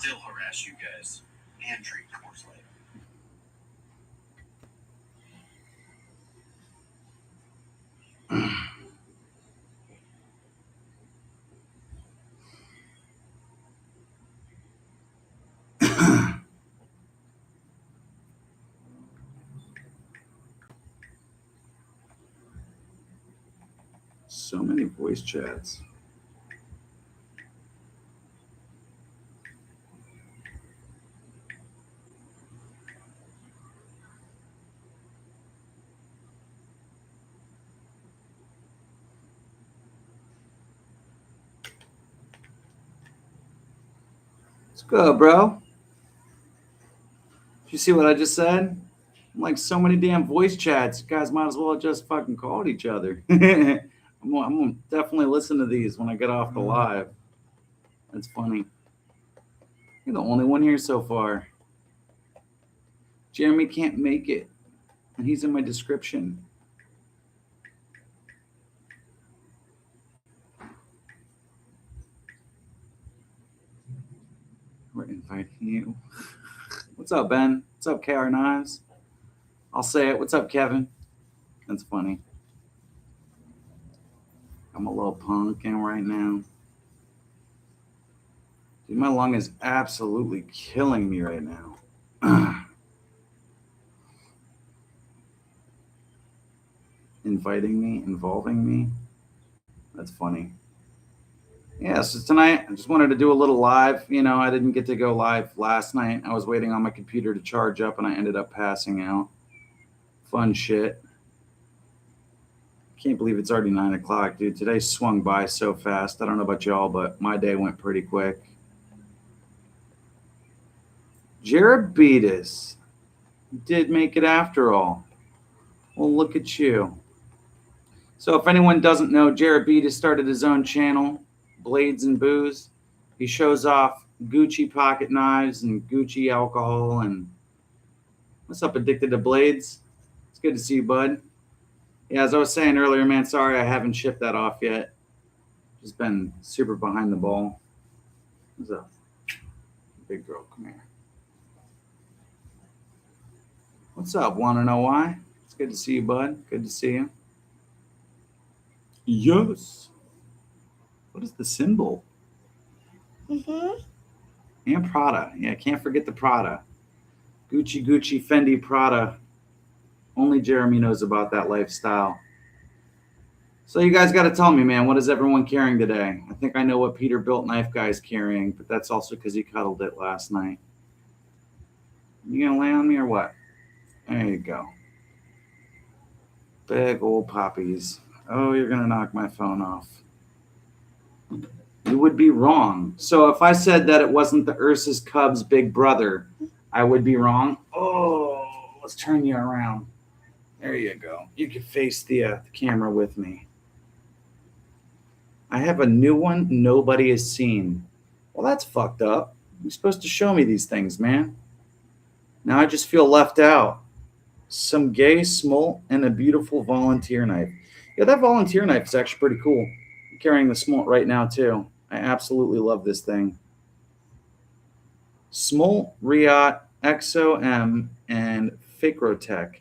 still harass you guys and drink Coors Light. So many voice chats. Let's go, bro. Did you see what I just said? I'm like so many damn voice chats. You guys might as well have just fucking called each other. I'm gonna definitely listen to these when I get off the live. That's funny. You're the only one here so far. Jeremy can't make it, and he's in my description. We're inviting you. What's up, Ben? What's up, KR Knives? I'll say it. What's up, Kevin? That's funny. I'm a little punkin' right now. Dude, my lung is absolutely killing me right now. Inviting me, involving me. That's funny. Yeah, so tonight I just wanted to do a little live. You know, I didn't get to go live last night. I was waiting on my computer to charge up and I ended up passing out. Fun shit. Can't believe it's already 9 o'clock, dude. Today swung by so fast. I don't know about y'all, but my day went pretty quick. Jerebetis did make it after all. Well, look at you. So if anyone doesn't know, Jerebetis started his own channel, Blades and Booze. He shows off Gucci pocket knives and Gucci alcohol. And what's up, Addicted to Blades? It's good to see you, bud. Yeah, as I was saying earlier, man, sorry I haven't shipped that off yet. Just been super behind the ball. What's up? Big girl, come here. What's up? Want to know why? It's good to see you, bud. Good to see you. Yes. What is the symbol? Mm-hmm. And Prada. Yeah, can't forget the Prada. Gucci, Fendi, Prada. Only Jeremy knows about that lifestyle. So you guys got to tell me, man, what is everyone carrying today? I think I know what Peterbiltknifeguy is carrying, but that's also because he cuddled it last night. You going to lay on me or what? There you go. Big old poppies. Oh, you're going to knock my phone off. You would be wrong. So if I said that it wasn't the Ursus Cubs' big brother, I would be wrong. Oh, let's turn you around. There you go. You can face the camera with me. I have a new one nobody has seen. Well, that's fucked up. You're supposed to show me these things, man. Now I just feel left out. Some gay smolt and a beautiful volunteer knife. Yeah, that volunteer knife is actually pretty cool. I'm carrying the smolt right now, too. I absolutely love this thing. Smolt, Riot, XOM, and Ficrotech.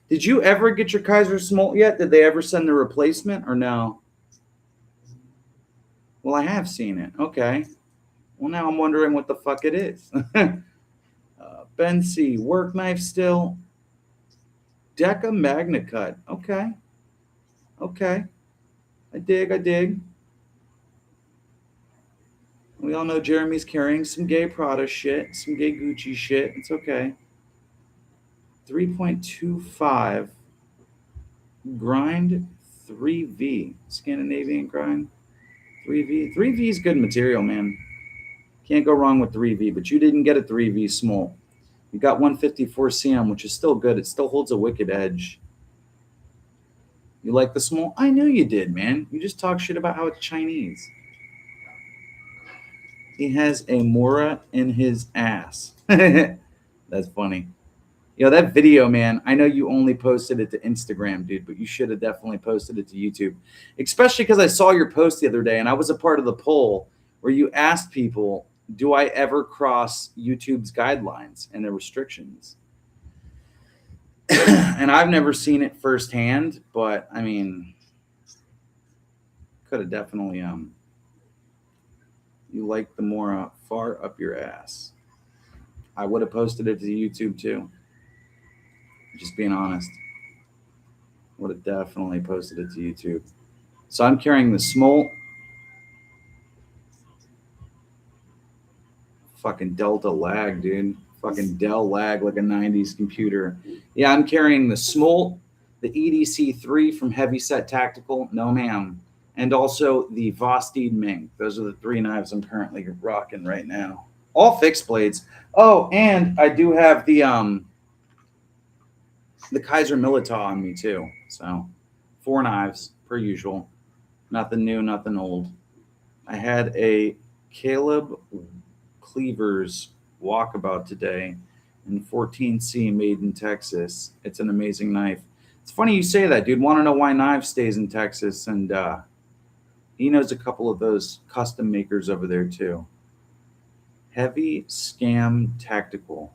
Did you ever get your Kaiser Smolt yet? Did they ever send the replacement or no? Well, I have seen it. Okay. Well, now I'm wondering what the fuck it is. Ben C. Work knife still. Deca Magna Cut. Okay. Okay. I dig. We all know Jeremy's carrying some gay Prada shit, some gay Gucci shit. It's okay. 3.25 grind 3V. Scandinavian grind 3V. 3V is good material, man. Can't go wrong with 3V, but you didn't get a 3V small. You got 154 CM, which is still good. It still holds a wicked edge. You like the small? I knew you did, man. You just talk shit about how it's Chinese. He has a Mora in his ass. That's funny. Yo, that video, man, I know you only posted it to Instagram, dude, but you should have definitely posted it to YouTube. Especially because I saw your post the other day, and I was a part of the poll where you asked people do I ever cross YouTube's guidelines and their restrictions? And I've never seen it firsthand, but I mean, could have definitely you like the more far up your ass. I would have posted it to YouTube too. Just being honest, would have definitely posted it to YouTube. So I'm carrying the small fucking Delta lag, dude. Fucking Dell lag like a 90s computer. Yeah, I'm carrying the Smolt, the EDC3 from Heavyset Tactical, no ma'am, and also the Vosteed Mink. Those are the 3 knives I'm currently rocking right now. All fixed blades. Oh, and I do have the Kaiser Milita on me too. So 4 knives per usual. Nothing new, nothing old. I had a Caleb Cleaver's walkabout today in 14C made in Texas. It's an amazing knife. It's funny you say that, dude. Want to know why Knives stays in Texas? And he knows a couple of those custom makers over there too. Heavy Scam Tactical.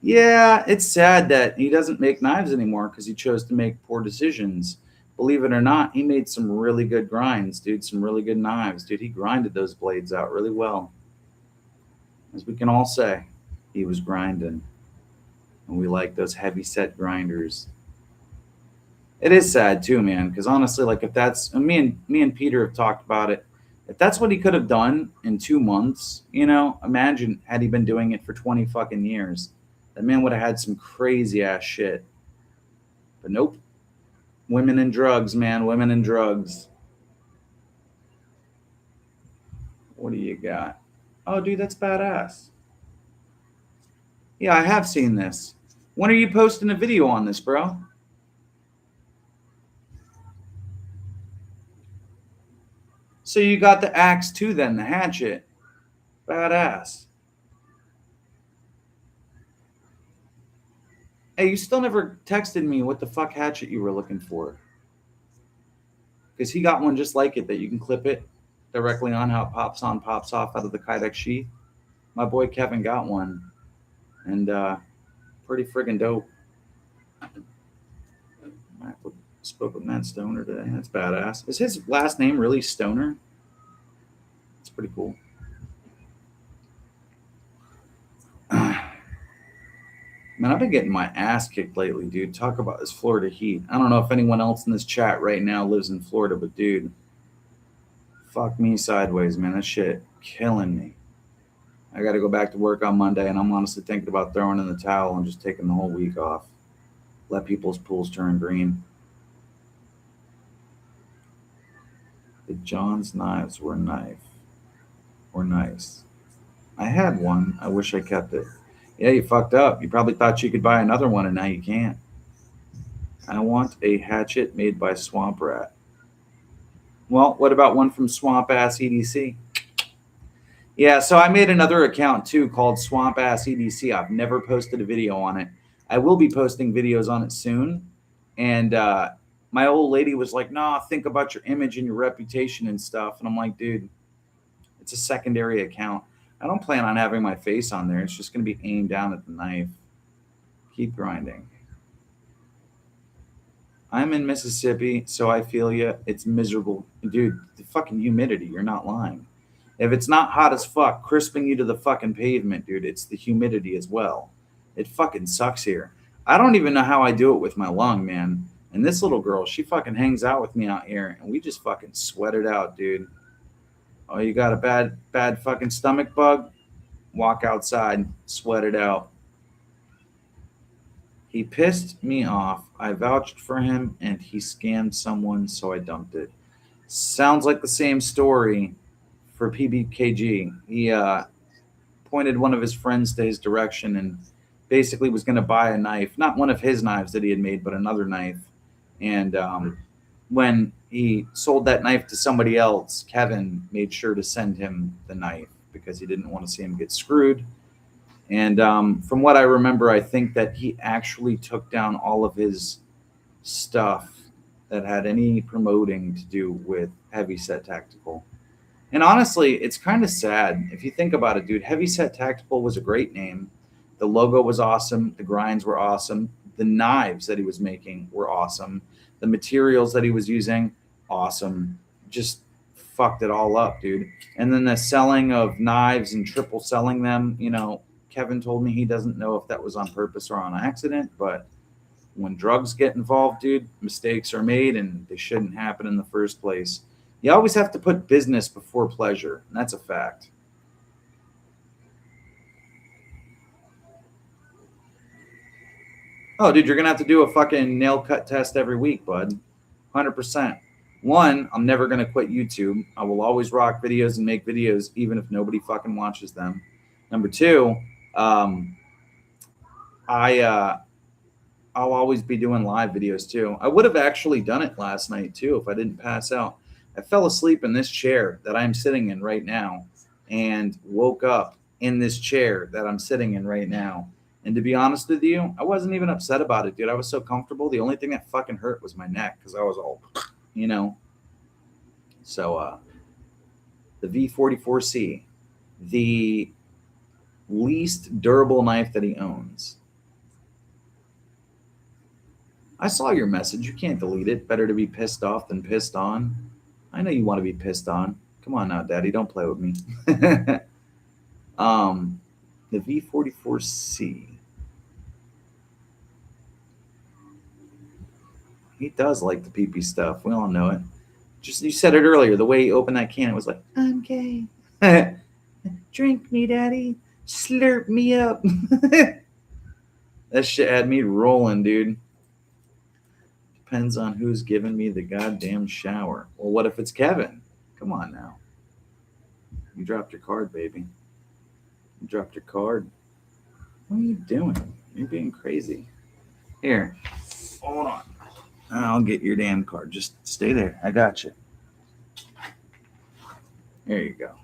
Yeah, it's sad that he doesn't make knives anymore because he chose to make poor decisions. Believe it or not, he made some really good grinds, dude. Some really good knives, dude. He grinded those blades out really well. As we can all say, he was grinding. And we like those heavy set grinders. It is sad too, man, because honestly, like if that's me and Peter have talked about it. If that's what he could have done in 2 months, imagine had he been doing it for 20 fucking years. That man would have had some crazy ass shit. But nope. Women and drugs, man. Women and drugs. What do you got? Oh, dude, that's badass. Yeah, I have seen this. When are you posting a video on this, bro? So you got the axe too, then, the hatchet. Badass. Hey, you still never texted me what the fuck hatchet you were looking for. Because he got one just like it that you can clip it directly on how it pops on, pops off out of the Kydex sheath. My boy Kevin got one. And pretty friggin' dope. I spoke with Matt Stoner today. That's badass. Is his last name really Stoner? It's pretty cool. Man, I've been getting my ass kicked lately, dude. Talk about this Florida heat. I don't know if anyone else in this chat right now lives in Florida, but dude, fuck me sideways, man. That shit killing me. I got to go back to work on Monday, and I'm honestly thinking about throwing in the towel and just taking the whole week off. Let people's pools turn green. The John's knives were nice. I had one. I wish I kept it. Yeah, you fucked up. You probably thought you could buy another one, and now you can't. I want a hatchet made by Swamp Rat. Well, what about one from Swamp Ass EDC? Yeah, so I made another account too called Swamp Ass EDC. I've never posted a video on it. I will be posting videos on it soon. And my old lady was like, "Nah, think about your image and your reputation and stuff." And I'm like, dude, it's a secondary account. I don't plan on having my face on there. It's just going to be aimed down at the knife. Keep grinding. I'm in Mississippi, so I feel you. It's miserable. Dude, the fucking humidity. You're not lying. If it's not hot as fuck, crisping you to the fucking pavement, dude, it's the humidity as well. It fucking sucks here. I don't even know how I do it with my lung, man. And this little girl, she fucking hangs out with me out here, and we just fucking sweat it out, dude. Oh, you got a bad fucking stomach bug? Walk outside, sweat it out. He pissed me off. I vouched for him, and he scammed someone, so I dumped it. Sounds like the same story for PBKG. He pointed one of his friends to his direction and basically was going to buy a knife. Not one of his knives that he had made, but another knife. And when he sold that knife to somebody else, Kevin made sure to send him the knife because he didn't want to see him get screwed. And from what I remember, I think that he actually took down all of his stuff that had any promoting to do with Heavyset Tactical. And honestly, it's kind of sad if you think about it, dude. Heavyset Tactical was a great name. The logo was awesome. The grinds were awesome. The knives that he was making were awesome. The materials that he was using, awesome. Just fucked it all up, dude. And then the selling of knives and triple selling them, Kevin told me he doesn't know if that was on purpose or on accident, but when drugs get involved, dude, mistakes are made and they shouldn't happen in the first place. You always have to put business before pleasure, and that's a fact. Oh, dude, you're going to have to do a fucking nail cut test every week, bud. 100%. One, I'm never going to quit YouTube. I will always rock videos and make videos, even if nobody fucking watches them. Number two, I'll always be doing live videos too. I would have actually done it last night too if I didn't pass out. I fell asleep in this chair that I'm sitting in right now and woke up in this chair that I'm sitting in right now. And to be honest with you, I wasn't even upset about it, dude. I was so comfortable. The only thing that fucking hurt was my neck because I was all, So the V44C, the least durable knife that he owns. I saw your message. You can't delete it. Better to be pissed off than pissed on. I know you want to be pissed on. Come on now, Daddy. Don't play with me. The V44C. He does like the pee-pee stuff. We all know it. Just you said it earlier. The way he opened that can, it was like, I'm gay. Drink me, Daddy. Slurp me up. That shit had me rolling, dude. Depends on who's giving me the goddamn shower. Well, what if it's Kevin? Come on now. You dropped your card, baby. You dropped your card. What are you doing? You're being crazy. Here. Hold on. I'll get your damn card. Just stay there. I got you. There you go.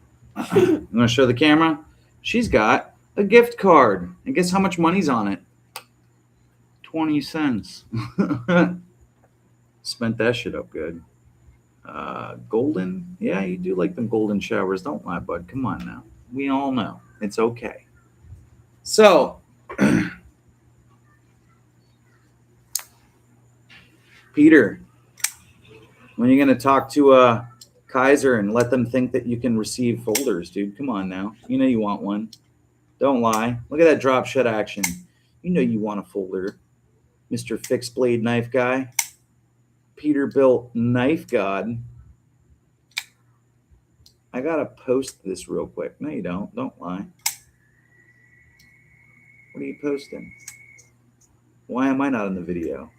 You want to show the camera? She's got a gift card. And guess how much money's on it? 20 cents. Spent that shit up good. Golden? Yeah, you do like them golden showers. Don't lie, bud. Come on now. We all know. It's okay. So, Peter, when are you going to talk to Kaiser and let them think that you can receive folders, dude? Come on now. You know you want one. Don't lie. Look at that drop shut action. You know you want a folder. Mr. Fixed Blade Knife Guy. Peterbilt Knife God. I got to post this real quick. No, you don't. Don't lie. What are you posting? Why am I not in the video?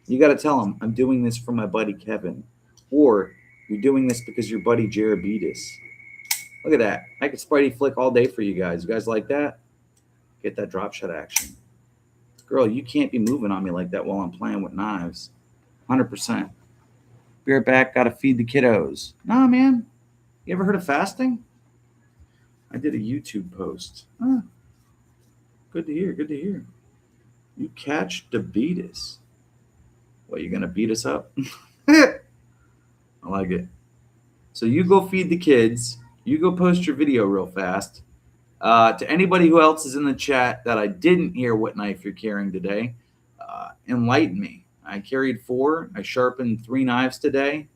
You got to tell him, I'm doing this for my buddy Kevin. Or you're doing this because your buddy Jerebitis. Look at that. I could Spidey flick all day for you guys. You guys like that? Get that drop shot action. Girl, you can't be moving on me like that while I'm playing with knives. 100%. Be right back. Got to feed the kiddos. Nah, man. You ever heard of fasting? I did a YouTube post. Huh. Good to hear. Good to hear. You catch the beatus. What, you going to beat us up? I like it. So you go feed the kids. You go post your video real fast. To anybody who else is in the chat that I didn't hear what knife you're carrying today, enlighten me. I carried 4. I sharpened 3 knives today.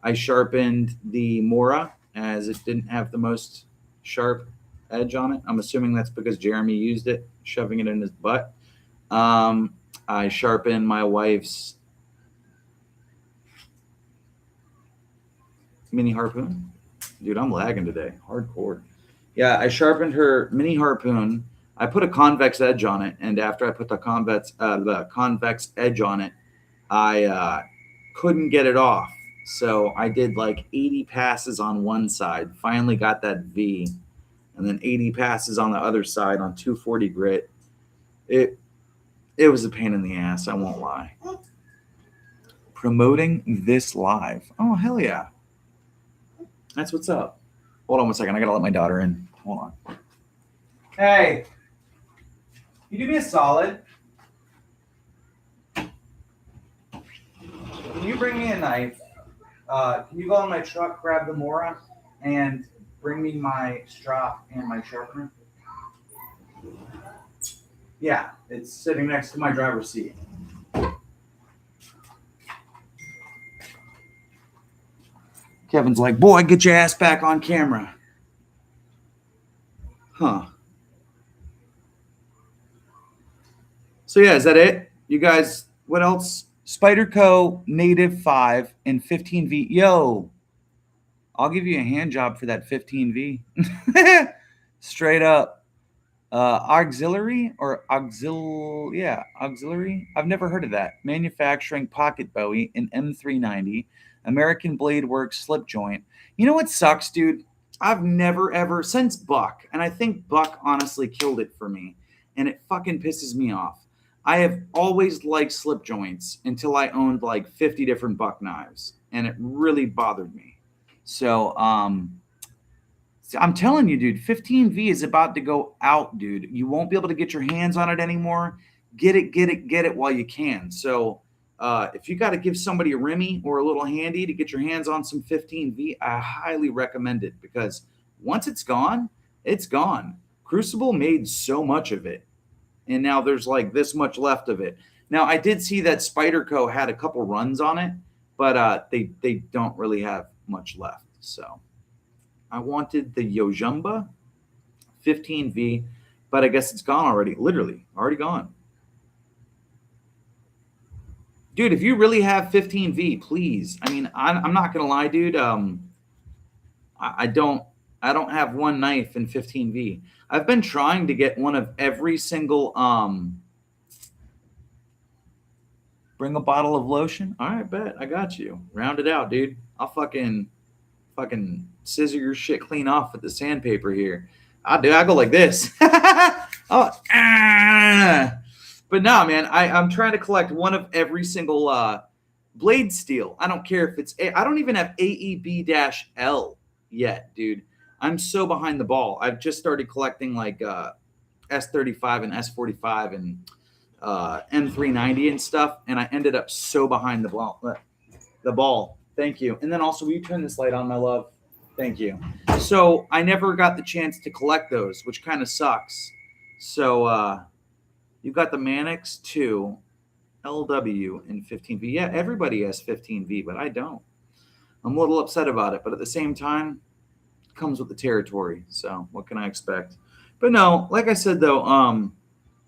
I sharpened the Mora as it didn't have the most sharp edge on it. I'm assuming that's because Jeremy used it, shoving it in his butt. I sharpened my wife's mini harpoon. Dude, I'm lagging today. Hardcore. Yeah, I sharpened her mini harpoon. I put a convex edge on it, and after I put the convex edge on it, I couldn't get it off. So I did like 80 passes on one side, finally got that V, and then 80 passes on the other side on 240 grit. It was a pain in the ass, I won't lie. Promoting this live. Oh, hell yeah. That's what's up. Hold on one second. I got to let my daughter in. Hold on. Hey. You do me a solid. Can you bring me a knife? Can you go in my truck, grab the Mora, and bring me my strop and my sharpener? Yeah, it's sitting next to my driver's seat. Kevin's like, boy, get your ass back on camera. Huh. So yeah, is that it? You guys, what else? Spyderco Native 5 and 15V. Yo, I'll give you a hand job for that 15V. Straight up. Auxiliary. Auxiliary. I've never heard of that. Manufacturing pocket Bowie in M390, American Blade Works slip joint. You know what sucks, dude? I've never ever since Buck, and I think Buck honestly killed it for me, and it fucking pisses me off. I have always liked slip joints until I owned like 50 different Buck knives, and it really bothered me. So, I'm telling you, dude, 15V is about to go out, dude. You won't be able to get your hands on it anymore. Get it while you can. So if you got to give somebody a Remy or a little handy to get your hands on some 15V, I highly recommend it because once it's gone, it's gone. Crucible made so much of it, and now there's like this much left of it. Now, I did see that Spyderco had a couple runs on it, but they don't really have much left, so... I wanted the Yojumba 15V, but I guess it's gone already. Literally, already gone. Dude, if you really have 15V, please. I mean, I'm not gonna lie, dude. I don't have one knife in 15V. I've been trying to get one of every single. Bring a bottle of lotion. All right, bet I got you. Round it out, dude. I'll fucking scissor your shit clean off with the sandpaper here. I go like this. Oh, But no, man, I'm trying to collect one of every single blade steel. I don't care if it's I don't even have AEB-L yet, dude. I'm so behind the ball. I've just started collecting like S35 and S45 and M390 and stuff, and I ended up so behind the ball. Thank you. And then also, will you turn this light on, my love? Thank you. So I never got the chance to collect those, which kind of sucks. So you got the Mannix 2 LW in 15V. Yeah, everybody has 15V, but I don't. I'm a little upset about it, but at the same time, it comes with the territory. So what can I expect? But no, like I said, though, I'm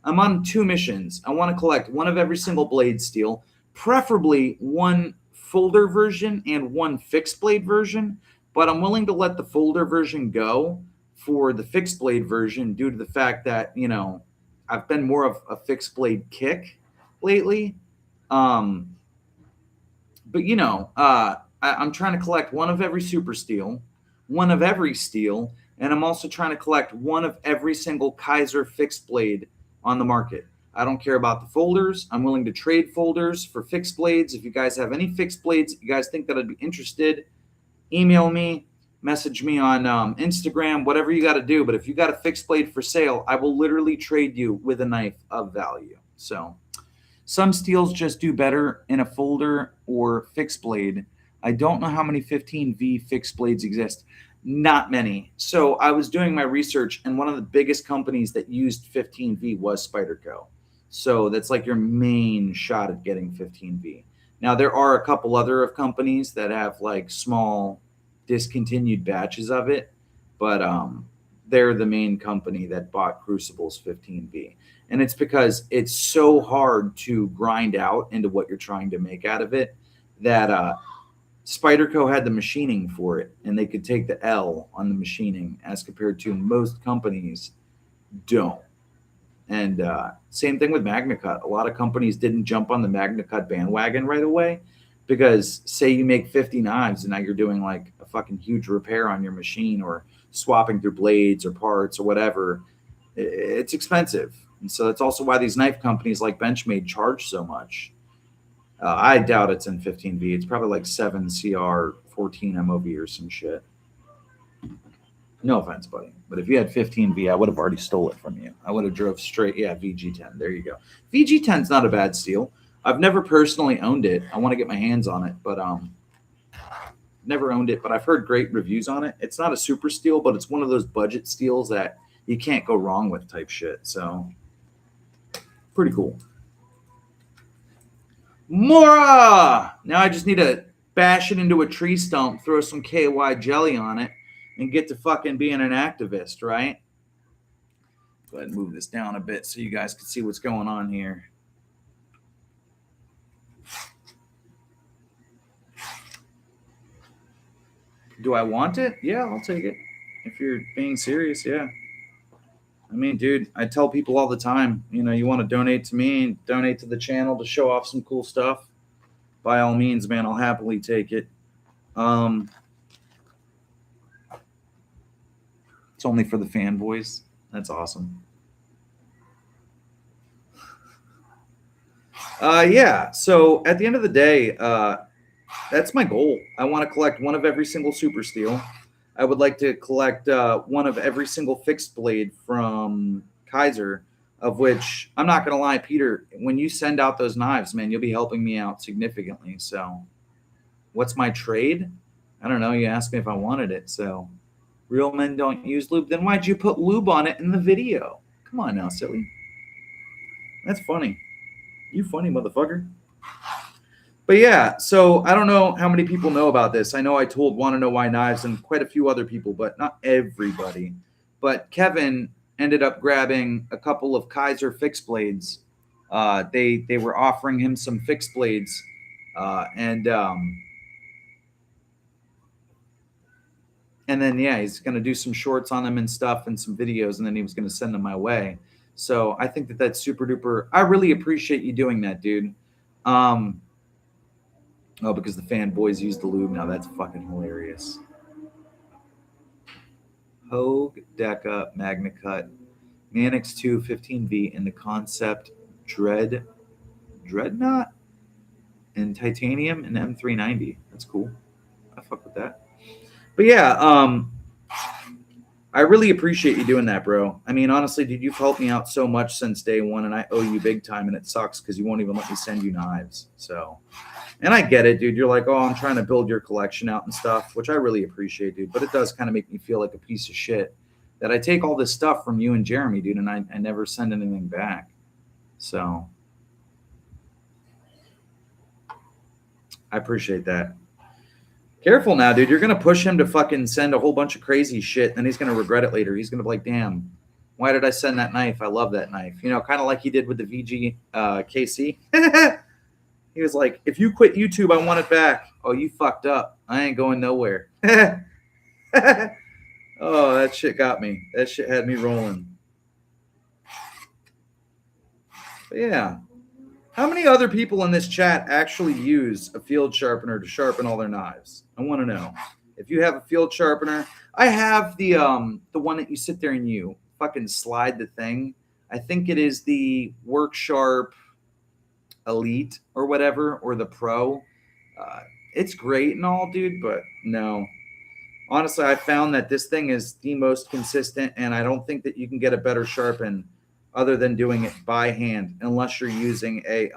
on 2 missions. I want to collect one of every single blade steel, preferably one folder version and one fixed blade version, but I'm willing to let the folder version go for the fixed blade version due to the fact that, you know, I've been more of a fixed blade kick lately. But, you know, I'm trying to collect one of every super steel, one of every steel, and I'm also trying to collect one of every single Kaiser fixed blade on the market. I don't care about the folders. I'm willing to trade folders for fixed blades. If you guys have any fixed blades that you guys think that I'd be interested, email me, message me on Instagram, whatever you got to do. But if you got a fixed blade for sale, I will literally trade you with a knife of value. So some steels just do better in a folder or fixed blade. I don't know how many 15V fixed blades exist. Not many. So I was doing my research, and one of the biggest companies that used 15V was Spyderco. So that's like your main shot at getting 15V. Now, there are a couple other of companies that have like small discontinued batches of it, but they're the main company that bought Crucible's 15V. And it's because it's so hard to grind out into what you're trying to make out of it that Spyderco had the machining for it, and they could take the L on the machining as compared to most companies don't. And same thing with MagnaCut. A lot of companies didn't jump on the MagnaCut bandwagon right away because say you make 50 knives and now you're doing like a fucking huge repair on your machine or swapping through blades or parts or whatever. It's expensive. And so that's also why these knife companies like Benchmade charge so much. I doubt it's in 15V. It's probably like 7 CR, 14 MOV or some shit. No offense, buddy. But if you had 15V, I would have already stole it from you. I would have drove straight. Yeah, VG10. There you go. VG10's not a bad steel. I've never personally owned it. I want to get my hands on it. But never owned it, but I've heard great reviews on it. It's not a super steel, but it's one of those budget steels that you can't go wrong with type shit. So pretty cool. Mora! Now I just need to bash it into a tree stump, throw some KY jelly on it, and get to fucking being an activist, right? Go ahead and move this down a bit so you guys can see what's going on here. Do I want it? Yeah, I'll take it. If you're being serious, yeah. I mean, dude, I tell people all the time, you know, you want to donate to me, donate to the channel to show off some cool stuff. By all means, man, I'll happily take it. It's only for the fanboys. That's awesome. Yeah, so at the end of the day, that's my goal. I want to collect one of every single super steel. I would like to collect one of every single fixed blade from Kaiser, of which, I'm not going to lie, Peter, when you send out those knives, man, you'll be helping me out significantly. So what's my trade? I don't know. You asked me if I wanted it. So real men don't use lube. Then why'd you put lube on it in the video? Come on now, silly. That's funny. You funny motherfucker. But yeah, so I don't know how many people know about this. I know I told Want to Know Why Knives and quite a few other people, but not everybody. But Kevin ended up grabbing a couple of Kaiser fixed blades. They were offering him some fixed blades, and then yeah, he's gonna do some shorts on them and stuff and some videos, and then he was gonna send them my way. So I think that that's super duper. I really appreciate you doing that, dude. Oh, because the fanboys use the lube now. That's fucking hilarious. Hogue, Deca, Magna Cut, Manix 2, 15V, and the Concept Dreadnought, and Titanium and M390. That's cool. I fuck with that. But yeah, I really appreciate you doing that, bro. I mean, honestly, dude, you've helped me out so much since day one, and I owe you big time, and it sucks because you won't even let me send you knives. So, and I get it, dude. You're like, oh, I'm trying to build your collection out and stuff, which I really appreciate, dude. But it does kind of make me feel like a piece of shit that I take all this stuff from you and Jeremy, dude, and I never send anything back. So I appreciate that. Careful now, dude. You're going to push him to fucking send a whole bunch of crazy shit, and he's going to regret it later. He's going to be like, damn, why did I send that knife? I love that knife. You know, kind of like he did with the VG KC. He was like, if you quit YouTube, I want it back. Oh, you fucked up. I ain't going nowhere. Oh, that shit got me. That shit had me rolling. But yeah. How many other people in this chat actually use a field sharpener to sharpen all their knives? I want to know. If you have a field sharpener, I have the one that you sit there and you fucking slide the thing. I think it is the Work Sharp Elite or whatever, or the Pro. It's great and all, dude, but no. Honestly, I found that this thing is the most consistent, and I don't think that you can get a better sharpen other than doing it by hand, unless you're using a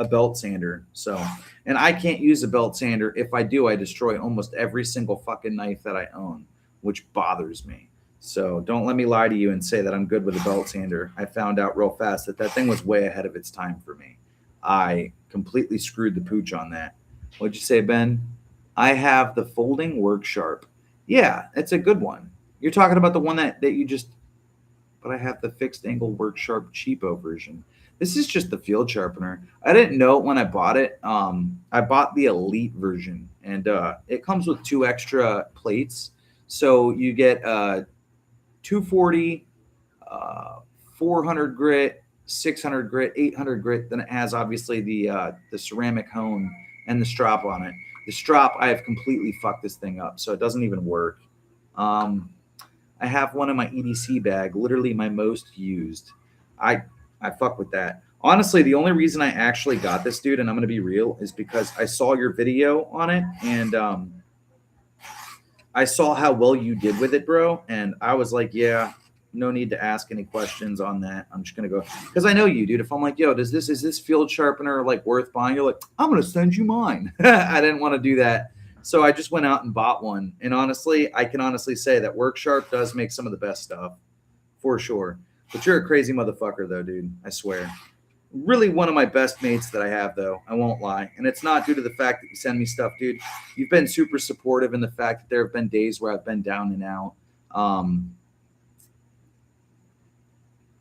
belt sander. So, and I can't use a belt sander. If I do, I destroy almost every single fucking knife that I own, which bothers me. So don't let me lie to you and say that I'm good with a belt sander. I found out real fast that thing was way ahead of its time for me. I completely screwed the pooch on that. What'd you say, Ben? I have the folding Work Sharp. Yeah, it's a good one. You're talking about the one that you just... But I have the fixed angle Work Sharp cheapo version. This is just the field sharpener. I didn't know it when I bought it. I bought the Elite version, and it comes with 2 extra plates. So you get 240, 400 grit, 600 grit, 800 grit. Then it has obviously the ceramic hone and the strap on it. The strap, I have completely fucked this thing up, so it doesn't even work. I have one in my EDC bag, literally my most used. I fuck with that. Honestly, the only reason I actually got this, dude, and I'm going to be real, is because I saw your video on it, and I saw how well you did with it, bro, and I was like, yeah, no need to ask any questions on that. I'm just gonna go because I know you, dude. If I'm like, yo, is this field sharpener like worth buying? You're like, I'm gonna send you mine. I didn't want to do that, so I just went out and bought one. And honestly, I can honestly say that Work Sharp does make some of the best stuff for sure. But you're a crazy motherfucker, though, dude. I swear. Really one of my best mates that I have, though. I won't lie. And it's not due to the fact that you send me stuff, dude. You've been super supportive in the fact that there have been days where I've been down and out.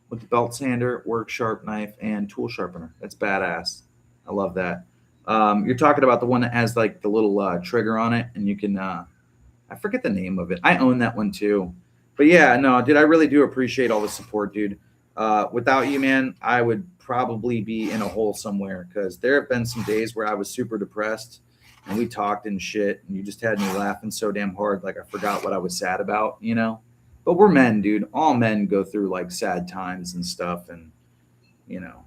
With the belt sander, work sharp knife, and tool sharpener. That's badass. I love that. You're talking about the one that has like the little trigger on it, and you can, I forget the name of it. I own that one too. But yeah, no, dude, I really do appreciate all the support, dude. Without you, man, I would probably be in a hole somewhere because there have been some days where I was super depressed and we talked and shit, and you just had me laughing so damn hard, like I forgot what I was sad about, you know? But we're men, dude. All men go through like sad times and stuff, and you know.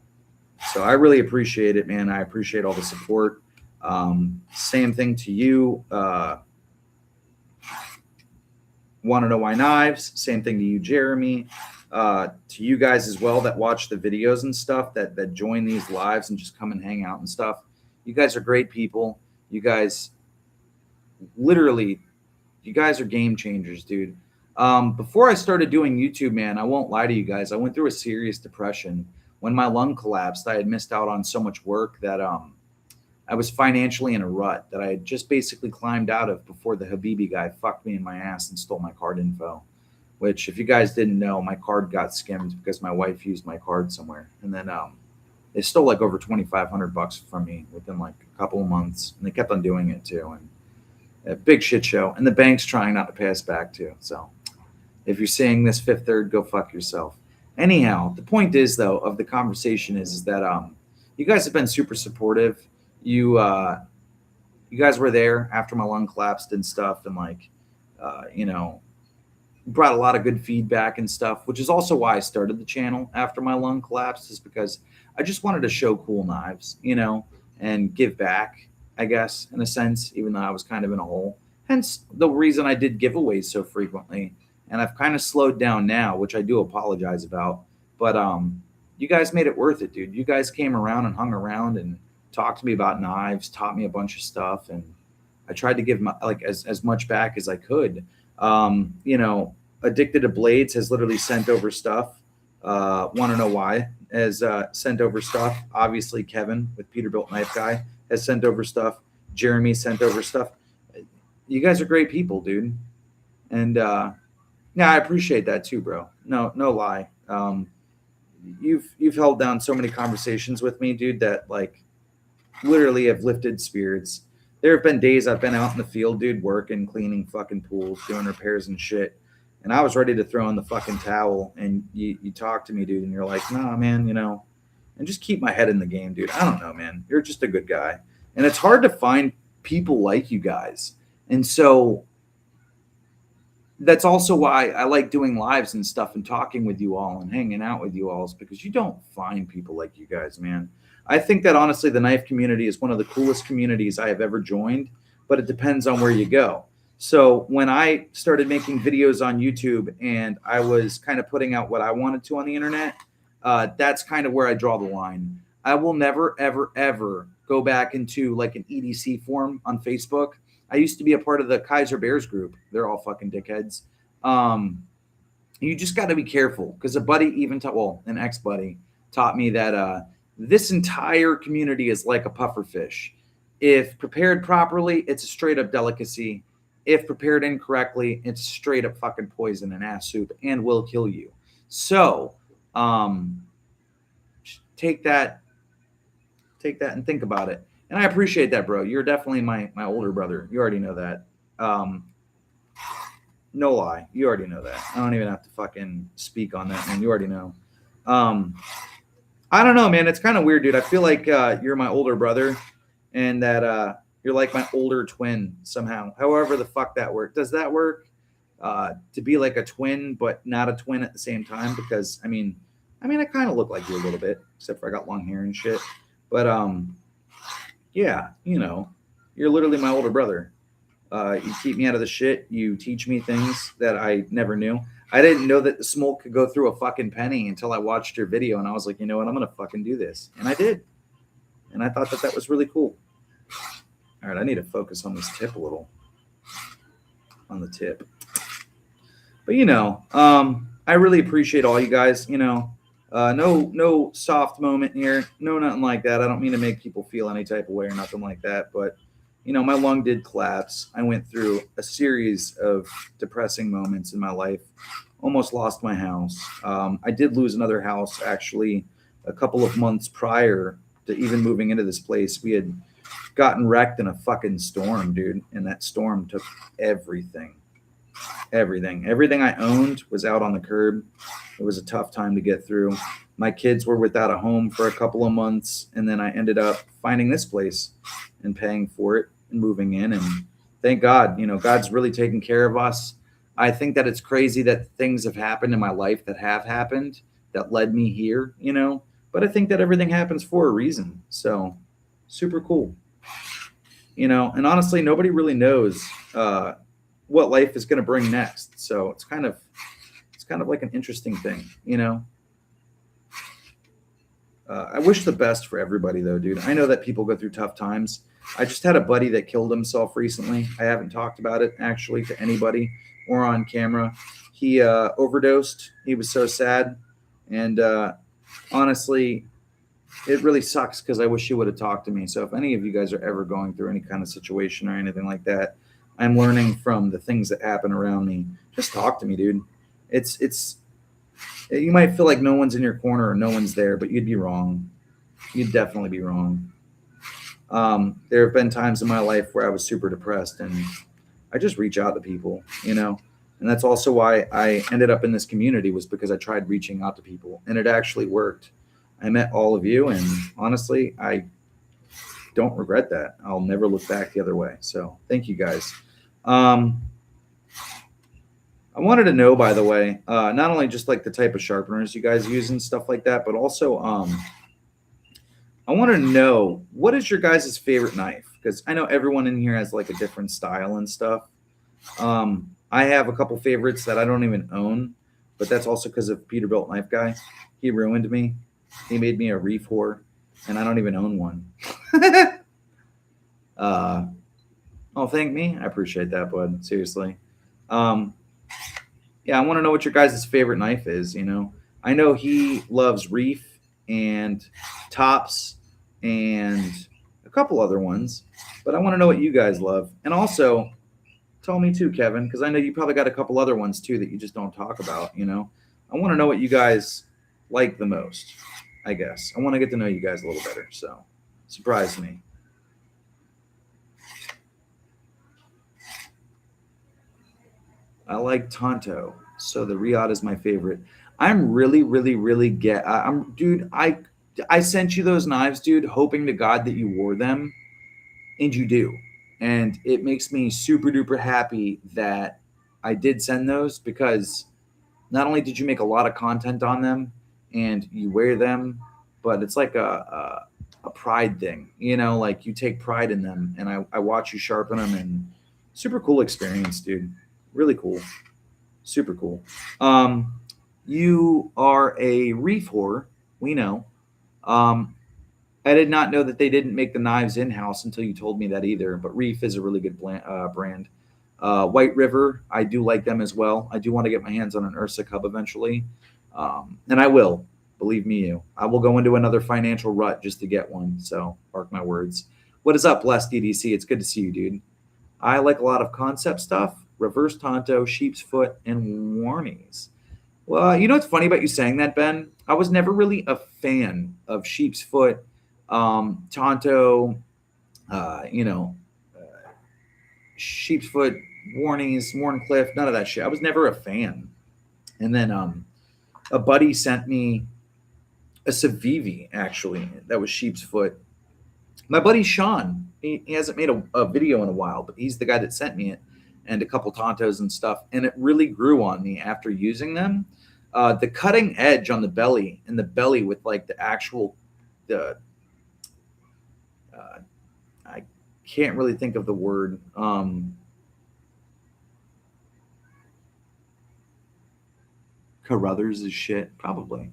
So I really appreciate it, man. I appreciate all the support. Same thing to you. Want to know why knives? Same thing to you, Jeremy. To you guys as well that watch the videos and stuff, that join these lives and just come and hang out and stuff. You guys are great people. You guys, literally, you guys are game changers, dude. Before I started doing YouTube, man, I won't lie to you guys. I went through a serious depression. When my lung collapsed, I had missed out on so much work that I was financially in a rut that I had just basically climbed out of before the Habibi guy fucked me in my ass and stole my card info. Which, if you guys didn't know, my card got skimmed because my wife used my card somewhere, and then they stole like over $2,500 from me within like a couple of months, and they kept on doing it too. And a big shit show, and the bank's trying not to pay us back too. So, if you're seeing this Fifth Third, go fuck yourself. Anyhow, the point is though of the conversation is that you guys have been super supportive. You guys were there after my lung collapsed and stuff, and like you know, brought a lot of good feedback and stuff, which is also why I started the channel after my lung collapsed, is because I just wanted to show cool knives, you know, and give back, I guess, in a sense, even though I was kind of in a hole. Hence the reason I did giveaways so frequently. And I've kind of slowed down now, which I do apologize about. But you guys made it worth it, dude. You guys came around and hung around and talked to me about knives, taught me a bunch of stuff, and I tried to give my, like as much back as I could. You know, Addicted to Blades has literally sent over stuff. Want to know why? Has sent over stuff. Obviously, Kevin with Peterbiltknifeguy has sent over stuff. Jeremy sent over stuff. You guys are great people, dude. And yeah, I appreciate that too, bro. No lie. You've held down so many conversations with me, dude, that like literally have lifted spirits. There have been days I've been out in the field, dude, working, cleaning fucking pools, doing repairs and shit. And I was ready to throw in the fucking towel. And you talk to me, dude, and you're like, nah, man, you know, and just keep my head in the game, dude. I don't know, man. You're just a good guy. And it's hard to find people like you guys. And so that's also why I like doing lives and stuff and talking with you all and hanging out with you all, is because you don't find people like you guys, man. I think that honestly, the knife community is one of the coolest communities I have ever joined, but it depends on where you go. So when I started making videos on YouTube and I was kind of putting out what I wanted to on the internet, that's kind of where I draw the line. I will never, ever, ever go back into like an EDC forum on Facebook. I used to be a part of the Kaiser Bears group. They're all fucking dickheads. You just got to be careful because a buddy even an ex-buddy taught me that this entire community is like a puffer fish. If prepared properly, it's a straight up delicacy. If prepared incorrectly, it's straight up fucking poison and ass soup and will kill you. So take that and think about it. And I appreciate that, bro. You're definitely my older brother. You already know that. No lie. You already know that. I don't even have to fucking speak on that, man. You already know. I don't know, man. It's kind of weird, dude. I feel like you're my older brother and that you're like my older twin somehow. However the fuck that works. Does that work? To be like a twin, but not a twin at the same time? Because, I mean, I kind of look like you a little bit, except for I got long hair and shit. But, yeah, you know, you're literally my older brother. You keep me out of the shit. You teach me things that I never knew. I didn't know that the smoke could go through a fucking penny until I watched your video, and I was like, you know what, I'm gonna fucking do this, and I did, and I thought that that was really cool. All right, I need to focus on this tip a little, on the tip. But I really appreciate all you guys. No soft moment here, no nothing like that. I don't mean to make people feel any type of way or nothing like that, but my lung did collapse. I went through a series of depressing moments in my life. Almost lost my house. I did lose another house actually a couple of months prior to even moving into this place. We had gotten wrecked in a fucking storm, dude, and that storm took everything. Everything I owned was out on the curb. It was a tough time to get through. My kids were without a home for a couple of months, and then I ended up finding this place and paying for it and moving in. And thank God, God's really taken care of us. I think that it's crazy that things have happened in my life that have happened that led me here, but I think that everything happens for a reason. So super cool. And honestly, nobody really knows what life is going to bring next. So it's kind of like an interesting thing, I wish the best for everybody though, dude. I know that people go through tough times. I just had a buddy that killed himself recently. I haven't talked about it actually to anybody or on camera. He overdosed. He was so sad. And honestly, it really sucks because I wish he would have talked to me. So if any of you guys are ever going through any kind of situation or anything like that, I'm learning from the things that happen around me. Just talk to me, dude. It's you might feel like no one's in your corner or no one's there, but you'd be wrong. You'd definitely be wrong. There have been times in my life where I was super depressed, and I just reach out to people, and that's also why I ended up in this community, was because I tried reaching out to people, and it actually worked. I met all of you, and honestly, I don't regret that. I'll never look back the other way. So thank you guys. I wanted to know, by the way, not only just like the type of sharpeners you guys use and stuff like that, but also I want to know, what is your guys' favorite knife? Because I know everyone in here has like a different style and stuff. I have a couple favorites that I don't even own, but that's also because of Peterbiltknifeguy. He ruined me. He made me a reef whore, and I don't even own one. Oh, thank me. I appreciate that, bud. Seriously. Yeah, I want to know what your guys' favorite knife is. I know he loves reef and tops and a couple other ones, but I want to know what you guys love. And also, tell me too, Kevin, because I know you probably got a couple other ones too that you just don't talk about. I want to know what you guys like the most. I guess I want to get to know you guys a little better. So, surprise me. I like Tonto, so the Riot is my favorite. I'm really, really, really dude. I sent you those knives, dude, hoping to God that you wore them, and you do, and it makes me super duper happy that I did send those, because not only did you make a lot of content on them and you wear them, but it's like a pride thing, like you take pride in them, and I watch you sharpen them, and super cool experience, dude. Really cool. Super cool. You are a reef whore. We know. I did not know that they didn't make the knives in-house until you told me that either. But Reef is a really good brand. White River, I do like them as well. I do want to get my hands on an Ursa Cub eventually. And I will. Believe me, I will go into another financial rut just to get one. So mark my words. What is up, Blessed DDC? It's good to see you, dude. I like a lot of concept stuff. Reverse Tonto, Sheep's Foot, and Warnies. Well, you know what's funny about you saying that, Ben? I was never really a fan of Sheep's Foot, Tonto, you know, Sheep's Foot, Warnies, Warncliffe, none of that shit. I was never a fan. And then a buddy sent me a Civivi, actually, that was Sheep's Foot. My buddy Sean, he hasn't made a video in a while, but he's the guy that sent me it, and a couple Tontos and stuff. And it really grew on me after using them. The cutting edge on the belly, and the belly with like the actual, I can't really think of the word. Carruthers is shit, probably.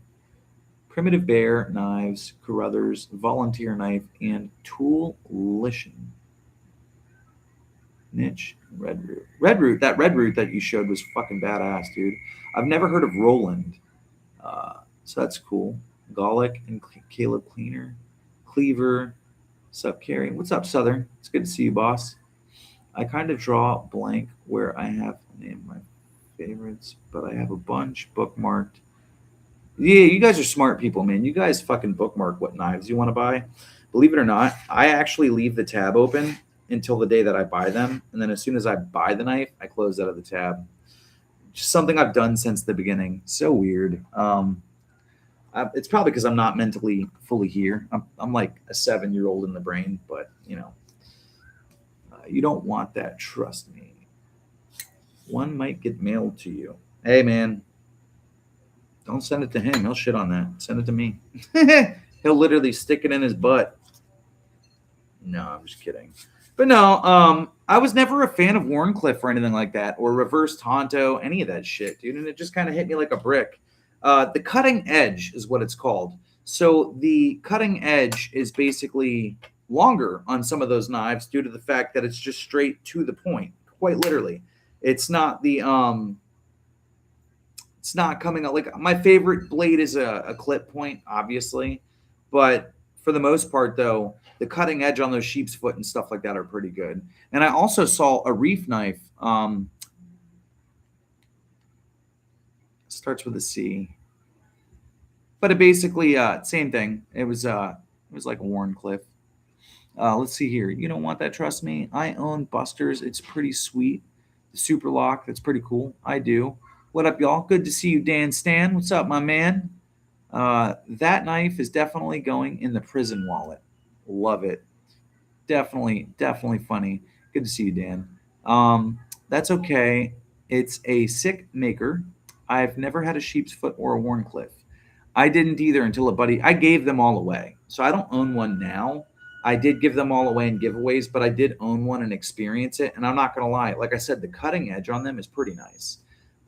Primitive Bear, Knives, Carruthers, Volunteer Knife, and Toolition. Niche, Red Root. That Red Root that you showed was fucking badass, dude. I've never heard of Roland. So that's cool. Golic and Caleb Cleaner. Cleaver. What's up, Carrie? What's up, Southern? It's good to see you, boss. I kind of draw blank where I have named my favorites, but I have a bunch bookmarked. Yeah, you guys are smart people, man. You guys fucking bookmark what knives you want to buy. Believe it or not, I actually leave the tab open until the day that I buy them. And then as soon as I buy the knife, I close out of the tab. Just something I've done since the beginning. So weird. It's probably because I'm not mentally fully here. I'm like a 7-year-old in the brain, but you don't want that. Trust me. One might get mailed to you. Hey, man. Don't send it to him. He'll shit on that. Send it to me. He'll literally stick it in his butt. No, I'm just kidding. But no, I was never a fan of Warncliffe or anything like that, or Reverse Tonto, any of that shit, dude. And it just kind of hit me like a brick. The cutting edge is what it's called. So the cutting edge is basically longer on some of those knives due to the fact that it's just straight to the point, quite literally. It's not the it's not coming out like my favorite blade is a clip point, obviously, but for the most part, though, the cutting edge on those sheep's foot and stuff like that are pretty good. And I also saw a reef knife. Starts with a C, but it basically same thing. It was like a Warncliffe. Let's see here. You don't want that? Trust me. I own Buster's. It's pretty sweet. The Super Lock. That's pretty cool. I do. What up, y'all? Good to see you, Dan Stan. What's up, my man? That knife is definitely going in the prison wallet. Love it. Definitely funny. Good to see you, Dan. That's okay. It's a sick maker. I've never had a sheep's foot or a Warncliffe. I didn't either until a buddy. I gave them all away. So I don't own one now. I did give them all away in giveaways, but I did own one and experience it. And I'm not going to lie. Like I said, the cutting edge on them is pretty nice.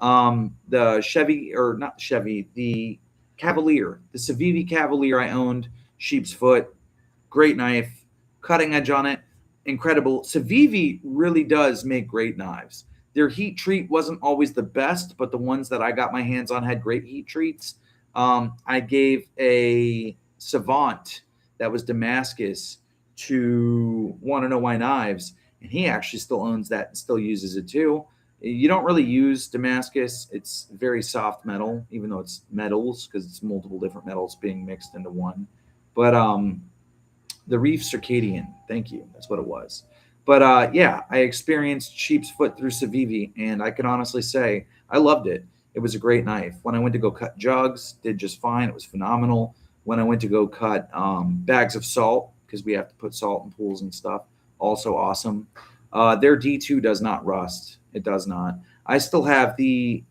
The Chevy, or not Chevy, the Cavalier, the Civivi Cavalier I owned, sheep's foot, great knife, cutting edge on it, incredible. Civivi really does make great knives. Their heat treat wasn't always the best, but the ones that I got my hands on had great heat treats. I gave a Savant that was Damascus to Want to Know Why Knives, and he actually still owns that and still uses it too. You don't really use Damascus. It's very soft metal, even though it's metals, because it's multiple different metals being mixed into one. But the Reef Circadian, thank you. That's what it was. But yeah, I experienced sheep's foot through Civivi, and I can honestly say I loved it. It was a great knife. When I went to go cut jugs, did just fine. It was phenomenal. When I went to go cut bags of salt, because we have to put salt in pools and stuff, also awesome. Their D2 does not rust. It does not. I still have the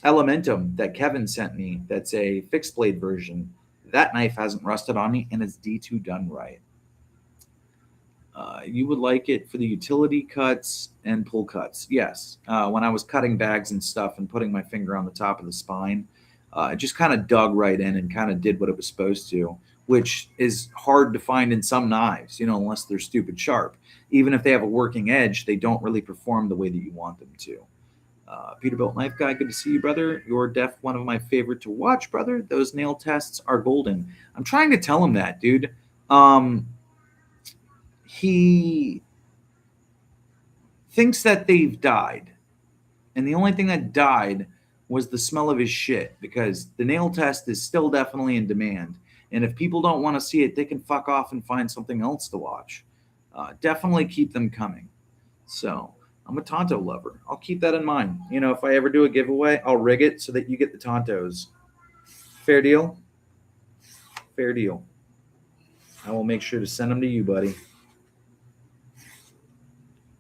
Elementum that Kevin sent me. That's a fixed blade version. That knife hasn't rusted on me, and it's D2 done right. You would like it for the utility cuts and pull cuts. Yes. When I was cutting bags and stuff and putting my finger on the top of the spine, it just kind of dug right in and kind of did what it was supposed to, which is hard to find in some knives, unless they're stupid sharp. Even if they have a working edge, they don't really perform the way that you want them to. Peterbiltknifeguy, good to see you, brother. You're one of my favorite to watch, brother. Those nail tests are golden. I'm trying to tell him that, dude. He thinks that they've died. And the only thing that died was the smell of his shit, because the nail test is still definitely in demand. And if people don't want to see it, they can fuck off and find something else to watch. Definitely keep them coming. So I'm a Tonto lover. I'll keep that in mind. If I ever do a giveaway, I'll rig it so that you get the Tontos. Fair deal? Fair deal. I will make sure to send them to you, buddy.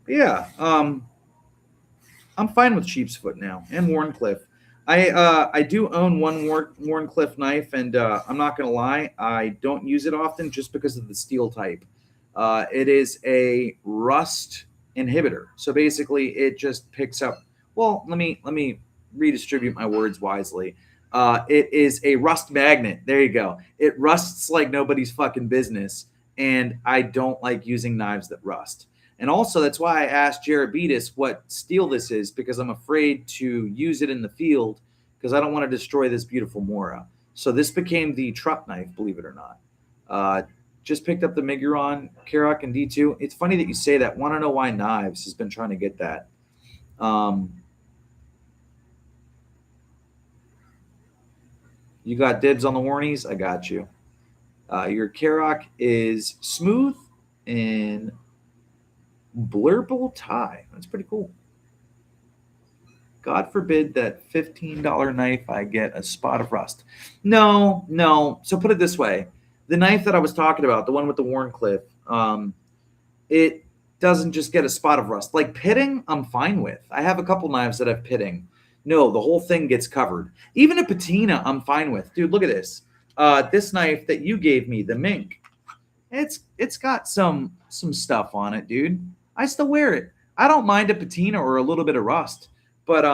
But yeah, I'm fine with sheep's foot now and Warncliffe. I do own one Warncliffe knife, and I'm not going to lie, I don't use it often just because of the steel type. It is a rust inhibitor. So basically it just picks up. Well, let me redistribute my words wisely. It is a rust magnet. There you go. It rusts like nobody's fucking business, and I don't like using knives that rust. And also, that's why I asked Jarabetus what steel this is, because I'm afraid to use it in the field because I don't want to destroy this beautiful Mora. So this became the truck knife, believe it or not. Just picked up the Miguron, Karak, and D2. It's funny that you say that. Want to know why Knives has been trying to get that. You got dibs on the warnies? I got you. Your Karak is smooth and blurble tie. That's pretty cool. God forbid that $15 knife I get a spot of rust. No. So put it this way. The knife that I was talking about, the one with the Warncliffe, it doesn't just get a spot of rust. Like pitting, I'm fine with. I have a couple knives that have pitting. No, the whole thing gets covered. Even a patina, I'm fine with. Dude, look at this. This knife that you gave me, the mink, it's got some stuff on it, dude. I still wear it. I don't mind a patina or a little bit of rust. But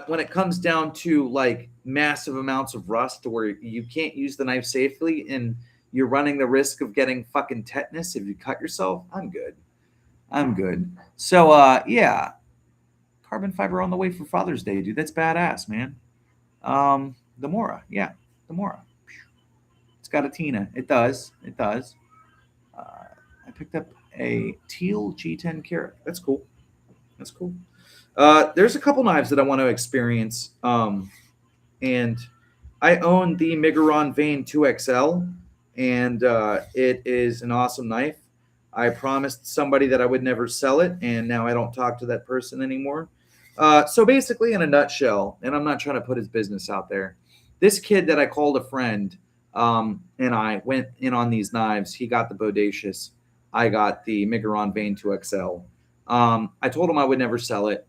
when it comes down to like massive amounts of rust to where you can't use the knife safely and you're running the risk of getting fucking tetanus if you cut yourself, I'm good. So yeah, carbon fiber on the way for Father's Day, dude. That's badass, man. The Mora, yeah, the Mora. It's got a Tina. It does. I picked up a teal G10 Karat. That's cool. There's a couple knives that I want to experience, and I own the Miguron Vein 2XL, and it is an awesome knife. I promised somebody that I would never sell it, and now I don't talk to that person anymore. So basically, in a nutshell, and I'm not trying to put his business out there, this kid that I called a friend, and I went in on these knives, he got the Bodacious, I got the Miguron Vein 2XL. I told him I would never sell it.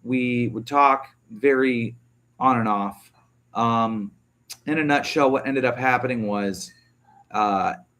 We would talk very on and off. In a nutshell, what ended up happening was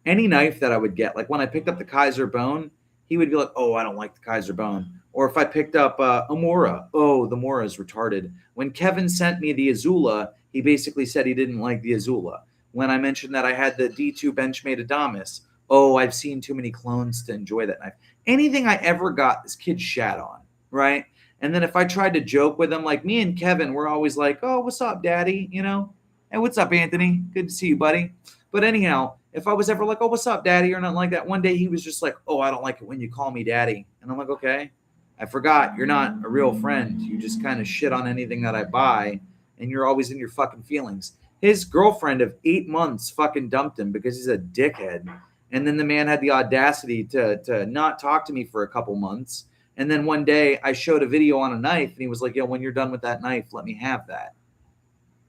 any knife that I would get, like when I picked up the Kaiser Bone, he would be like, oh, I don't like the Kaiser Bone. Or if I picked up a Mora, oh, the Mora is retarded. When Kevin sent me the Azula, he basically said he didn't like the Azula. When I mentioned that I had the D2 Benchmade Adamas, oh, I've seen too many clones to enjoy that knife. Anything I ever got, this kid shat on, right? And then if I tried to joke with him, like me and Kevin, we're always like, oh, what's up, daddy? You know, hey, what's up, Anthony? Good to see you, buddy. But anyhow, if I was ever like, oh, what's up, daddy? Or nothing like that, one day he was just like, oh, I don't like it when you call me daddy. And I'm like, okay, I forgot. You're not a real friend. You just kind of shit on anything that I buy, and you're always in your fucking feelings. His girlfriend of 8 months fucking dumped him because he's a dickhead. And then the man had the audacity to not talk to me for a couple months. And then one day I showed a video on a knife, and he was like, yo, when you're done with that knife, let me have that.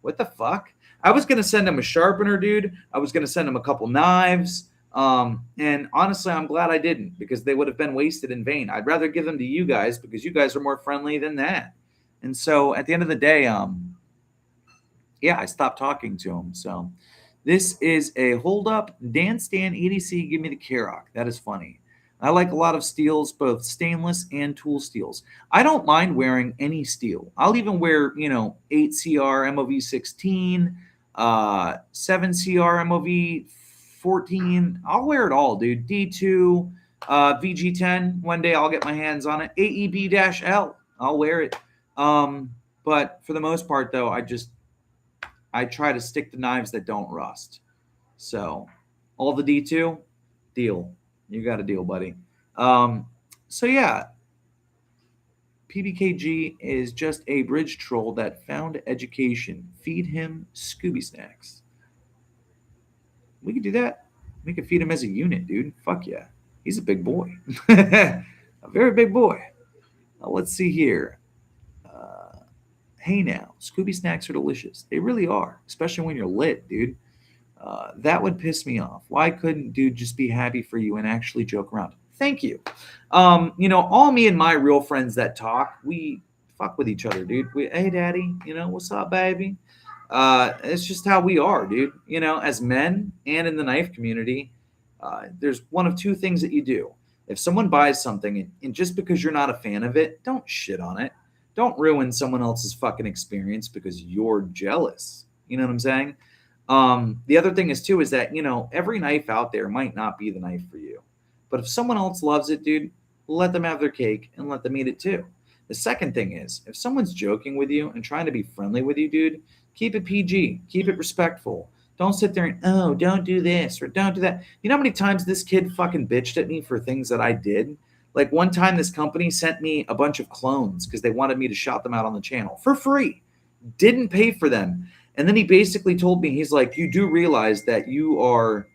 What the fuck? I was going to send him a sharpener, dude. I was going to send him a couple knives. And honestly, I'm glad I didn't, because they would have been wasted in vain. I'd rather give them to you guys because you guys are more friendly than that. And so at the end of the day, yeah, I stopped talking to him. So this is a hold up. Dan Stan EDC, give me the Karak. That is funny. I like a lot of steels, both stainless and tool steels. I don't mind wearing any steel. I'll even wear, 8CR MOV 16, 7CR MOV 14. I'll wear it all, dude. D2, VG10. One day I'll get my hands on it. AEB-L. I'll wear it. But for the most part, though, I try to stick to knives that don't rust. So all the D2, deal. You got a deal, buddy. So yeah, PBKG is just a bridge troll that found education. Feed him Scooby snacks. We could do that. We could feed him as a unit, dude. Fuck yeah. He's a big boy. A very big boy. Let's see here. Hey now, Scooby snacks are delicious. They really are, especially when you're lit, dude. That would piss me off. Why couldn't dude just be happy for you and actually joke around? Thank you. All me and my real friends that talk, we fuck with each other, dude. Hey, daddy, what's up, baby? It's just how we are, dude. As men and in the knife community, there's one of two things that you do. If someone buys something and just because you're not a fan of it, don't shit on it. Don't ruin someone else's fucking experience because you're jealous. You know what I'm saying? The other thing is too is that, you know, every knife out there might not be the knife for you. But if someone else loves it, dude, let them have their cake and let them eat it too. The second thing is, if someone's joking with you and trying to be friendly with you, dude, keep it PG, keep it respectful. Don't sit there and, oh, don't do this or don't do that. You know how many times this kid fucking bitched at me for things that I did? Like one time, this company sent me a bunch of clones because they wanted me to shout them out on the channel for free. Didn't pay for them. And then he basically told me, he's like, you do realize that you are,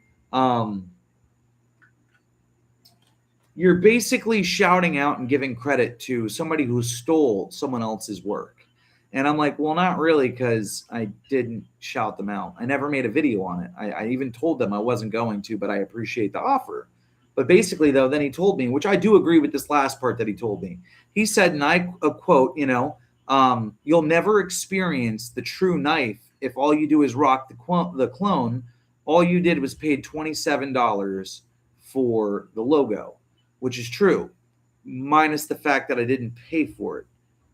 you're basically shouting out and giving credit to somebody who stole someone else's work. And I'm like, well, not really, because I didn't shout them out. I never made a video on it. I even told them I wasn't going to, but I appreciate the offer. But basically, though, then he told me, which I do agree with this last part that he told me. He said, and I quote, you know, you'll never experience the true knife if all you do is rock the clone. All you did was paid $27 for the logo, which is true, minus the fact that I didn't pay for it.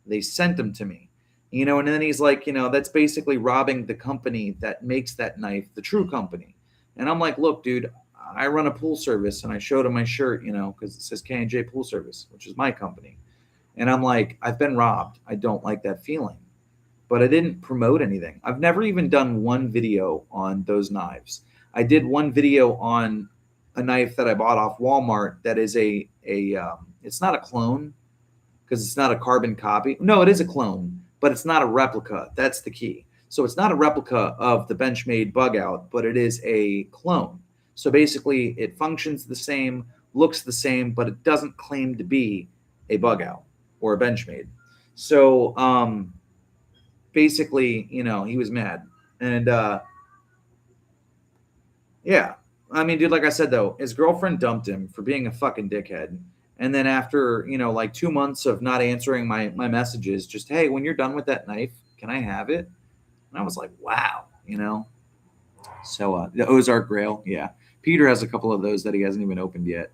They sent them to me. You know, and then he's like, you know, that's basically robbing the company that makes that knife, the true company. And I'm like, look, dude, I run a pool service, and I showed him my shirt, you know, because it says K&J Pool Service, which is my company. And I'm like, I've been robbed. I don't like that feeling. But I didn't promote anything. I've never even done one video on those knives. I did one video on a knife that I bought off Walmart that is it's not a clone because it's not a carbon copy. No, it is a clone, but it's not a replica. That's the key. So it's not a replica of the Benchmade bug out, but it is a clone. So basically it functions the same, looks the same, but it doesn't claim to be a bug out or a Benchmade. So basically, you know, he was mad. And yeah. I mean, dude, like I said, though, his girlfriend dumped him for being a fucking dickhead. And then after, you know, like 2 months of not answering my messages, just, hey, when you're done with that knife, can I have it? And I was like, wow, you know. So the Ozark Grail, yeah. Peter has a couple of those that he hasn't even opened yet.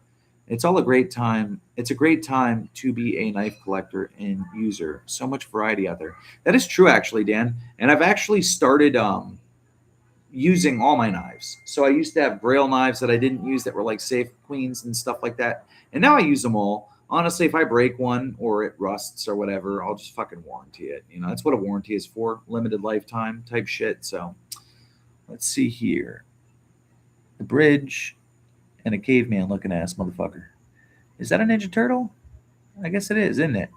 It's all a great time. It's a great time to be a knife collector and user. So much variety out there. That is true, actually, Dan. And I've actually started using all my knives. So I used to have Grail knives that I didn't use that were like Safe Queens and stuff like that. And now I use them all. Honestly, if I break one or it rusts or whatever, I'll just fucking warranty it. You know, that's what a warranty is for, limited lifetime type shit. So let's see here. The bridge and a caveman looking ass motherfucker. Is that a Ninja Turtle? I guess it is, isn't it?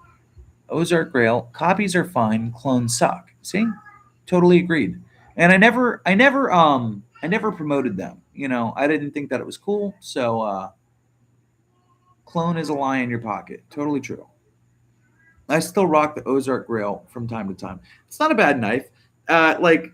Ozark Grail. Copies are fine. Clones suck. See? Totally agreed. And I never promoted them. You know, I didn't think that it was cool. So clone is a lie in your pocket. Totally true. I still rock the Ozark Grail from time to time. It's not a bad knife. Like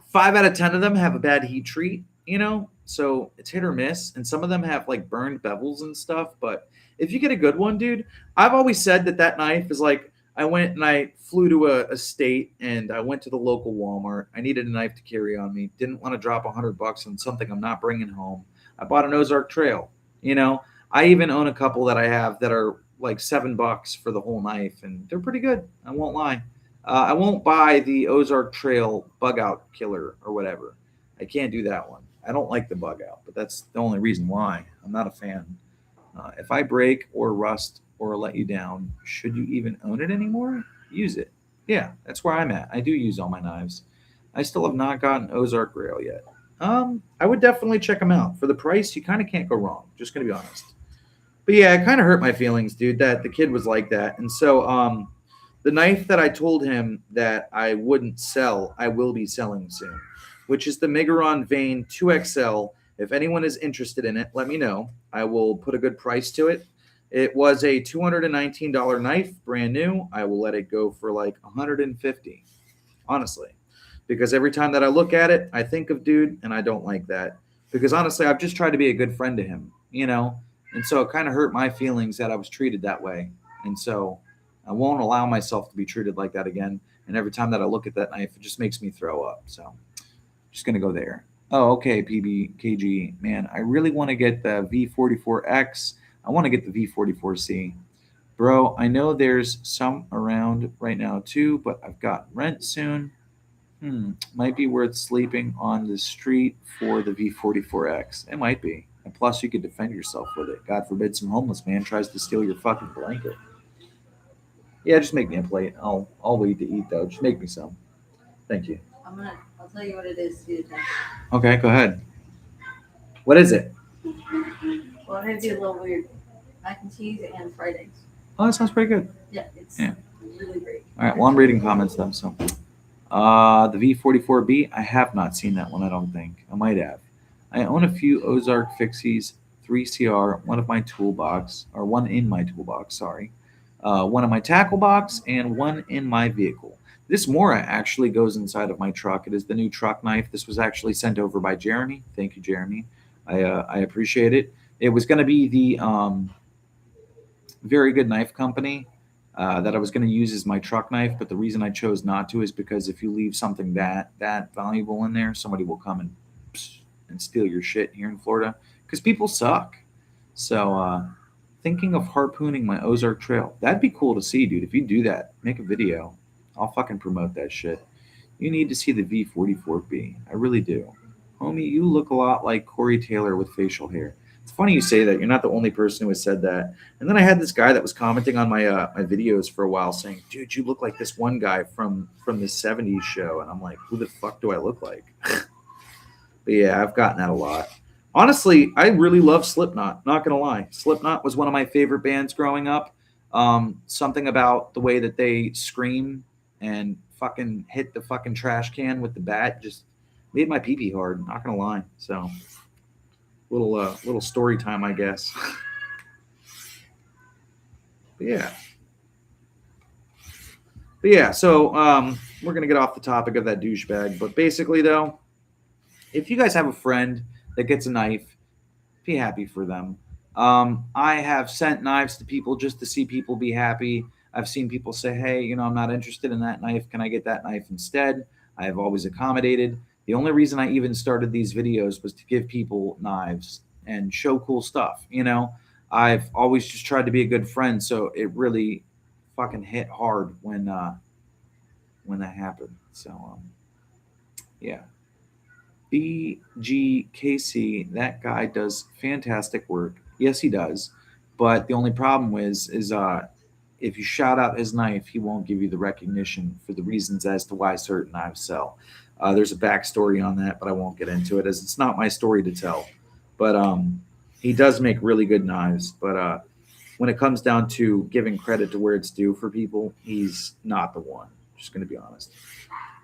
5 out of 10 of them have a bad heat treat, you know, so it's hit or miss. And some of them have like burned bevels and stuff. But if you get a good one, dude, I've always said that knife is like, I went and I flew to a state and I went to the local Walmart. I needed a knife to carry on me. Didn't want to drop $100 on something I'm not bringing home. I bought an Ozark Trail. You know, I even own a couple that I have that are like $7 for the whole knife, and they're pretty good. I won't lie. I won't buy the Ozark Trail bug out killer or whatever. I can't do that one. I don't like the bug out, but that's the only reason why. I'm not a fan. If I break or rust or let you down, should you even own it anymore? Use it. Yeah, that's where I'm at. I do use all my knives. I still have not gotten Ozark Grail yet. I would definitely check them out. For the price, you kind of can't go wrong. Just going to be honest. But yeah, it kind of hurt my feelings, dude, that the kid was like that. And so the knife that I told him that I wouldn't sell, I will be selling soon, which is the Megaron Vane 2XL. If anyone is interested in it, let me know. I will put a good price to it. It was a $219 knife, brand new. I will let it go for like $150, honestly. Because every time that I look at it, I think of dude, and I don't like that. Because honestly, I've just tried to be a good friend to him, you know? And so it kind of hurt my feelings that I was treated that way. And so I won't allow myself to be treated like that again. And every time that I look at that knife, it just makes me throw up. So just going to go there. Oh, okay, PBKG. Man, I really want to get the V44X. I want to get the V44C. Bro, I know there's some around right now too, but I've got rent soon. Might be worth sleeping on the street for the V44X. It might be. And plus, you could defend yourself with it. God forbid some homeless man tries to steal your fucking blanket. Yeah, just make me a plate. I'll wait to eat though. Just make me some. Thank you. I'll tell you what it is. See the time. Okay, go ahead. What is it? Well, I'm gonna do a little weird mac and cheese and fried eggs. Oh, that sounds pretty good. Yeah, it's Yeah. really great. All right. Well, I'm reading comments though. So, the V44B. I have not seen that one. I don't think I might have. I own a few Ozark Fixies, 3CR, one of my toolbox, or one in my toolbox. Sorry, one in my tackle box, and one in my vehicle. This Mora actually goes inside of my truck. It is the new truck knife. This was actually sent over by Jeremy. Thank you, Jeremy. I appreciate it. It was going to be the Very Good Knife Company that I was going to use as my truck knife, but the reason I chose not to is because if you leave something that valuable in there, somebody will come and steal your shit here in Florida because people suck. So thinking of harpooning my Ozark Trail. That'd be cool to see, dude. If you do that, make a video. I'll fucking promote that shit. You need to see the V44B. I really do. Homie, you look a lot like Corey Taylor with facial hair. It's funny you say that. You're not the only person who has said that. And then I had this guy that was commenting on my videos for a while saying, dude, you look like this one guy from the 70s show. And I'm like, who the fuck do I look like? But yeah, I've gotten that a lot. Honestly, I really love Slipknot. Not gonna lie, Slipknot was one of my favorite bands growing up. Something about the way that they scream and fucking hit the fucking trash can with the bat just made my pee pee hard. Not gonna lie. So little story time, I guess. But yeah. So we're gonna get off the topic of that douchebag. But basically, though, if you guys have a friend that gets a knife, be happy for them. I have sent knives to people just to see people be happy. I've seen people say, hey, I'm not interested in that knife. Can I get that knife instead? I have always accommodated. The only reason I even started these videos was to give people knives and show cool stuff. I've always just tried to be a good friend. So it really fucking hit hard when that happened. So, yeah. BGKC, that guy does fantastic work. Yes, he does. But the only problem is if you shout out his knife, he won't give you the recognition for the reasons as to why certain knives sell. There's a backstory on that, but I won't get into it as it's not my story to tell. But he does make really good knives. But when it comes down to giving credit to where it's due for people, he's not the one. Just going to be honest.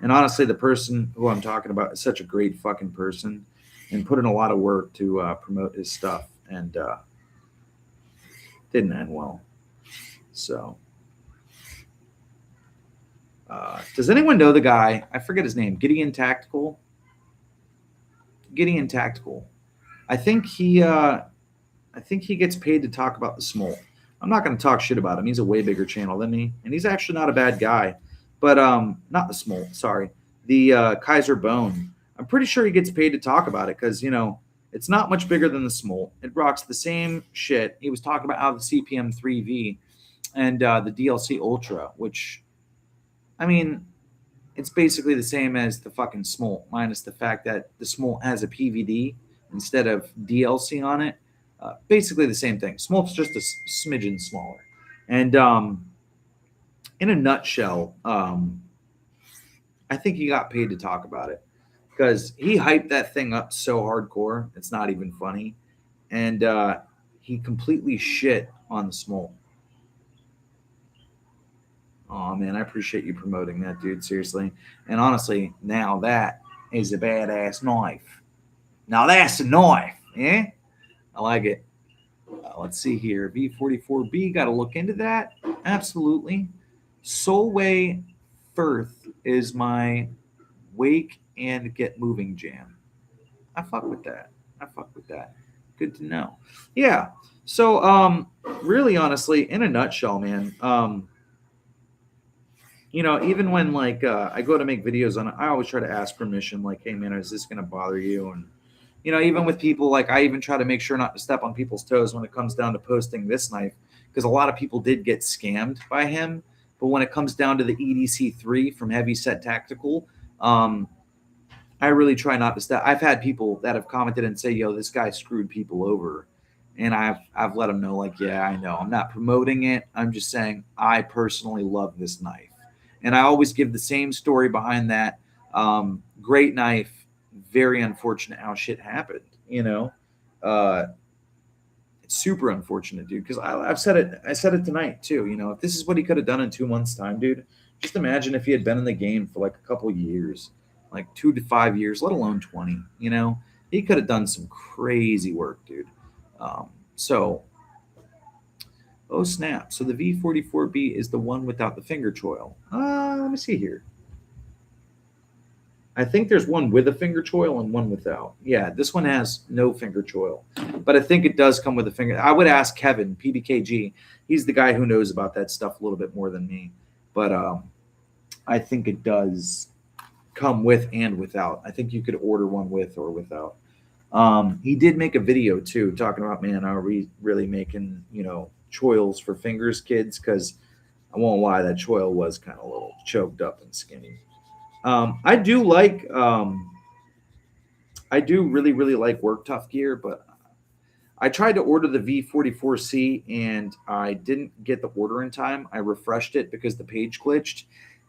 And honestly, the person who I'm talking about is such a great fucking person and put in a lot of work to promote his stuff and didn't end well. So, does anyone know the guy? I forget his name. Gideon Tactical. I think he gets paid to talk about the Smoltz. I'm not going to talk shit about him. He's a way bigger channel than me, and he's actually not a bad guy. But not the Smoltz, sorry. The Kaiser Bone. I'm pretty sure he gets paid to talk about it because, it's not much bigger than the Smoltz. It rocks the same shit. He was talking about how the CPM 3V and the DLC Ultra, which, I mean, it's basically the same as the fucking Smoltz, minus the fact that the Smoltz has a PVD instead of DLC on it. Basically the same thing. Smoltz just a smidgen smaller. And in a nutshell, I think he got paid to talk about it because he hyped that thing up so hardcore. It's not even funny. And he completely shit on the Smoltz. Oh, man, I appreciate you promoting that, dude. Seriously. And honestly, now that is a badass knife. Now that's a knife. Yeah? I like it. Let's see here. V44B, got to look into that. Absolutely. Solway Firth is my wake and get moving jam. I fuck with that. Good to know. Yeah. So, really, honestly, in a nutshell, man, even when I go to make videos on it, I always try to ask permission. Like, hey, man, is this going to bother you? And, even with people, I even try to make sure not to step on people's toes when it comes down to posting this knife. because a lot of people did get scammed by him. But when it comes down to the EDC3 from Heavy Set Tactical, I really try not to step. I've had people that have commented and say, "Yo, this guy screwed people over," and I've let them know, like, yeah, I know. I'm not promoting it. I'm just saying I personally love this knife, and I always give the same story behind that. Great knife, very unfortunate how shit happened. It's super unfortunate, dude. Because I've said it. I said it tonight too. If this is what he could have done in 2 months' time, dude, just imagine if he had been in the game for like a couple years, like 2 to 5 years, let alone 20. He could have done some crazy work, dude. So, oh snap! So the V44B is the one without the finger choil. Let me see here. I think there's one with a finger choil and one without. Yeah, this one has no finger choil, but I think it does come with a finger. I would ask Kevin, PBKG. He's the guy who knows about that stuff a little bit more than me. But I think it does come with and without. I think you could order one with or without. He did make a video too, talking about, man, are we really making choils for fingers, kids? Because I won't lie, that choil was kind of a little choked up and skinny. I do really, really like Work Tough gear, but I tried to order the V44C and I didn't get the order in time. I refreshed it because the page glitched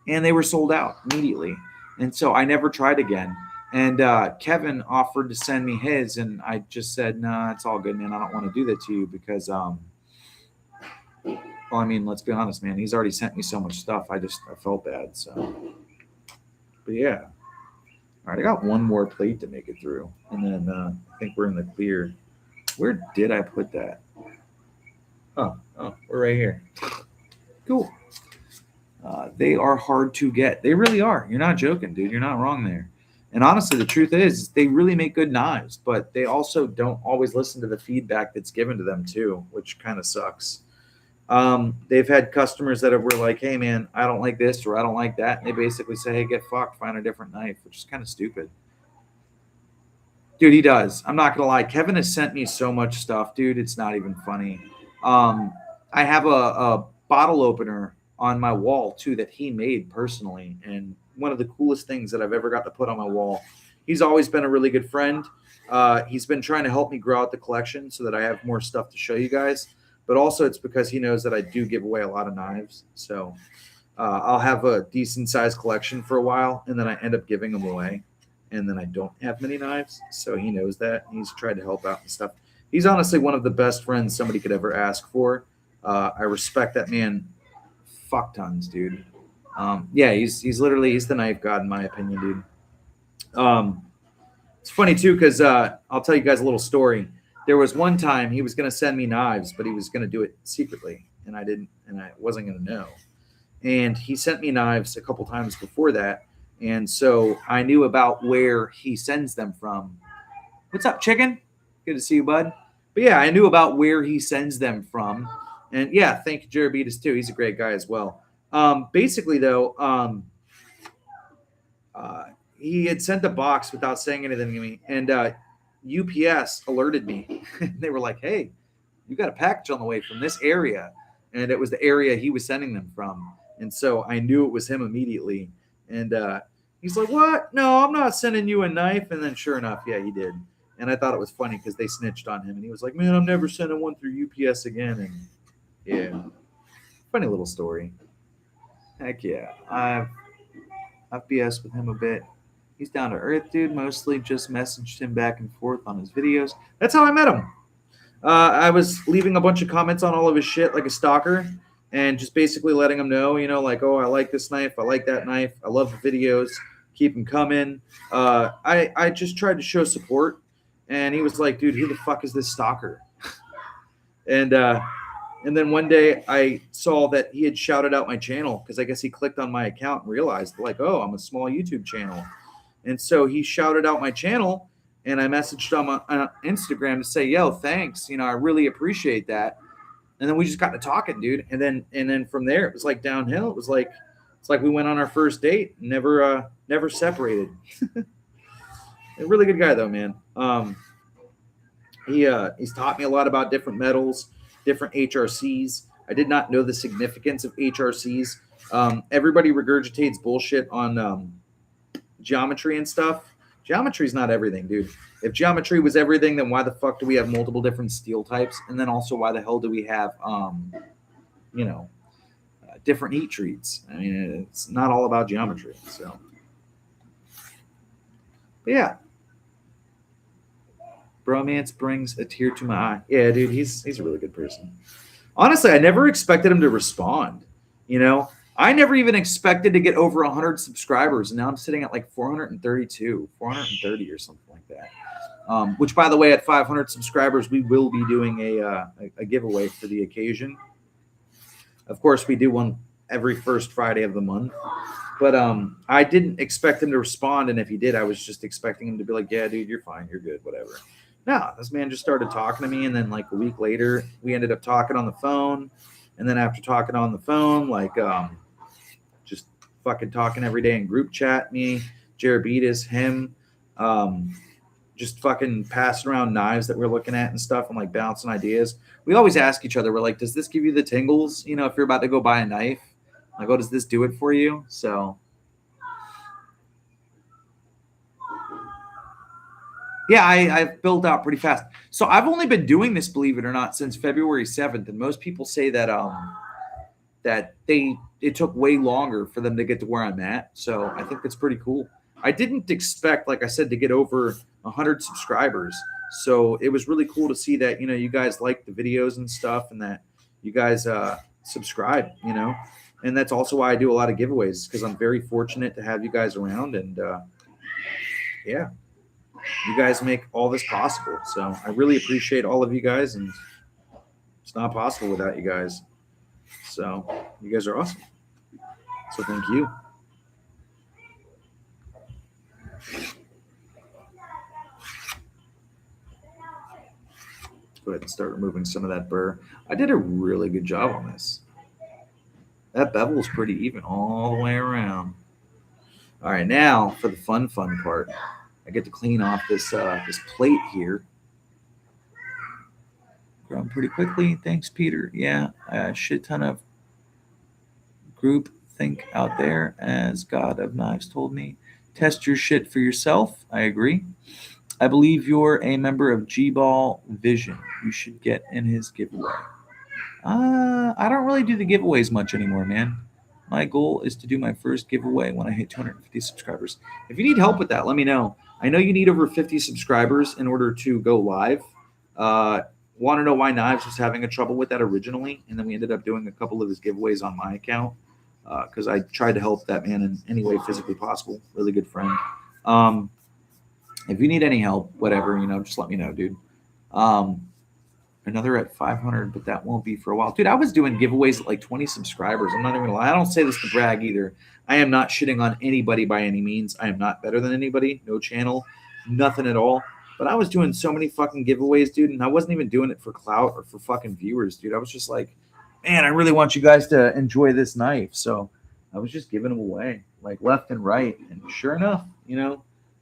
and they were sold out immediately. And so I never tried again. And Kevin offered to send me his, and I just said, nah, it's all good, man. I don't want to do that to you because, well, I mean, let's be honest, man. He's already sent me so much stuff. I felt bad, so. But yeah. All right, I got one more plate to make it through, and then I think we're in the clear. Where did I put that? Oh, we're right here. Cool. They are hard to get. They really are. You're not joking, dude. You're not wrong there. And honestly, the truth is they really make good knives, but they also don't always listen to the feedback that's given to them too, which kind of sucks. They've had customers that were like, hey, man, I don't like this or I don't like that. And they basically say, hey, get fucked, find a different knife, which is kind of stupid. Dude, he does. I'm not going to lie. Kevin has sent me so much stuff, dude. It's not even funny. I have a bottle opener on my wall, too, that he made personally. And one of the coolest things that I've ever got to put on my wall. He's always been a really good friend. He's been trying to help me grow out the collection so that I have more stuff to show you guys. But also it's because he knows that I do give away a lot of knives. So I'll have a decent sized collection for a while, and then I end up giving them away. And then I don't have many knives. So he knows that. He's tried to help out and stuff. He's honestly one of the best friends somebody could ever ask for. I respect that man fuck tons, dude. Yeah, he's the knife god in my opinion, dude. It's funny too, because I'll tell you guys a little story. There was one time he was going to send me knives, but he was going to do it secretly, and I wasn't going to know. And he sent me knives a couple times before that, and so I knew about where he sends them from. What's up, chicken? Good to see you, bud. But yeah, I knew about where he sends them from, and yeah, thank you, Jerebitis, too. He's a great guy as well. Basically, though, he had sent a box without saying anything to me, and UPS alerted me. They were like, hey, you got a package on the way from this area. And it was the area he was sending them from. And so I knew it was him immediately. And he's like, what? No, I'm not sending you a knife. And then sure enough, yeah, he did. And I thought it was funny because they snitched on him. And he was like, man, I'm never sending one through UPS again. And yeah, funny little story. Heck yeah. I've BS with him a bit. He's down to earth, dude. Mostly just messaged him back and forth on his videos. That's how I met him. I was leaving a bunch of comments on all of his shit like a stalker and just basically letting him know, like, oh, I like this knife. I like that knife. I love the videos. Keep them coming. I just tried to show support. And he was like, dude, who the fuck is this stalker? And then one day I saw that he had shouted out my channel because I guess he clicked on my account and realized, like, oh, I'm a small YouTube channel. And so he shouted out my channel, and I messaged him on Instagram to say, yo, thanks. I really appreciate that. And then we just got to talking, dude. And then from there, it was like downhill. It's like we went on our first date, never separated. A really good guy, though, man. He's taught me a lot about different metals, different HRCs. I did not know the significance of HRCs. Everybody regurgitates bullshit on geometry and stuff. Geometry is not everything, dude. If geometry was everything, then why the fuck do we have multiple different steel types? And then also, why the hell do we have, different heat treats? I mean, it's not all about geometry. So, but yeah, bromance brings a tear to my eye. Yeah, dude, he's a really good person. Honestly, I never expected him to respond. I never even expected to get over 100 subscribers, and now I'm sitting at like 432, 430 or something like that. Which, by the way, at 500 subscribers, we will be doing a giveaway for the occasion. Of course, we do one every first Friday of the month. But I didn't expect him to respond, and if he did, I was just expecting him to be like, yeah, dude, you're fine, you're good, whatever. No, this man just started talking to me, and then like a week later, we ended up talking on the phone. And then after talking on the phone, like just fucking talking every day in group chat, me, Jarabetus, him, just fucking passing around knives that we're looking at and stuff and like bouncing ideas. We always ask each other, we're like, does this give you the tingles? If you're about to go buy a knife, like, oh, does this do it for you? So, yeah, I've built out pretty fast. So I've only been doing this, believe it or not, since February 7th. And most people say that it took way longer for them to get to where I'm at. So I think that's pretty cool. I didn't expect, like I said, to get over 100 subscribers. So it was really cool to see that, you guys like the videos and stuff, and that you guys subscribe, And that's also why I do a lot of giveaways, because I'm very fortunate to have you guys around. And yeah, you guys make all this possible. So I really appreciate all of you guys, and it's not possible without you guys. So you guys are awesome. So thank you. Go ahead and start removing some of that burr. I did a really good job on this. That bevel is pretty even all the way around. All right, now for the fun part. I get to clean off this plate here. Grown pretty quickly. Thanks, Peter. Yeah, a shit ton of group think out there, as God of Knives told me. Test your shit for yourself. I agree. I believe you're a member of G-Ball Vision. You should get in his giveaway. I don't really do the giveaways much anymore, man. My goal is to do my first giveaway when I hit 250 subscribers. If you need help with that, let me know. I know you need over 50 subscribers in order to go live. Want to know why Knives was having a trouble with that originally, and then we ended up doing a couple of his giveaways on my account because I tried to help that man in any way physically possible. Really good friend. If you need any help, whatever, just let me know, dude. Another at 500, but that won't be for a while. Dude, I was doing giveaways at like 20 subscribers. I'm not even gonna lie. I don't say this to brag either. I am not shitting on anybody by any means. I am not better than anybody. No channel, nothing at all. But I was doing so many fucking giveaways, dude, and I wasn't even doing it for clout or for fucking viewers, dude. I was just like, man, I really want you guys to enjoy this knife. So I was just giving them away, like left and right. And sure enough,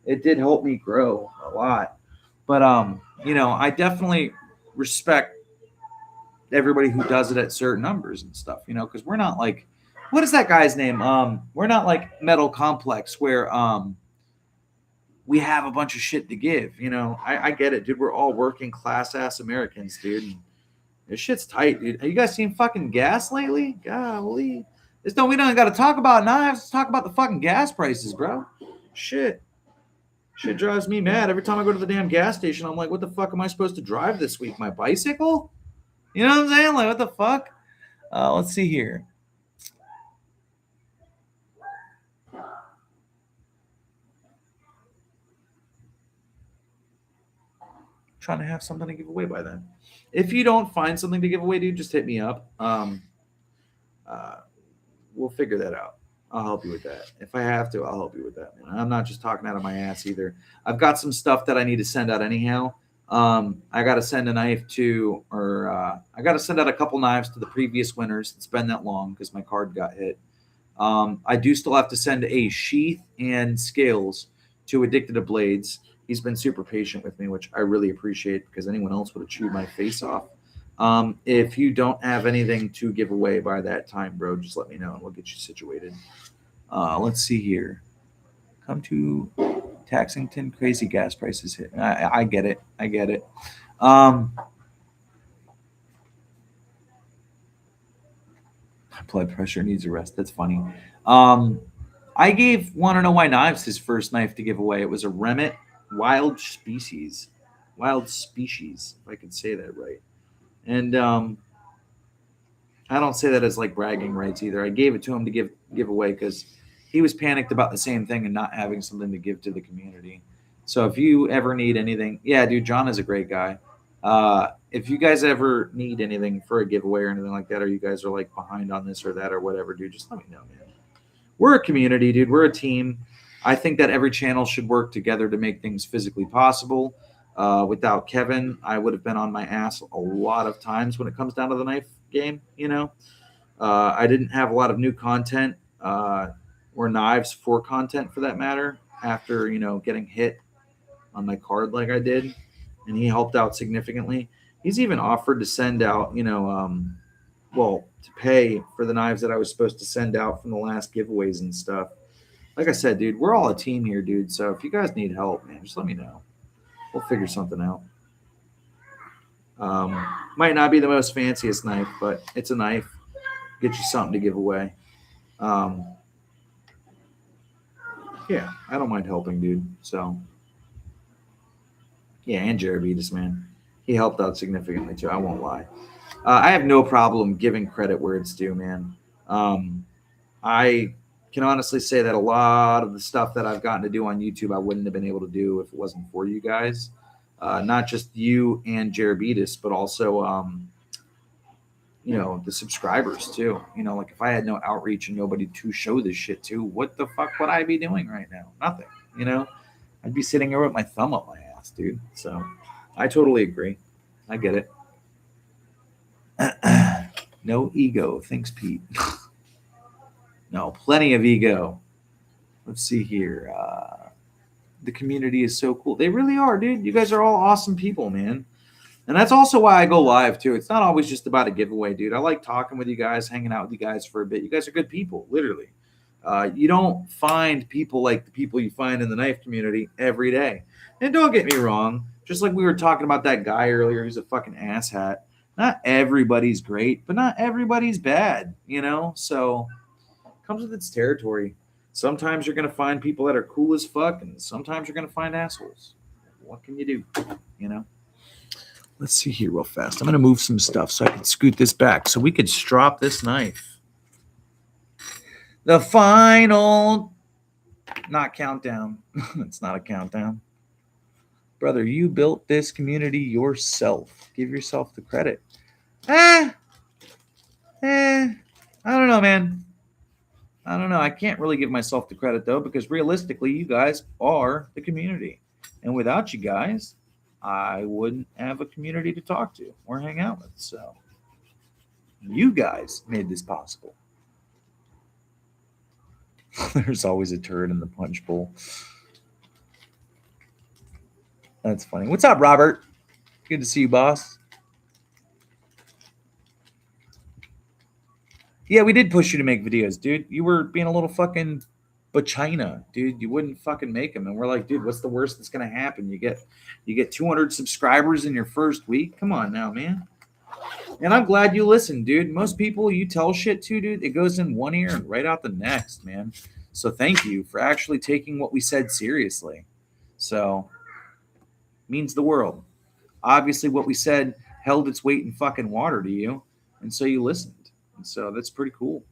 it did help me grow a lot. But I definitely respect everybody who does it at certain numbers and stuff, because we're not like, what is that guy's name? We're not like Metal Complex where we have a bunch of shit to give. I get it, dude. We're all working class ass Americans, dude. And this shit's tight, dude. Have you guys seen fucking gas lately? Golly. We don't got to talk about knives. Let's talk about the fucking gas prices, bro. Shit drives me mad. Every time I go to the damn gas station, I'm like, what the fuck am I supposed to drive this week? My bicycle? You know what I'm saying? Like, what the fuck? Let's see here. Trying to have something to give away by then. If you don't find something to give away, dude, just hit me up. We'll figure that out. I'll help you with that. If I have to, I'll help you with that, man. I'm not just talking out of my ass either. I've got some stuff that I need to send out anyhow. I got to send a knife to, or I got to send out a couple knives to the previous winners. It's been that long because my card got hit. I do still have to send a sheath and scales to Addicted to Blades. He's been super patient with me, which I really appreciate because anyone else would have chewed my face off. If you don't have anything to give away by that time, bro, just let me know and we'll get you situated. Let's see here. Come to Taxington, crazy gas prices hit. I get it. I get it. Blood pressure needs a rest. That's funny. I gave Want to Know Why Knives his first knife to give away. It was a Remit Wild Species. Wild Species, if I could say that right. And I don't say that as like bragging rights either. I gave it to him to give away because he was panicked about the same thing and not having something to give to the community. So if you ever need anything, yeah, dude, John is a great guy. If you guys ever need anything for a giveaway or anything like that, or you guys are like behind on this or that or whatever, dude, just let me know, man. We're a community, dude. We're a team. I think that every channel should work together to make things physically possible. Without Kevin, I would have been on my ass a lot of times when it comes down to the knife game. I didn't have a lot of new content or knives for content for that matter after getting hit on my card like I did, and he helped out significantly. He's even offered to send out to pay for the knives that I was supposed to send out from the last giveaways and stuff. Like I said, dude, we're all a team here, dude. So if you guys need help, man, just let me know. We'll figure something out. Might not be the most fanciest knife, but it's a knife. Get you something to give away. Yeah, I don't mind helping, dude. So, yeah, and Jarabetus, man. He helped out significantly, too. I won't lie. I have no problem giving credit where it's due, man. I can honestly say that a lot of the stuff that I've gotten to do on YouTube, I wouldn't have been able to do if it wasn't for you guys. Not just you and Jarabetus, but also, the subscribers too. Like if I had no outreach and nobody to show this shit to, what the fuck would I be doing right now? Nothing. I'd be sitting here with my thumb up my ass, dude. So I totally agree. I get it. No ego. Thanks, Pete. No, plenty of ego. Let's see here. The community is so cool. They really are, dude. You guys are all awesome people, man. And that's also why I go live, too. It's not always just about a giveaway, dude. I like talking with you guys, hanging out with you guys for a bit. You guys are good people, literally. You don't find people like the people you find in the knife community every day. And don't get me wrong. Just like we were talking about that guy earlier who's a fucking asshat. Not everybody's great, but not everybody's bad, So it comes with its territory. Sometimes you're going to find people that are cool as fuck, and sometimes you're going to find assholes. What can you do, Let's see here real fast. I'm going to move some stuff so I can scoot this back so we could strop this knife. The final, not countdown. It's not a countdown. Brother, you built this community yourself. Give yourself the credit. I don't know, man. I don't know. I can't really give myself the credit, though, because realistically, you guys are the community. And without you guys, I wouldn't have a community to talk to or hang out with. So you guys made this possible. There's always a turd in the punch bowl. That's funny. What's up, Robert? Good to see you, boss. Yeah, we did push you to make videos, dude. You were being a little fucking China, dude. You wouldn't fucking make them. And we're like, dude, what's the worst that's going to happen? You get 200 subscribers in your first week. Come on now, man. And I'm glad you listened, dude. Most people you tell shit to, dude, it goes in one ear and right out the next, man. So thank you for actually taking what we said seriously. So means the world. Obviously, what we said held its weight in fucking water to you, and so you listened. And so that's pretty cool.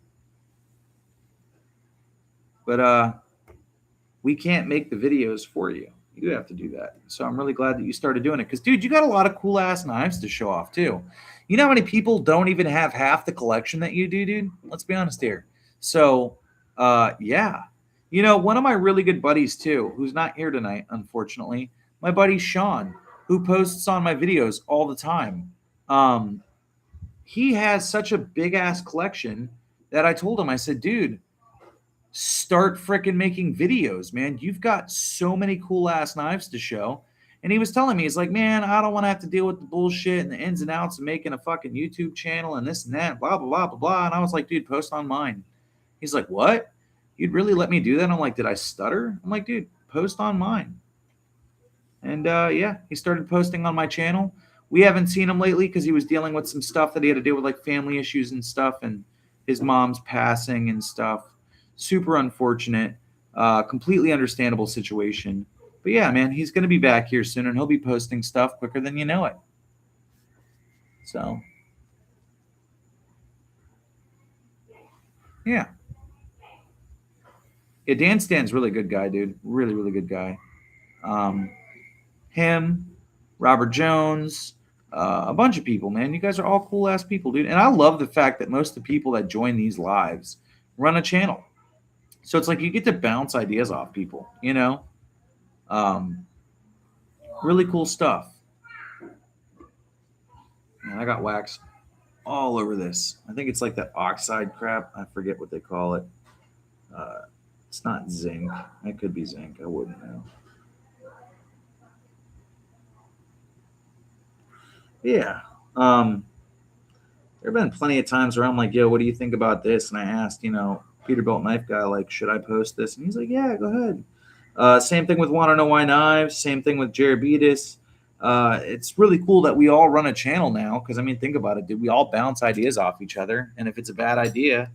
But we can't make the videos for you. You have to do that. So I'm really glad that you started doing it. Because, dude, you got a lot of cool-ass knives to show off, too. You know how many people don't even have half the collection that you do, dude? Let's be honest here. So, yeah. One of my really good buddies, too, who's not here tonight, unfortunately, my buddy Sean, who posts on my videos all the time. He has such a big-ass collection that I told him, I said, dude, start freaking making videos, man. You've got so many cool-ass knives to show. And he was telling me, he's like, man, I don't want to have to deal with the bullshit and the ins and outs of making a fucking YouTube channel and this and that, blah, blah, blah, blah, blah. And I was like, dude, post on mine. He's like, what? You'd really let me do that? I'm like, did I stutter? I'm like, dude, post on mine. And yeah, he started posting on my channel. We haven't seen him lately because he was dealing with some stuff that he had to deal with, like family issues and stuff, and his mom's passing and stuff. Super unfortunate, completely understandable situation. But yeah, man, he's going to be back here soon, and he'll be posting stuff quicker than you know it. So, yeah. Yeah, Dan Stan's really good guy, dude. Really, really good guy. Him, Robert Jones, a bunch of people, man. You guys are all cool ass people, dude. And I love the fact that most of the people that join these lives run a channel. So it's like you get to bounce ideas off people, you know? Really cool stuff. Man, I got wax all over this. I think it's like that oxide crap. I forget what they call it. It's not zinc. It could be zinc. I wouldn't know. Yeah. There have been plenty of times where I'm like, yo, what do you think about this? And I asked, Peterbiltknifeguy, like, should I post this? And he's like, yeah, go ahead. Same thing with Want to Know Why Knives. Same thing with Jerebetis. It's really cool that we all run a channel now because, I mean, think about it, dude. We all bounce ideas off each other. And if it's a bad idea,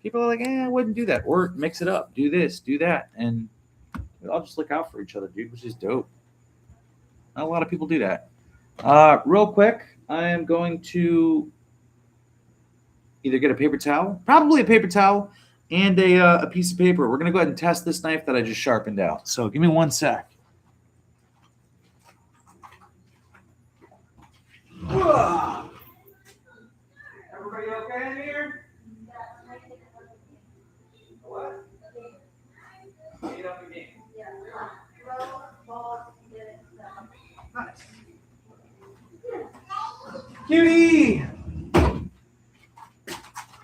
people are like, I wouldn't do that. Or mix it up. Do this, do that. And we all just look out for each other, dude, which is dope. Not a lot of people do that. Real quick, I am going to either get a paper towel, probably a paper towel, and a piece of paper. We're going to go ahead and test this knife that I just sharpened out. So give me 1 sec. Everybody okay in here? What? Get up again. Nice. Cutie!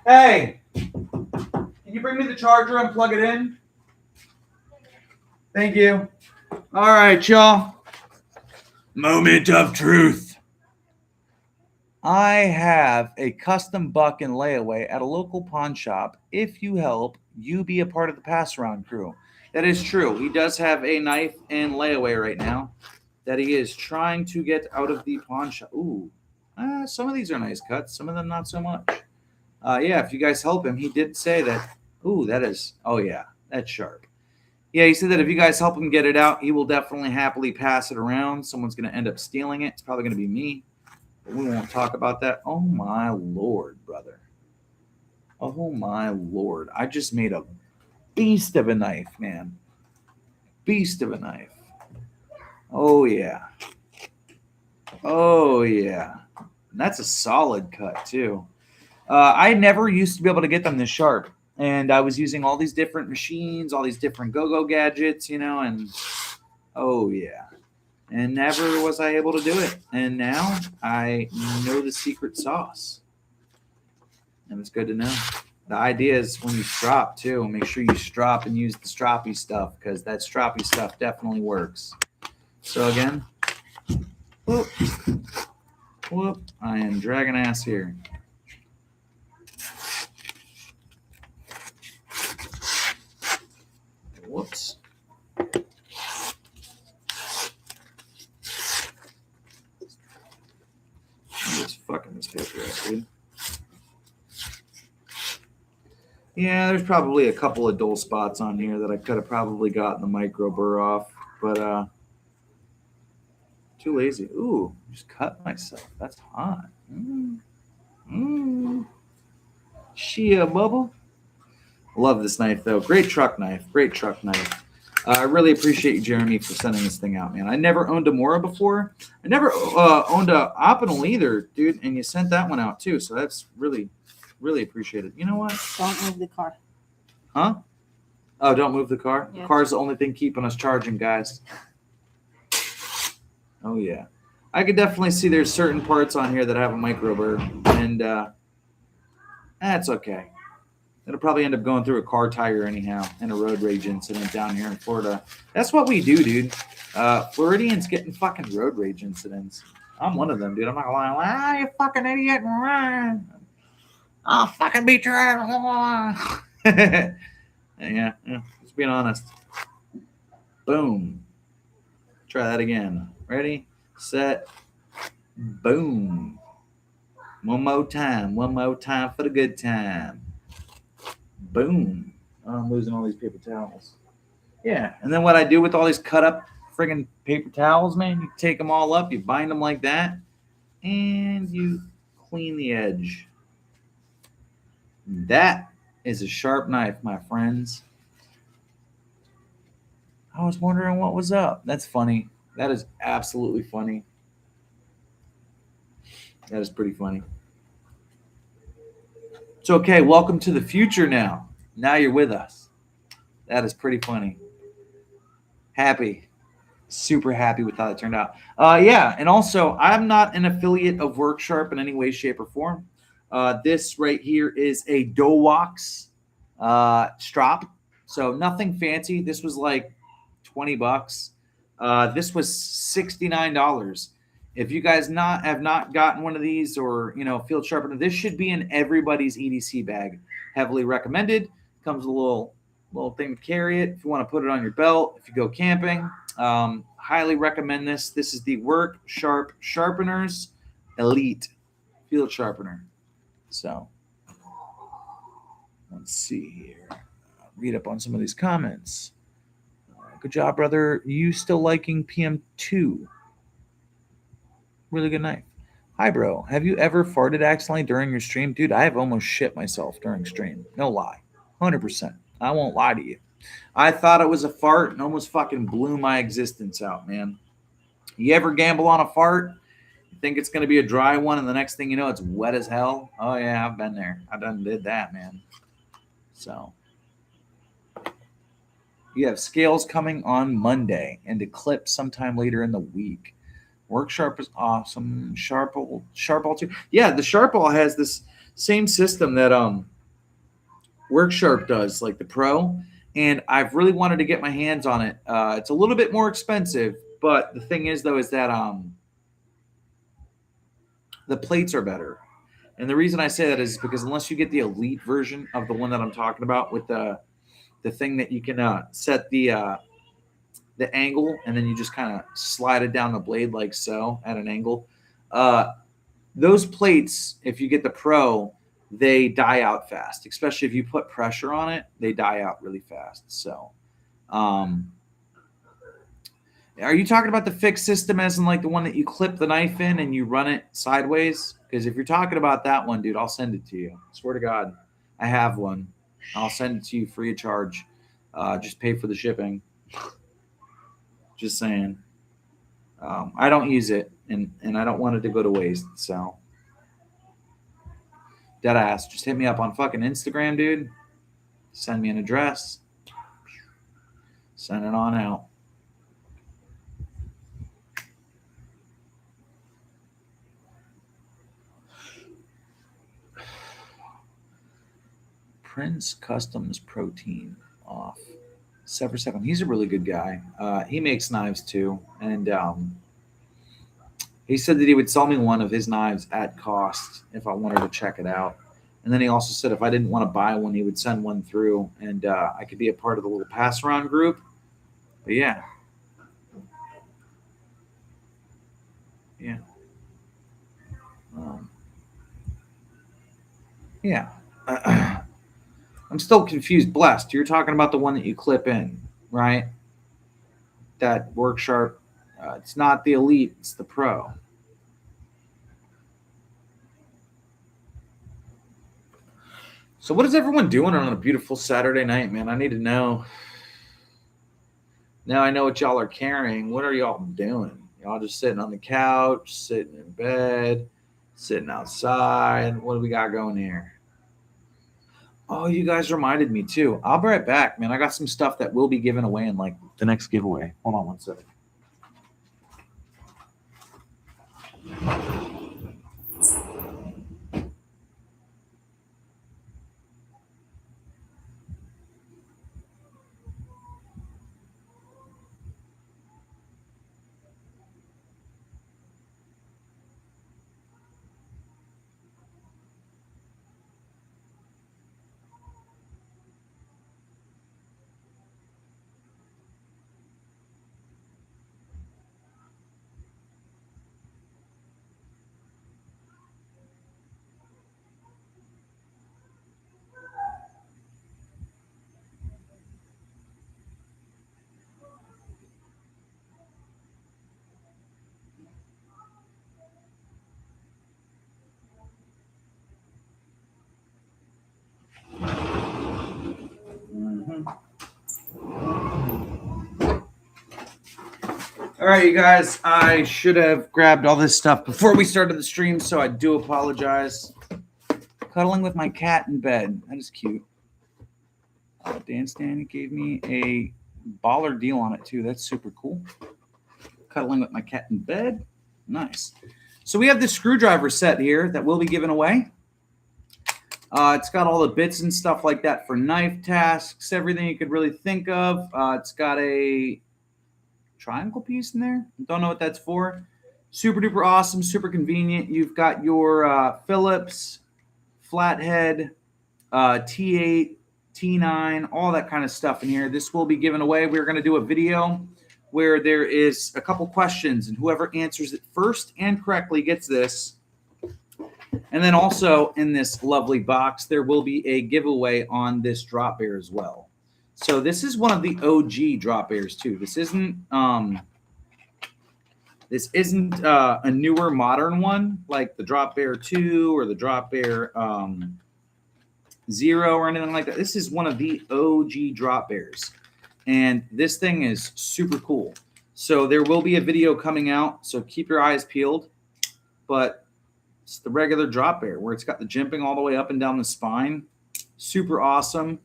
Hey! Can you bring me the charger and plug it in? Thank you. All right, y'all. Moment of truth. I have a custom buck in layaway at a local pawn shop. If you help, you be a part of the pass around crew. That is true. He does have a knife in layaway right now that he is trying to get out of the pawn shop. Ooh, some of these are nice cuts. Some of them not so much. Yeah, if you guys help him, he did say that. Ooh, that is. Oh yeah, that's sharp. Yeah, he said that if you guys help him get it out, he will definitely happily pass it around. Someone's going to end up stealing it. It's probably going to be me. But we won't talk about that. Oh my Lord, brother. Oh my Lord. I just made a beast of a knife, man. Beast of a knife. Oh yeah. Oh yeah. And that's a solid cut too. I never used to be able to get them this sharp. And I was using all these different machines, all these different go-go gadgets, and oh yeah. And never was I able to do it. And now I know the secret sauce. And it's good to know. The idea is when you strop too, make sure you strop and use the stroppy stuff because that stroppy stuff definitely works. So again, whoop, whoop, I am dragging ass here. Whoops. I'm just fucking this paper up, dude. Yeah, there's probably a couple of dull spots on here that I could have probably gotten the micro burr off, but too lazy. Ooh, just cut myself. That's hot. Shia bubble. Love this knife though. Great truck knife. Great truck knife. I really appreciate you, Jeremy, for sending this thing out, man. I never owned a Mora before. I never owned a Opinel either, dude. And you sent that one out too, so that's really, really appreciated. You know what? Don't move the car. Huh? Oh, don't move the car. Yeah. The car's the only thing keeping us charging, guys. Oh yeah, I could definitely see there's certain parts on here that have a micro burr, and that's okay. It'll probably end up going through a car tire anyhow in a road rage incident down here in Florida. That's what we do, dude. Floridians getting fucking road rage incidents. I'm one of them, dude. I'm not gonna lie. You fucking idiot. I'll fucking beat your ass. Yeah, just being honest. Boom. Try that again. Ready, set, boom. One more time for the good time. Boom. Oh, I'm losing all these paper towels. Yeah, and then what I do with all these cut up friggin' paper towels, man, you take them all up, you bind them like that, and you clean the edge. That is a sharp knife, my friends. I was wondering what was up. That's funny. That is absolutely funny. That is pretty funny. It's okay. Welcome to the future now. Now you're with us. That is pretty funny. Happy. Super happy with how it turned out. Yeah, and also, I'm not an affiliate of Worksharp in any way, shape, or form. This right here is a Dowax strop. So nothing fancy. This was like $20. This was $69. If you guys have not gotten one of these or field sharpener, this should be in everybody's EDC bag. Heavily recommended. Comes with a little thing to carry it if you want to put it on your belt. If you go camping, highly recommend this. This is the Worksharp Sharpeners Elite Field Sharpener. So let's see here. Read up on some of these comments. Good job, brother. You still liking PM2? Really good knife. Hi, bro. Have you ever farted accidentally during your stream? Dude, I have almost shit myself during stream. No lie. 100%. I won't lie to you. I thought it was a fart and almost fucking blew my existence out, man. You ever gamble on a fart? You think it's going to be a dry one, and the next thing you know, it's wet as hell? Oh, yeah, I've been there. I done did that, man. So... you have scales coming on Monday and a clip sometime later in the week. Worksharp is awesome. Sharpall too. Yeah, the Sharpall has this same system that Worksharp does, like the Pro. And I've really wanted to get my hands on it. It's a little bit more expensive, but the thing is, though, is that the plates are better. And the reason I say that is because unless you get the Elite version of the one that I'm talking about with the thing that you can set the angle, and then you just kind of slide it down the blade like so at an angle. Those plates, if you get the Pro, they die out fast, especially if you put pressure on it. They die out really fast. So are you talking about the fixed system as in like the one that you clip the knife in and you run it sideways? Because if you're talking about that one, dude, I'll send it to you. I swear to God, I have one. I'll send it to you free of charge. Just pay for the shipping. Just saying. I don't use it, and I don't want it to go to waste. So, deadass. Just hit me up on fucking Instagram, dude. Send me an address. Send it on out. Prince Customs Protein off. Sever 7. He's a really good guy. He makes knives too. And he said that he would sell me one of his knives at cost if I wanted to check it out. And then he also said if I didn't want to buy one, he would send one through and I could be a part of the little pass around group. But yeah. Yeah. Yeah. I'm still confused. Blessed, you're talking about the one that you clip in, right? That Worksharp. It's not the Elite. It's the Pro. So what is everyone doing on a beautiful Saturday night, man? I need to know. Now I know what y'all are carrying. What are y'all doing? Y'all just sitting on the couch, sitting in bed, sitting outside. What do we got going here? Oh, you guys reminded me too. I'll be right back, man. I got some stuff that will be given away in like the next giveaway. Hold on one second. All right, you guys, I should have grabbed all this stuff before we started the stream, so I do apologize. Cuddling with my cat in bed. That is cute. Dan Stanley gave me a baller deal on it, too. That's super cool. Cuddling with my cat in bed. Nice. So we have the screwdriver set here that will be given away. It's got all the bits and stuff like that for knife tasks, everything you could really think of. It's got a triangle piece in there. Don't know what that's for. Super duper awesome, super convenient. You've got your Phillips, flathead, T8, T9, all that kind of stuff in here. This will be given away. We're going to do a video where there is a couple questions, and whoever answers it first and correctly gets this. And then also in this lovely box, there will be a giveaway on this drop bear as well. So this is one of the OG drop bears too. This isn't a newer modern one like the drop bear 2 or the drop bear 0 or anything like that. This is one of the OG drop bears. And this thing is super cool. So there will be a video coming out, so keep your eyes peeled. But it's the regular drop bear where it's got the jimping all the way up and down the spine. Super awesome.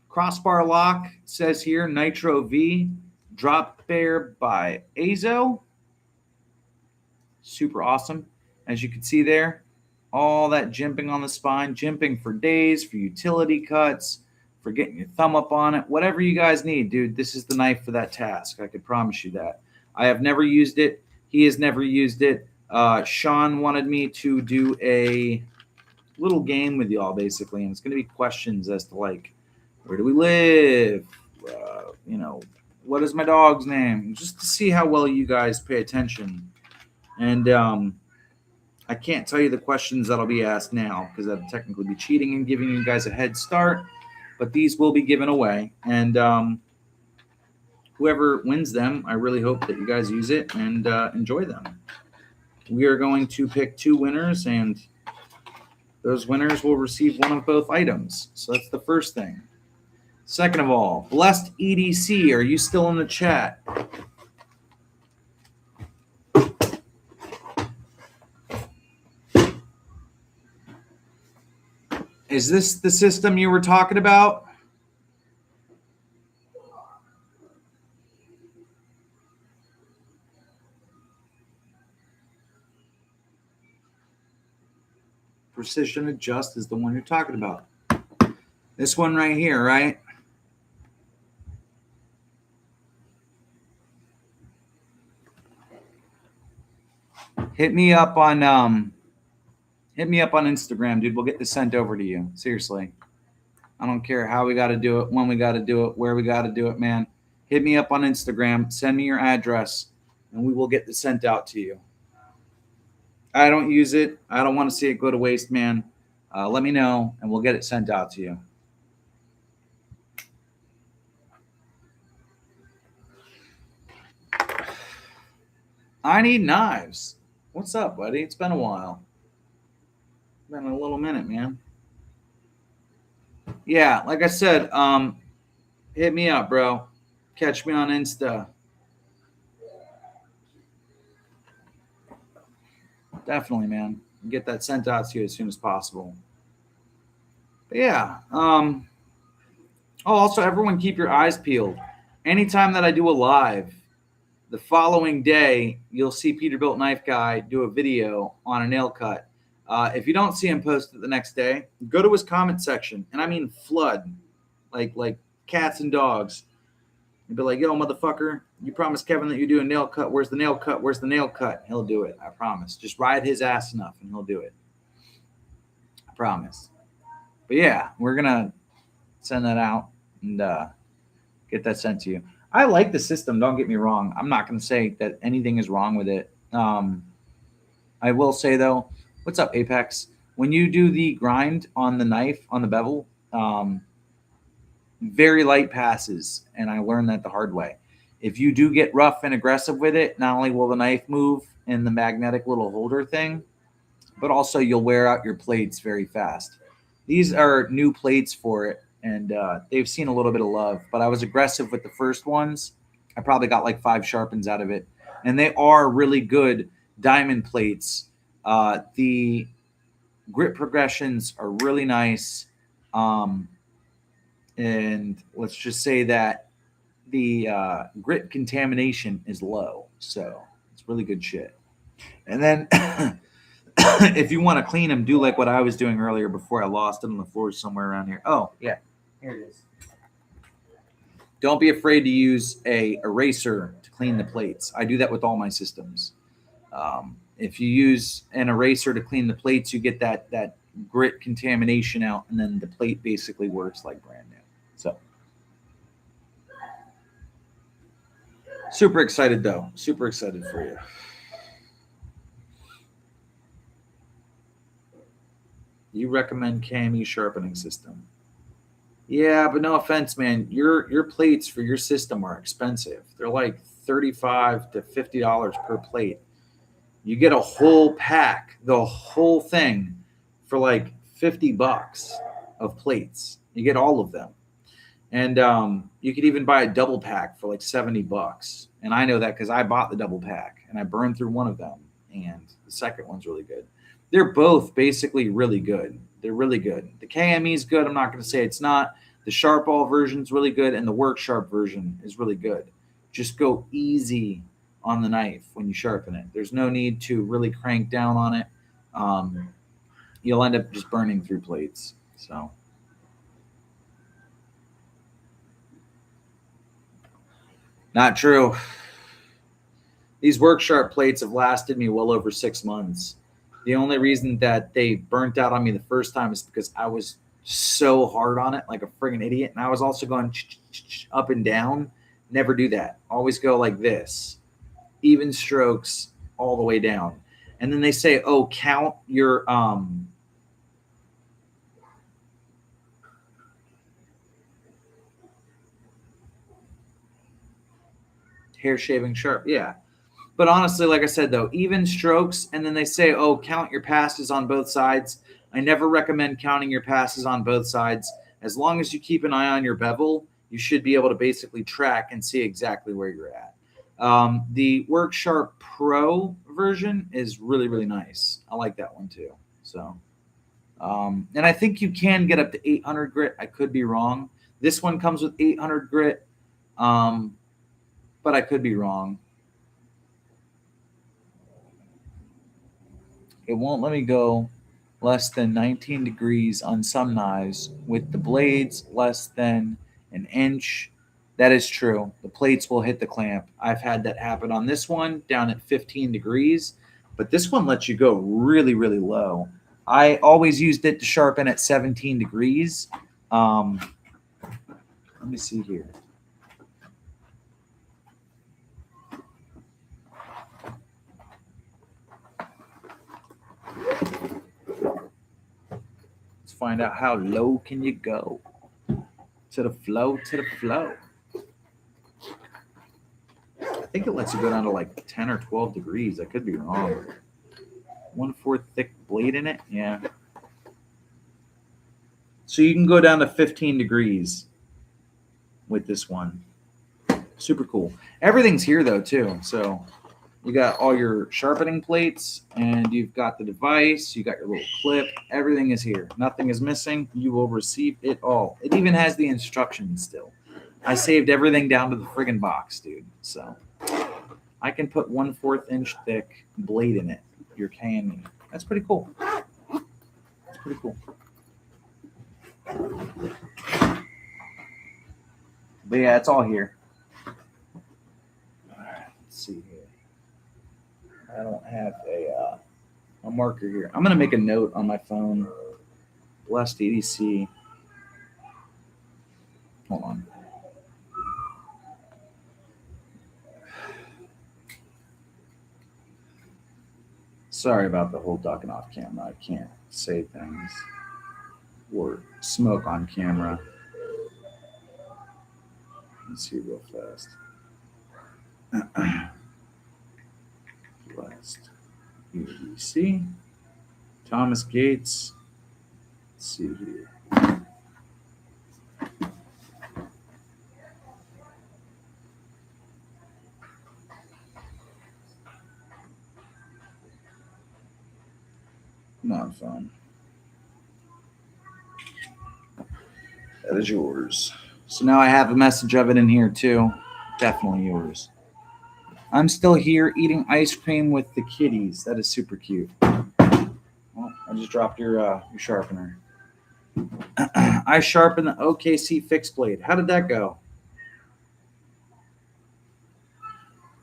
Crossbar lock says here, Nitro V. Drop bear by Azo. Super awesome. As you can see there, all that jimping on the spine. Jimping for days, for utility cuts, for getting your thumb up on it. Whatever you guys need, dude, this is the knife for that task. I can promise you that. I have never used it. He has never used it. Sean wanted me to do a little game with y'all, basically, and it's going to be questions as to, like, where do we live? What is my dog's name? Just to see how well you guys pay attention. And I can't tell you the questions that'll be asked now because that'd technically be cheating and giving you guys a head start. But these will be given away. And whoever wins them, I really hope that you guys use it and enjoy them. We are going to pick 2 winners, and those winners will receive one of both items. So that's the first thing. Second of all, Blessed EDC, are you still in the chat? Is this the system you were talking about? Precision Adjust is the one you're talking about. This one right here, right? Hit me up on Instagram, dude. We'll get this sent over to you. Seriously. I don't care how we got to do it, when we got to do it, where we got to do it, man. Hit me up on Instagram. Send me your address, and we will get this sent out to you. I don't use it. I don't want to see it go to waste, man. Let me know, and we'll get it sent out to you. I need knives. What's up, buddy? It's been a while. Been a little minute, man. Yeah, like I said, hit me up, bro. Catch me on Insta. Definitely, man. Get that sent out to you as soon as possible. But yeah. Also, everyone keep your eyes peeled. Anytime that I do a live, the following day, you'll see Peterbiltknifeguy do a video on a nail cut. If you don't see him post it the next day, go to his comment section, and I mean flood, like cats and dogs. You'd be like, yo, motherfucker, you promised Kevin that you do a nail cut. Where's the nail cut? Where's the nail cut? He'll do it. I promise. Just ride his ass enough, and he'll do it. I promise. But yeah, we're going to send that out and get that sent to you. I like the system. Don't get me wrong. I'm not going to say that anything is wrong with it. I will say, though, what's up, Apex? When you do the grind on the knife, on the bevel, very light passes, and I learned that the hard way. If you do get rough and aggressive with it, not only will the knife move in the magnetic little holder thing, but also you'll wear out your plates very fast. These are new plates for it, and they've seen a little bit of love, but I was aggressive with the first ones, I probably got like 5 sharpens out of it, and they are really good diamond plates. The grit progressions are really nice, and let's just say that the grit contamination is low, so it's really good shit. And then if you want to clean them, do like what I was doing earlier before I lost it on the floor somewhere around here. Oh yeah, here it is. Don't be afraid to use a eraser to clean the plates. I do that with all my systems. If you use an eraser to clean the plates, you get that grit contamination out, and then the plate basically works like brand new. So super excited though. Super excited for you. You recommend KME sharpening system? Yeah, but no offense, man. Your plates for your system are expensive. They're like $35 to $50 per plate. You get a whole pack, the whole thing, for like $50 of plates. You get all of them, and you could even buy a double pack for like $70. And I know that because I bought the double pack and I burned through one of them, and the second one's really good. They're both basically really good. They're really good. The KME is good. I'm not going to say it's not. The Sharp Ball version is really good, and the Work Sharp version is really good. Just go easy on the knife when you sharpen it. There's no need to really crank down on it. You'll end up just burning through plates. So, not true. These Work Sharp plates have lasted me well over 6 months. The only reason that they burnt out on me the first time is because I was so hard on it, like a friggin' idiot. And I was also going up and down. Never do that. Always go like this. Even strokes all the way down. And then they say, oh, count your hair shaving sharp. Yeah. But honestly, like I said, though, even strokes, and then they say, oh, count your passes on both sides. I never recommend counting your passes on both sides. As long as you keep an eye on your bevel, you should be able to basically track and see exactly where you're at. The Work Sharp Pro version is really, really nice. I like that one too. So, and I think you can get up to 800 grit. I could be wrong. This one comes with 800 grit, but I could be wrong. It won't let me go less than 19 degrees on some knives with the blades less than an inch. That is true. The plates will hit the clamp. I've had that happen on this one down at 15 degrees, but this one lets you go really, really low. I always used it to sharpen at 17 degrees. Let me see here. Let's find out how low can you go. To the flow, to the flow. I think it lets you go down to like 10 or 12 degrees. I could be wrong. 1/4 thick blade in it. Yeah. So you can go down to 15 degrees with this one. Super cool. Everything's here though too. So you got all your sharpening plates, and you've got the device. You got your little clip. Everything is here. Nothing is missing. You will receive it all. It even has the instructions still. I saved everything down to the friggin' box, dude. So I can put 1/4 inch thick blade in it. Your KME. That's pretty cool. That's pretty cool. But yeah, it's all here. All right, let's see here. I don't have a marker here. I'm gonna make a note on my phone. Blessed EDC. Hold on. Sorry about the whole ducking off camera. I can't say things or smoke on camera. Let's see real fast. Blessed EDC. Thomas Gates. Let's see here. Not fun. That is yours. So now I have a message of it in here too. Definitely yours. I'm still here eating ice cream with the kitties. That is super cute. Well, I just dropped your sharpener. I sharpened the OKC fixed blade. How did that go?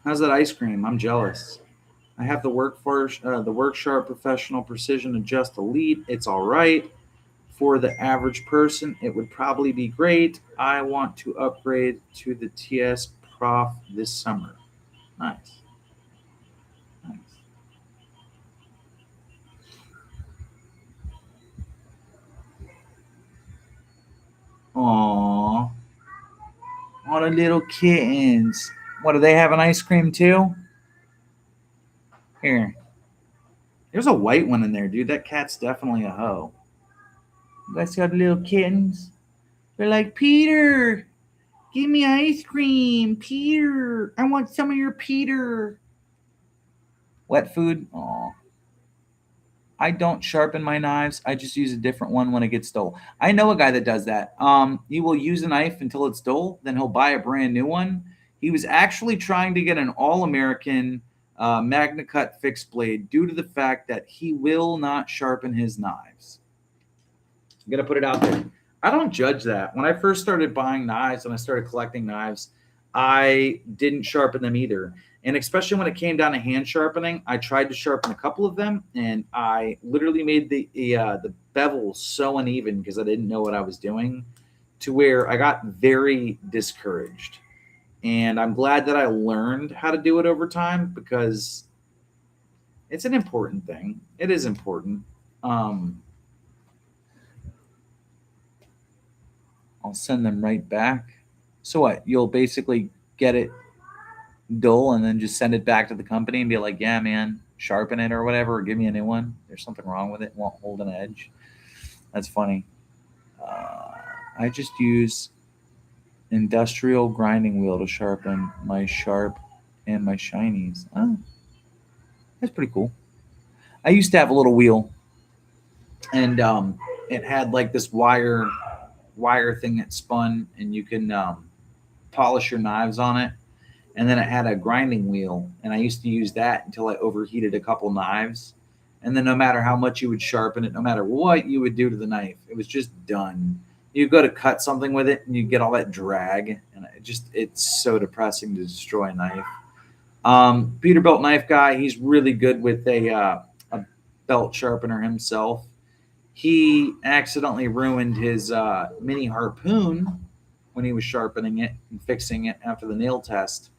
How's that ice cream? I'm jealous. I have the Work Sharp Professional Precision Adjust Elite. It's all right. For the average person, it would probably be great. I want to upgrade to the TS Prof this summer. Nice. Nice. Aww. All the little kittens. What, do they have an ice cream too? Here. There's a white one in there, dude. That cat's definitely a hoe. You guys got little kittens? They're like, Peter, give me ice cream. Peter, I want some of your Peter. Wet food? Aw. I don't sharpen my knives. I just use a different one when it gets dull. I know a guy that does that. He will use a knife until it's dull, then he'll buy a brand new one. He was actually trying to get an all-American Magna Cut fixed blade due to the fact that he will not sharpen his knives. I'm gonna put it out there. I don't judge that. When I first started buying knives and I started collecting knives, I didn't sharpen them either. And especially when it came down to hand sharpening, I tried to sharpen a couple of them, and I literally made the bevel so uneven because I didn't know what I was doing, to where I got very discouraged. And I'm glad that I learned how to do it over time because it's an important thing. It is important. I'll send them right back. So what? You'll basically get it dull and then just send it back to the company and be like, yeah, man, sharpen it or whatever, or give me a new one. There's something wrong with it. It won't hold an edge. That's funny. I just use industrial grinding wheel to sharpen my sharp and my shinies. Oh, that's pretty cool. I used to have a little wheel, and it had like this wire thing that spun, and you can polish your knives on it. And then it had a grinding wheel, and I used to use that until I overheated a couple knives. And then no matter how much you would sharpen it, no matter what you would do to the knife, it was just done. You go to cut something with it, and you get all that drag, and it's so depressing to destroy a knife. Peterbiltknifeguy, he's really good with a belt sharpener himself. He accidentally ruined his mini harpoon when he was sharpening it and fixing it after the nail test.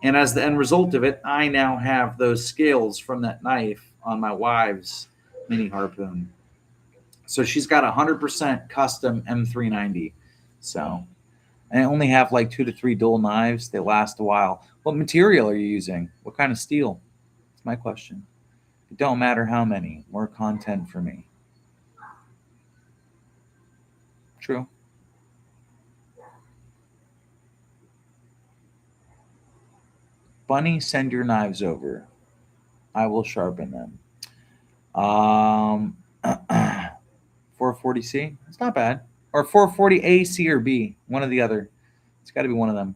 And as the end result of it, I now have those scales from that knife on my wife's mini harpoon. So she's got a 100% custom M390. So I only have like 2 to 3 dual knives. They last a while. What material are you using? What kind of steel? That's my question. It don't matter how many. More content for me. True. Bunny, send your knives over. I will sharpen them. 440C? It's not bad. Or 440A, C, or B. One or the other. It's got to be one of them.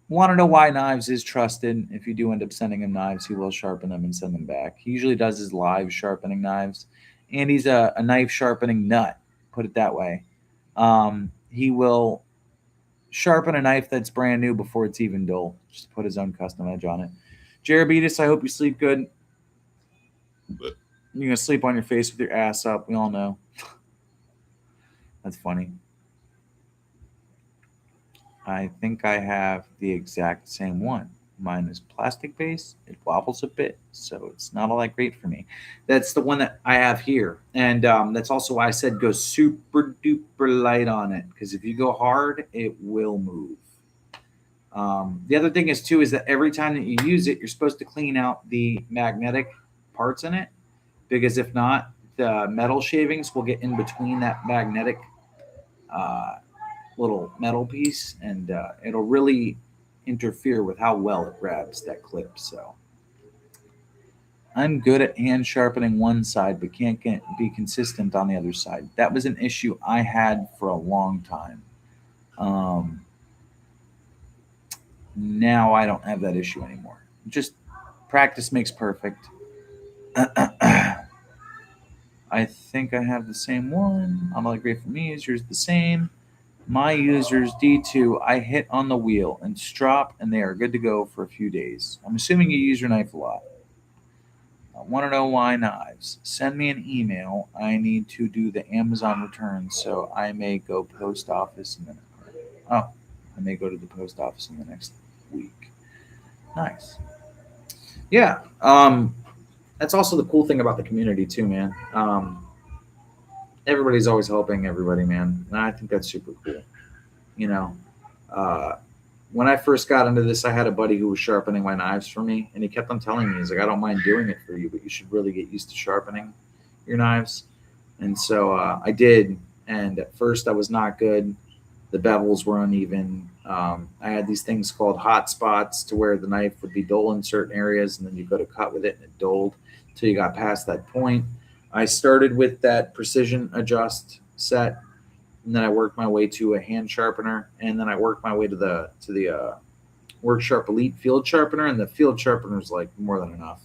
Want to know why knives is trusted? If you do end up sending him knives, he will sharpen them and send them back. He usually does his live sharpening knives. And he's a knife sharpening nut, put it that way. He will sharpen a knife that's brand new before it's even dull. Just put his own custom edge on it. Jerebetus, I hope you sleep good. You're going to sleep on your face with your ass up. We all know. That's funny. I think I have the exact same one. Mine is plastic base. It wobbles a bit, so it's not all that great for me. That's the one that I have here. And that's also why I said go super duper light on it, because if you go hard, it will move. The other thing is, too, is that every time that you use it, you're supposed to clean out the magnetic parts in it, because if not, the metal shavings will get in between that magnetic little metal piece, and it'll really interfere with how well it grabs that clip. So I'm good at hand sharpening one side, but can't be consistent on the other side. That was an issue I had for a long time. Now I don't have that issue anymore. Just practice makes perfect. I think I have the same one. I'm like great for me. Is yours the same? My user's D2. I hit on the wheel and strop, and they are good to go for a few days. I'm assuming you use your knife a lot. I want to know why knives. Send me an email. I need to do the Amazon return, so I may go post office in the I may go to the post office in the next week. Nice. Yeah. That's also the cool thing about the community too, man. Everybody's always helping everybody, man, and I think that's super cool. You know, uh, when I first got into this, I had a buddy who was sharpening my knives for me, and he kept on telling me, he's like, I don't mind doing it for you, but you should really get used to sharpening your knives. And so I did, and at first I was not good. The bevels were uneven. I had these things called hot spots to where the knife would be dull in certain areas, and then you go to cut with it, and it dulled until you got past that point. I started with that precision adjust set, and then I worked my way to a hand sharpener, and then I worked my way to the Work Sharp Elite field sharpener, and the field sharpener is like more than enough.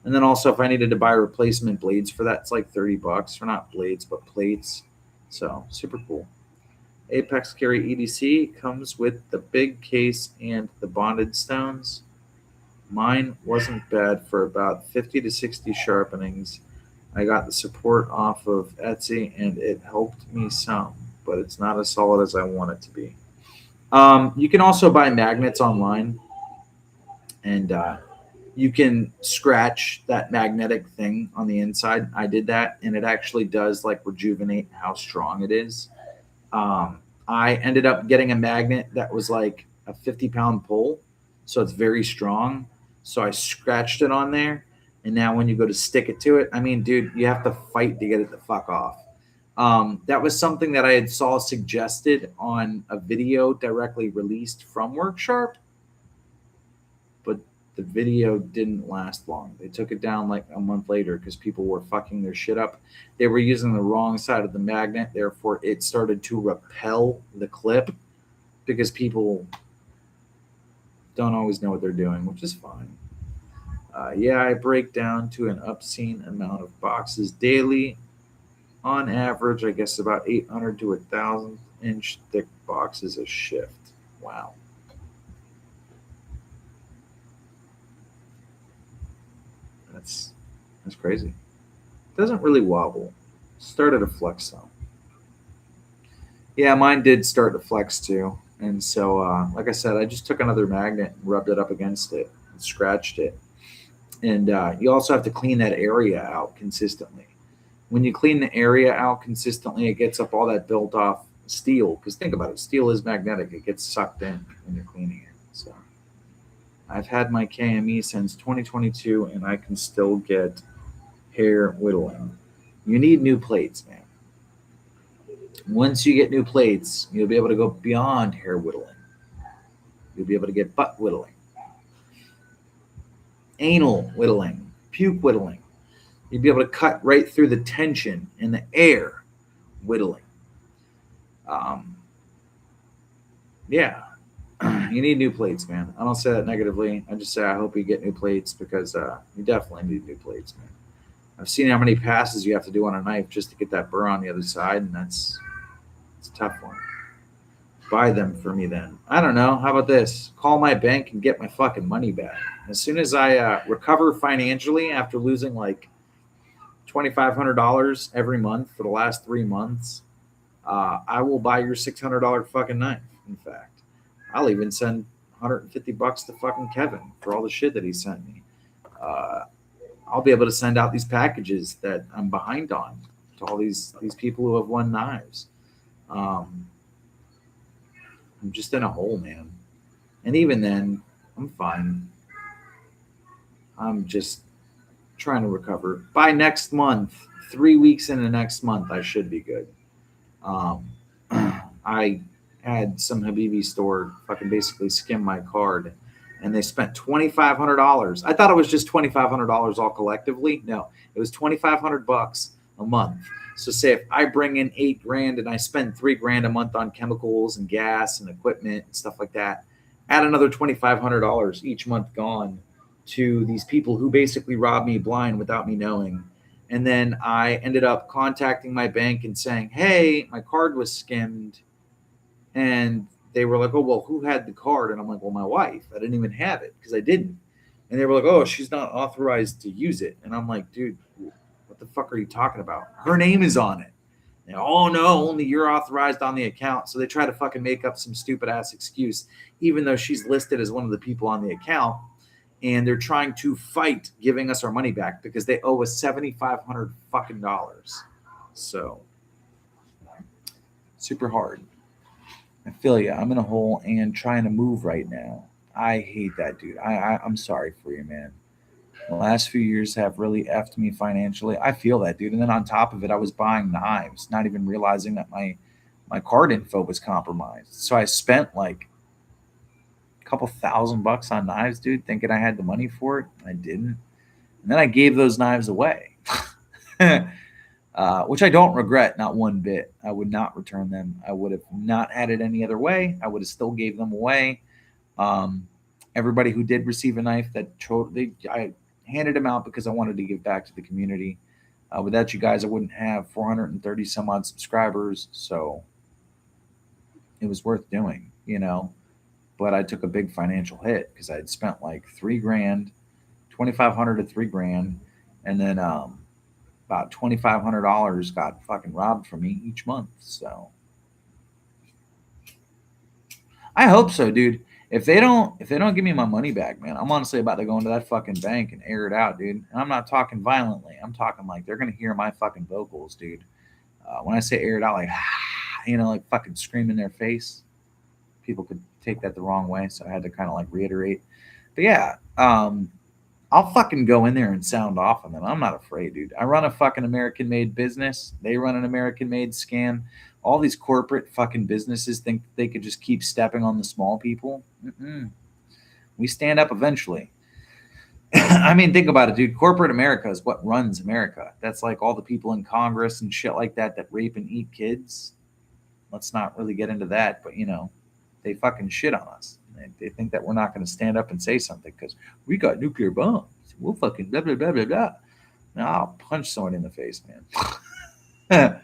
And then also, if I needed to buy replacement blades for that, it's like $30, or not blades, but plates. So super cool. Apex Carry EDC comes with the big case and the bonded stones. Mine wasn't bad for about 50 to 60 sharpenings. I got the support off of Etsy and it helped me some, but it's not as solid as I want it to be. You can also buy magnets online, and you can scratch that magnetic thing on the inside. I did that, and it actually does like rejuvenate how strong it is. I ended up getting a magnet that was like a 50-pound pull, so it's very strong. So I scratched it on there, and now when you go to stick it to it, I mean, dude, you have to fight to get it to fuck off. That was something that I had saw suggested on a video directly released from Worksharp, but the video didn't last long. They took it down like a month later because people were fucking their shit up. They were using the wrong side of the magnet, therefore it started to repel the clip because people don't always know what they're doing, which is fine. Yeah, I break down to an obscene amount of boxes daily. On average, I guess about 800 to 1,000-inch thick boxes a shift. Wow. That's crazy. It doesn't really wobble. Started to flex though. Yeah, mine did start to flex too. And so, like I said, I just took another magnet and rubbed it up against it and scratched it. And you also have to clean that area out consistently. When you clean the area out consistently, it gets up all that built off steel. Because think about it, steel is magnetic. It gets sucked in when you're cleaning it. So I've had my KME since 2022, and I can still get hair whittling. You need new plates, man. Once you get new plates, you'll be able to go beyond hair whittling. You'll be able to get butt whittling, anal whittling, puke whittling. You'll be able to cut right through the tension in the air whittling. Yeah, you need new plates, man. I don't say that negatively. I just say I hope you get new plates because you definitely need new plates, man. I've seen how many passes you have to do on a knife just to get that burr on the other side, and it's a tough one. Buy them for me then. I don't know. How about this? Call my bank and get my fucking money back. As soon as I recover financially after losing like $2,500 every month for the last 3 months, I will buy your $600 fucking knife. In fact, I'll even send $150 to fucking Kevin for all the shit that he sent me. I'll be able to send out these packages that I'm behind on to all these people who have won knives. I'm just in a hole, man. And even then, I'm fine. I'm just trying to recover. By next month, 3 weeks into next month, I should be good. I had some Habibi store fucking basically skim my card and they spent $2,500. I thought it was just $2,500 all collectively. No, it was $2,500 a month. So say if I bring in $8,000 and I spend $3,000 a month on chemicals and gas and equipment and stuff like that, add another $2,500 each month gone to these people who basically robbed me blind without me knowing. And then I ended up contacting my bank and saying, hey, my card was skimmed. And they were like, oh, well, who had the card? And I'm like, well, my wife. I didn't even have it because I didn't. And they were like, oh, she's not authorized to use it. And I'm like, dude, what the fuck are you talking about? Her name is on it. And, oh, no, only you're authorized on the account. So they try to fucking make up some stupid ass excuse, even though she's listed as one of the people on the account. And they're trying to fight giving us our money back because they owe us $7,500 fucking dollars. So super hard. I feel you. I'm in a hole and trying to move right now. I hate that, dude. I'm sorry for you, man. The last few years have really effed me financially. I feel that, dude. And then on top of it, I was buying knives, not even realizing that my card info was compromised. So I spent like a couple $1,000 on knives, dude, thinking I had the money for it. I didn't. And then I gave those knives away. Which I don't regret, not one bit. I would not return them. I would have not had it any other way. I would have still gave them away. Everybody who did receive a knife, I handed them out because I wanted to give back to the community. Without you guys, I wouldn't have 430 some odd subscribers, so it was worth doing, But I took a big financial hit because I had spent like $3,000, $2,500 to $3,000, and then about $2,500 got fucking robbed from me each month. So I hope so, dude. If they don't give me my money back, man, I'm honestly about to go into that fucking bank and air it out, dude. And I'm not talking violently. I'm talking like they're gonna hear my fucking vocals, dude. When I say air it out, like like fucking scream in their face. People could take that the wrong way, so I had to kind of like reiterate. But yeah, I'll fucking go in there and sound off on them. I'm not afraid, dude. I run a fucking American-made business. They run an American-made scam. All these corporate fucking businesses think they could just keep stepping on the small people. We stand up eventually. I mean, think about it, dude. Corporate America is what runs America. That's like all the people in Congress and shit like that rape and eat kids. Let's not really get into that, but they fucking shit on us. They think that we're not going to stand up and say something because we got nuclear bombs. We'll fucking blah, blah, blah, blah, blah. Now I'll punch someone in the face, man.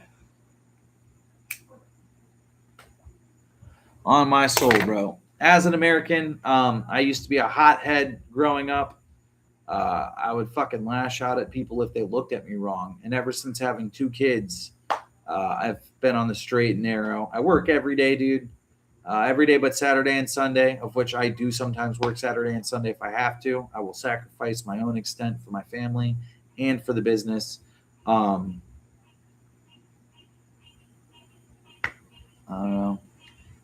On my soul, bro. As an American, I used to be a hothead growing up. I would fucking lash out at people if they looked at me wrong. And ever since having 2 kids, I've been on the straight and narrow. I work every day, dude. Every day but Saturday and Sunday, of which I do sometimes work Saturday and Sunday if I have to. I will sacrifice my own extent for my family and for the business. I don't know.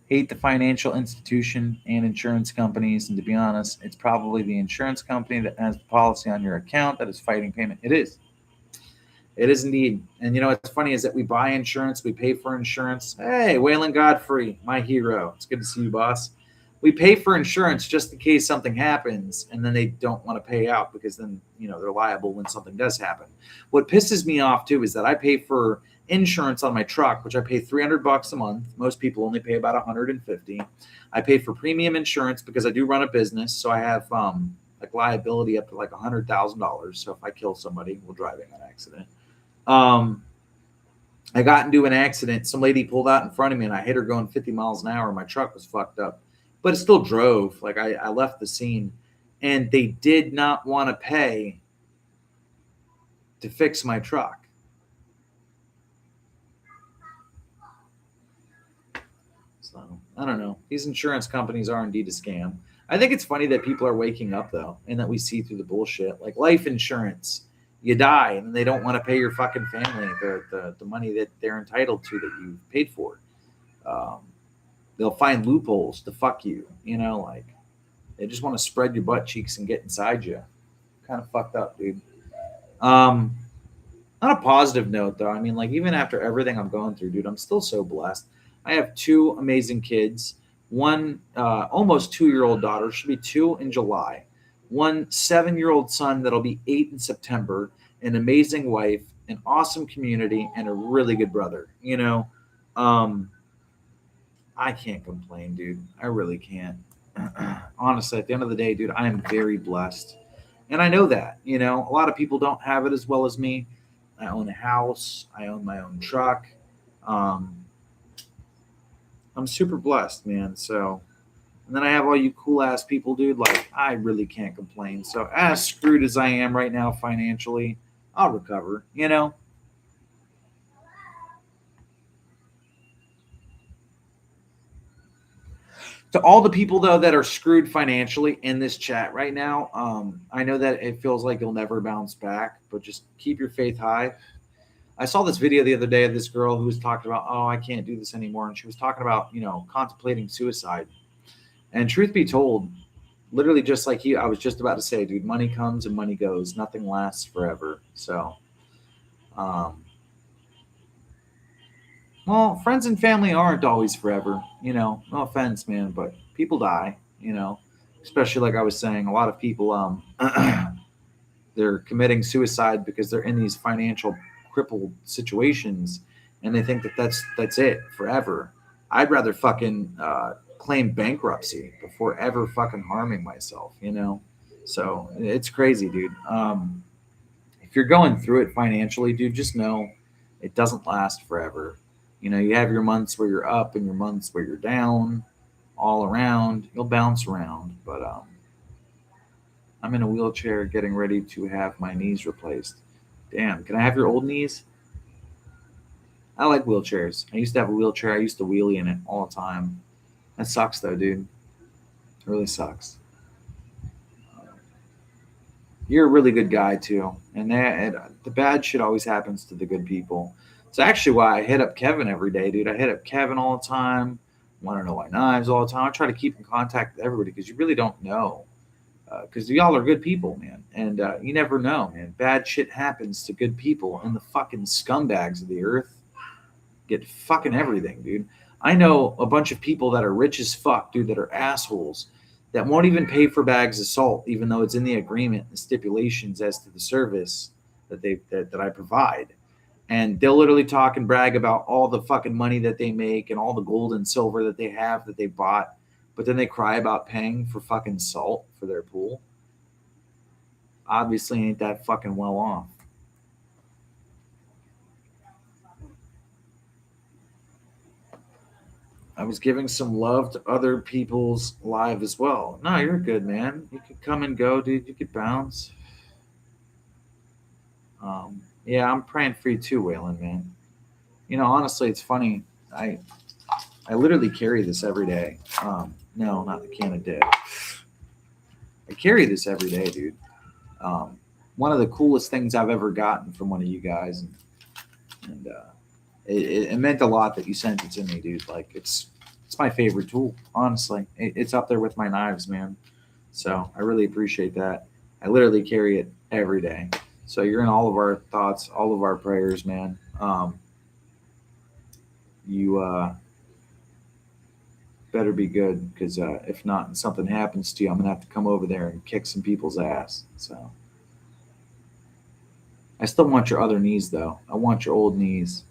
Hate the financial institution and insurance companies. And to be honest, it's probably the insurance company that has the policy on your account that is fighting payment. It is. It is indeed. And what's funny is that we buy insurance, we pay for insurance. Hey, Waylon Godfrey, my hero. It's good to see you, boss. We pay for insurance just in case something happens, and then they don't want to pay out because then, they're liable when something does happen. What pisses me off too is that I pay for insurance on my truck, which I pay $300 a month. Most people only pay about $150. I pay for premium insurance because I do run a business, so I have like liability up to like $100,000. So if I kill somebody while driving an accident. I got into an accident. Some lady pulled out in front of me and I hit her going 50 miles an hour. My truck was fucked up, but it still drove. Like I left the scene and they did not want to pay to fix my truck. So I don't know. These insurance companies are indeed a scam. I think it's funny that people are waking up though, and that we see through the bullshit. Like life insurance. You die and they don't want to pay your fucking family the money that they're entitled to that you paid for. They'll find loopholes to fuck you, like they just want to spread your butt cheeks and get inside you. Kind of fucked up, dude. On a positive note though, I mean, like even after everything I'm going through, dude, I'm still so blessed. I have 2 amazing kids. one almost 2-year-old daughter, she'll be 2 in July, one 7-year-old son that'll be 8 in September, an amazing wife, an awesome community, and a really good brother. Um, I can't complain, dude. I really can't. Honestly, at the end of the day, dude, I am very blessed. And I know that, a lot of people don't have it as well as me. I own a house, I own my own truck. Um, I'm super blessed, man. So, and then I have all you cool ass people, dude. Like, I really can't complain. So, as screwed as I am right now financially, I'll recover. To all the people though that are screwed financially in this chat right now, I know that it feels like you'll never bounce back, but just keep your faith high. I saw this video the other day of this girl who was talking about, oh, I can't do this anymore, and she was talking about, contemplating suicide. And truth be told, literally just like I was just about to say, dude, money comes and money goes. Nothing lasts forever. So, well, friends and family aren't always forever. No offense, man, but people die. Especially like I was saying, a lot of people they're committing suicide because they're in these financial crippled situations, and they think that that's it forever. I'd rather fucking claim bankruptcy before ever fucking harming myself. So it's crazy, dude. If you're going through it financially, dude, just know it doesn't last forever. You have your months where you're up and your months where you're down, all around. You'll bounce around, but I'm in a wheelchair getting ready to have my knees replaced. Damn, can I have your old knees? I like wheelchairs. I used to have a wheelchair. I used to wheelie in it all the time. That sucks though, dude. It really sucks. You're a really good guy too, and the bad shit always happens to the good people. It's actually why I hit up Kevin every day, dude. I hit up Kevin all the time. Want to know why knives all the time. I try to keep in contact with everybody because you really don't know. Because y'all are good people, man, and you never know, man. Bad shit happens to good people, and the fucking scumbags of the earth get fucking everything, dude. I know a bunch of people that are rich as fuck, dude, that are assholes that won't even pay for bags of salt, even though it's in the agreement and stipulations as to the service that I provide. And they'll literally talk and brag about all the fucking money that they make and all the gold and silver that they have that they bought, but then they cry about paying for fucking salt for their pool. Obviously ain't that fucking well off. I was giving some love to other people's live as well. No, you're good, man. You could come and go, dude. You could bounce. Yeah, I'm praying for you too, Waylon, man. Honestly, it's funny. I literally carry this every day. No, not the can of dip. I carry this every day, dude. One of the coolest things I've ever gotten from one of you guys, and it meant a lot that you sent it to me, dude. Like it's my favorite tool, honestly. It's up there with my knives, man. So I really appreciate that. I literally carry it every day. So you're in all of our thoughts, all of our prayers, man. You better be good, because if not, and something happens to you, I'm gonna have to come over there and kick some people's ass. So I still want your other knees, though. I want your old knees.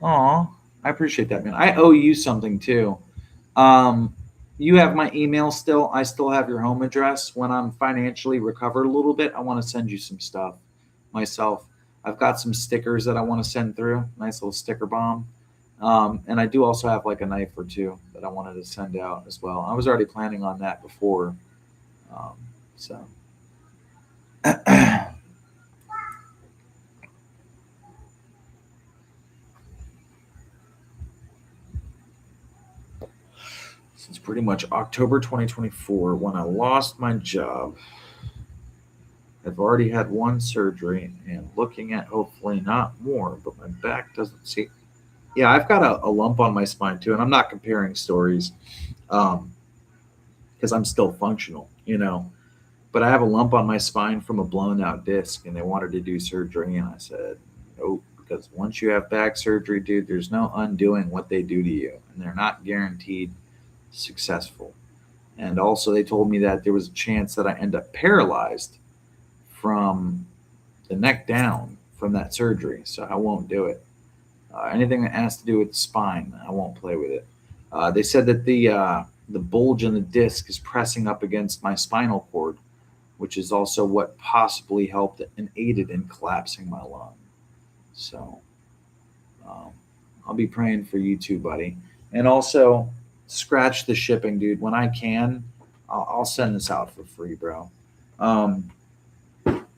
Aw, I appreciate that, man. I owe you something too. You have my email still. I still have your home address. When I'm financially recovered a little bit, I want to send you some stuff myself. I've got some stickers that I want to send through. Nice little sticker bomb. And I do also have like a knife or two that I wanted to send out as well. I was already planning on that before. So. Since pretty much October 2024 when I lost my job. I've already had one surgery and looking at hopefully not more, but my back doesn't see. Yeah, I've got a lump on my spine too, and I'm not comparing stories because I'm still functional. But I have a lump on my spine from a blown out disc, and they wanted to do surgery, and I said nope because once you have back surgery, dude, there's no undoing what they do to you, and they're not guaranteed successful. And also, they told me that there was a chance that I end up paralyzed from the neck down from that surgery, so I won't do it. Anything that has to do with the spine, I won't play with it. They said that the bulge in the disc is pressing up against my spinal cord, which is also what possibly helped and aided in collapsing my lung. So um, I'll be praying for you too, buddy. And also, scratch the shipping, dude. When I can, I'll send this out for free, bro. Um,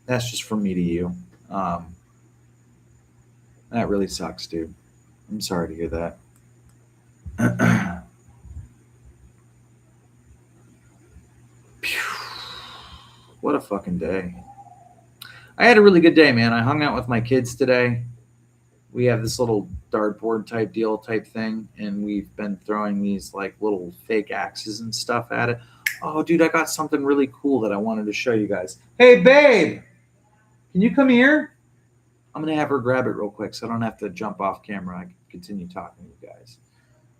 that's just from me to you. Um, that really sucks, dude. I'm sorry to hear that. Phew. What a fucking day. I had a really good day, man. I hung out with my kids today. We have this little dartboard type thing, and we've been throwing these like little fake axes and stuff at it. Oh, dude, I got something really cool that I wanted to show you guys. Hey, babe, can you come here? I'm gonna have her grab it real quick, so I don't have to jump off camera. I can continue talking to you guys.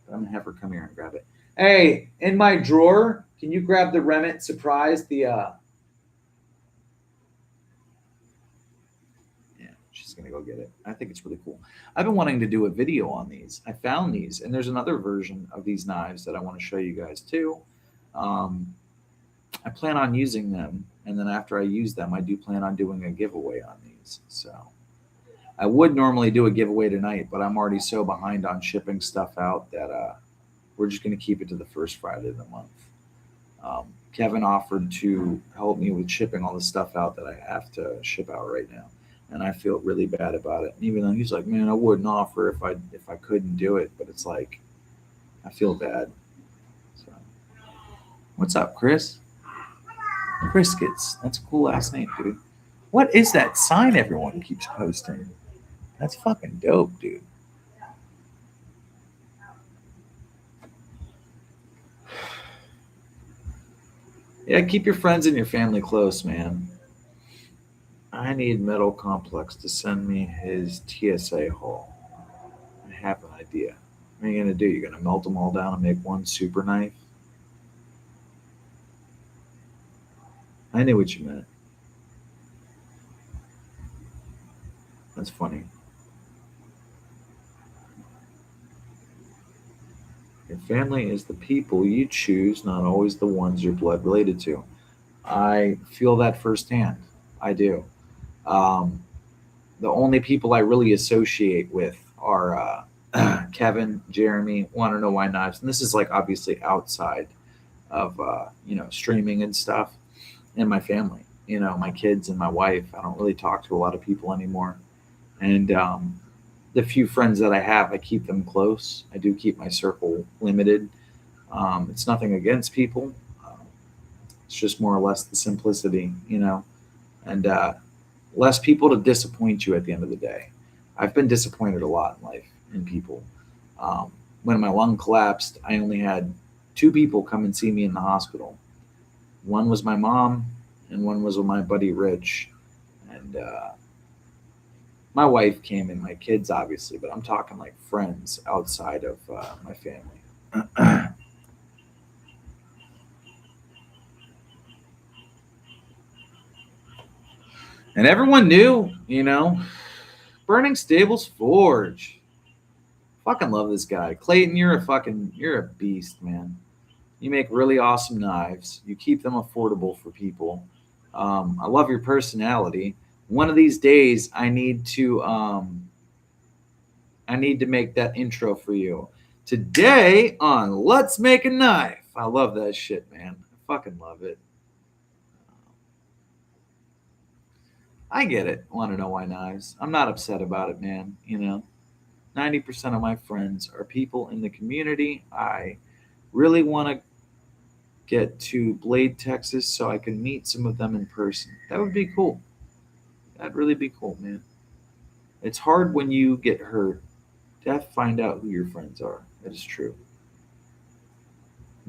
But I'm gonna have her come here and grab it. Hey, in my drawer, can you grab the Remit Surprise? She's gonna go get it. I think it's really cool. I've been wanting to do a video on these. I found these, and there's another version of these knives that I want to show you guys too. I plan on using them, and then after I use them, I do plan on doing a giveaway on these. So I would normally do a giveaway tonight, but I'm already so behind on shipping stuff out that we're just gonna keep it to the first Friday of the month. Kevin offered to help me with shipping all the stuff out that I have to ship out right now, and I feel really bad about it. And even though he's like, "Man, I wouldn't offer if I couldn't do it," but it's like I feel bad. So, what's up, Chris? Criskets. That's a cool ass name, dude. What is that sign everyone keeps posting? That's fucking dope, dude. Yeah, keep your friends and your family close, man. I need Metal Complex to send me his TSA haul. I have an idea. What are you gonna do? You're gonna melt them all down and make one super knife? I knew what you meant. That's funny. Your family is the people you choose, not always the ones you're blood related to. I feel that firsthand. I do. Um, the only people I really associate with are Kevin, Jeremy, Want to Know Why Knives, and this is like obviously outside of streaming and stuff, and my family. My kids and my wife. I don't really talk to a lot of people anymore, and the few friends that I have, I keep them close. I do keep my circle limited. It's nothing against people. It's just more or less the simplicity, and less people to disappoint you at the end of the day. I've been disappointed a lot in life in people. When my lung collapsed, I only had two people come and see me in the hospital. One was my mom, and one was with my buddy Rich. And my wife came and my kids, obviously, but I'm talking like friends outside of my family. And everyone knew, Burning Stables Forge. Fucking love this guy. Clayton, you're a beast, man. You make really awesome knives. You keep them affordable for people. I love your personality. One of these days, I need to make that intro for you. Today on Let's Make a Knife. I love that shit, man. I fucking love it. I get it. Want to know why knives? I'm not upset about it, man. 90% of my friends are people in the community. I really want to get to Blade, Texas, so I can meet some of them in person. That would be cool. That'd really be cool, man. It's hard when you get hurt to have to find out who your friends are. That is true.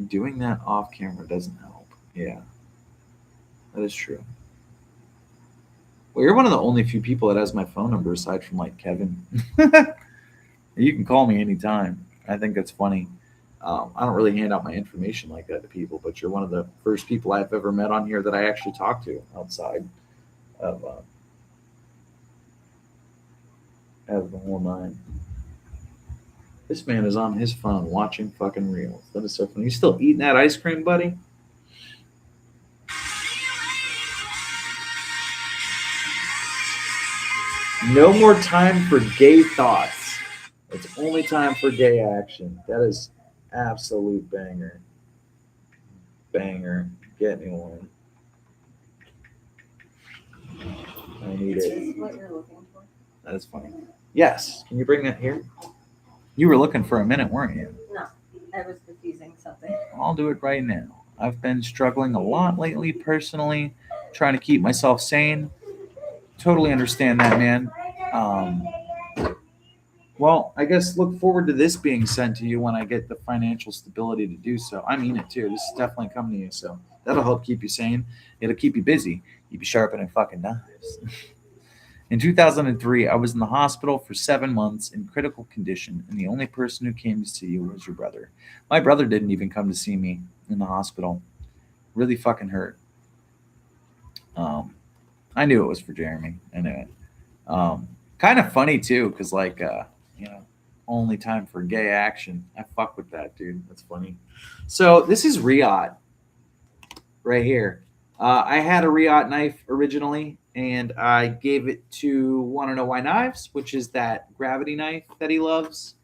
Doing that off camera doesn't help. Yeah, that is true. Well, you're one of the only few people that has my phone number aside from like Kevin. You can call me anytime. I think that's funny. I don't really hand out my information like that to people, but you're one of the first people I've ever met on here that I actually talk to outside of the whole nine. This man is on his phone watching fucking reels. That is so funny. You still eating that ice cream, buddy? No more time for gay thoughts. It's only time for gay action. That is absolute banger. Banger. Get me one. I need Is it. this what you're looking for? That is funny. Yes. Can you bring that here? You were looking for a minute, weren't you? No, I was confusing something. I'll do it right now. I've been struggling a lot lately personally, trying to keep myself sane. Totally understand that, man. Um, well, I guess look forward to this being sent to you when I get the financial stability to do so. I mean it too. This is definitely coming to you, so that'll help keep you sane. It'll keep you busy. You'll be sharpening fucking knives. In 2003, I was in the hospital for 7 months in critical condition, and the only person who came to see you was your brother. My brother didn't even come to see me in the hospital. Really fucking hurt. I knew it was for Jeremy. I knew it. Kind of funny too, because you know, only time for gay action. I fuck with that, dude. That's funny. So this is Riot right here. I had a Riot knife originally, and I gave it to Wanna Know Why Knives, which is that gravity knife that he loves.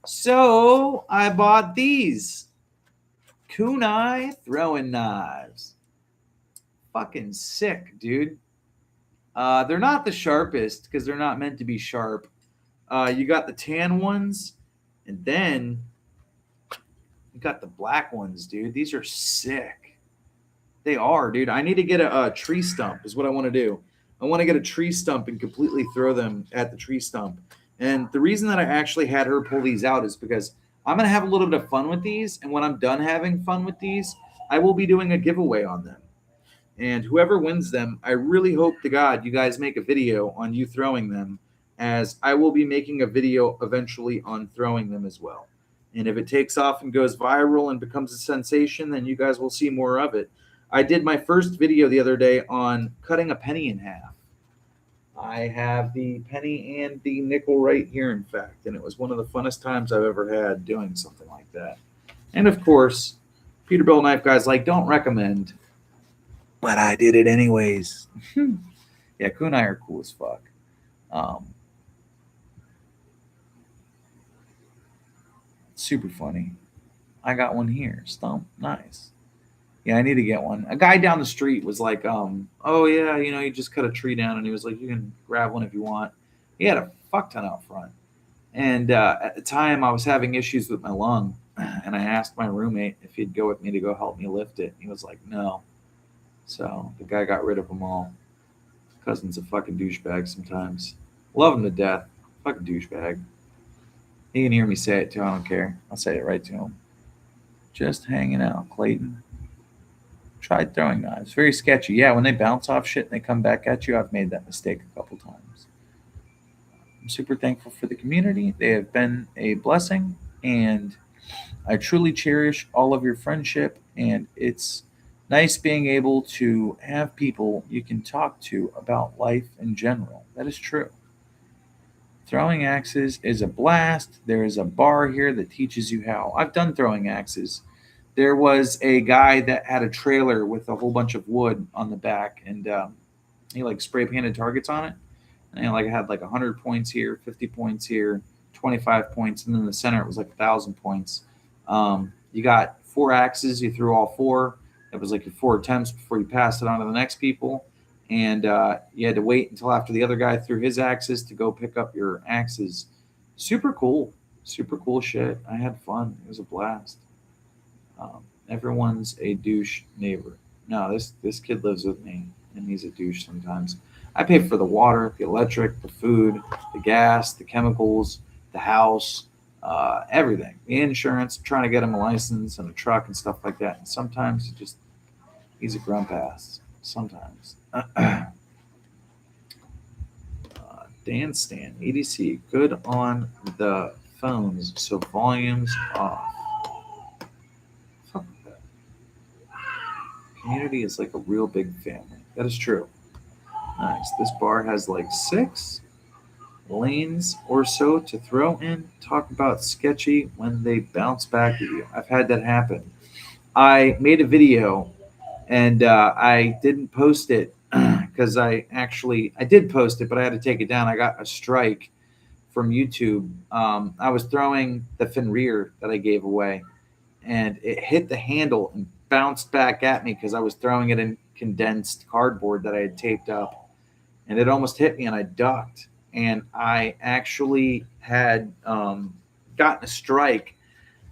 So I bought these kunai throwing knives. Fucking sick, dude. They're not the sharpest because they're not meant to be sharp. You got the tan ones, and then you got the black ones, dude. These are sick. They are, dude. I need to get a tree stump is what I want to do. I want to get a tree stump and completely throw them at the tree stump. And the reason that I actually had her pull these out is because I'm going to have a little bit of fun with these. And when I'm done having fun with these, I will be doing a giveaway on them. And whoever wins them, I really hope to God you guys make a video on you throwing them, as I will be making a video eventually on throwing them as well. And if it takes off and goes viral and becomes a sensation, then you guys will see more of it. I did my first video the other day on cutting a penny in half. I have the penny and the nickel right here, in fact, and it was one of the funnest times I've ever had doing something like that. And of course, Peterbilt Knife Guy's like, don't recommend, but I did it anyways. Yeah, kunai are cool as fuck. Super funny. I got one here. Stump. Nice. Yeah, I need to get one. A guy down the street was like, oh yeah, you just cut a tree down, and he was like, you can grab one if you want. He had a fuck ton out front. And at the time, I was having issues with my lung, and I asked my roommate if he'd go with me to go help me lift it. He was like, no. So the guy got rid of them all. Cousin's a fucking douchebag sometimes. Love him to death. Fucking douchebag. He can hear me say it too. I don't care. I'll say it right to him. Just hanging out, Clayton. Tried throwing knives. Very sketchy. Yeah, when they bounce off shit and they come back at you, I've made that mistake a couple times. I'm super thankful for the community. They have been a blessing, and I truly cherish all of your friendship, and it's nice being able to have people you can talk to about life in general. That is true. Throwing axes is a blast. There is a bar here that teaches you how. I've done throwing axes. There was a guy that had a trailer with a whole bunch of wood on the back, and he like spray painted targets on it. And I had like 100 points here, 50 points here, 25 points, and then in the center it was like 1,000 points. You got 4 axes. You threw all 4. It was like your 4 attempts before you passed it on to the next people. And you had to wait until after the other guy threw his axes to go pick up your axes. Super cool. Super cool shit. I had fun. It was a blast. Everyone's a douche neighbor. No, this kid lives with me, and he's a douche sometimes. I pay for the water, the electric, the food, the gas, the chemicals, the house, everything. The insurance, trying to get him a license and a truck and stuff like that. And sometimes he's a grump ass. Sometimes. Dan Stan, EDC, good on the phones, so volume's off. Fuck that. Community is like a real big family. That is true. Nice. This bar has like 6 lanes or so to throw in. Talk about sketchy when they bounce back at you. I've had that happen. I made a video and I didn't post it because I did post it, but I had to take it down. I got a strike from YouTube. I was throwing the fin rear that I gave away, and it hit the handle and bounced back at me because I was throwing it in condensed cardboard that I had taped up, and it almost hit me, and I ducked, and I actually had gotten a strike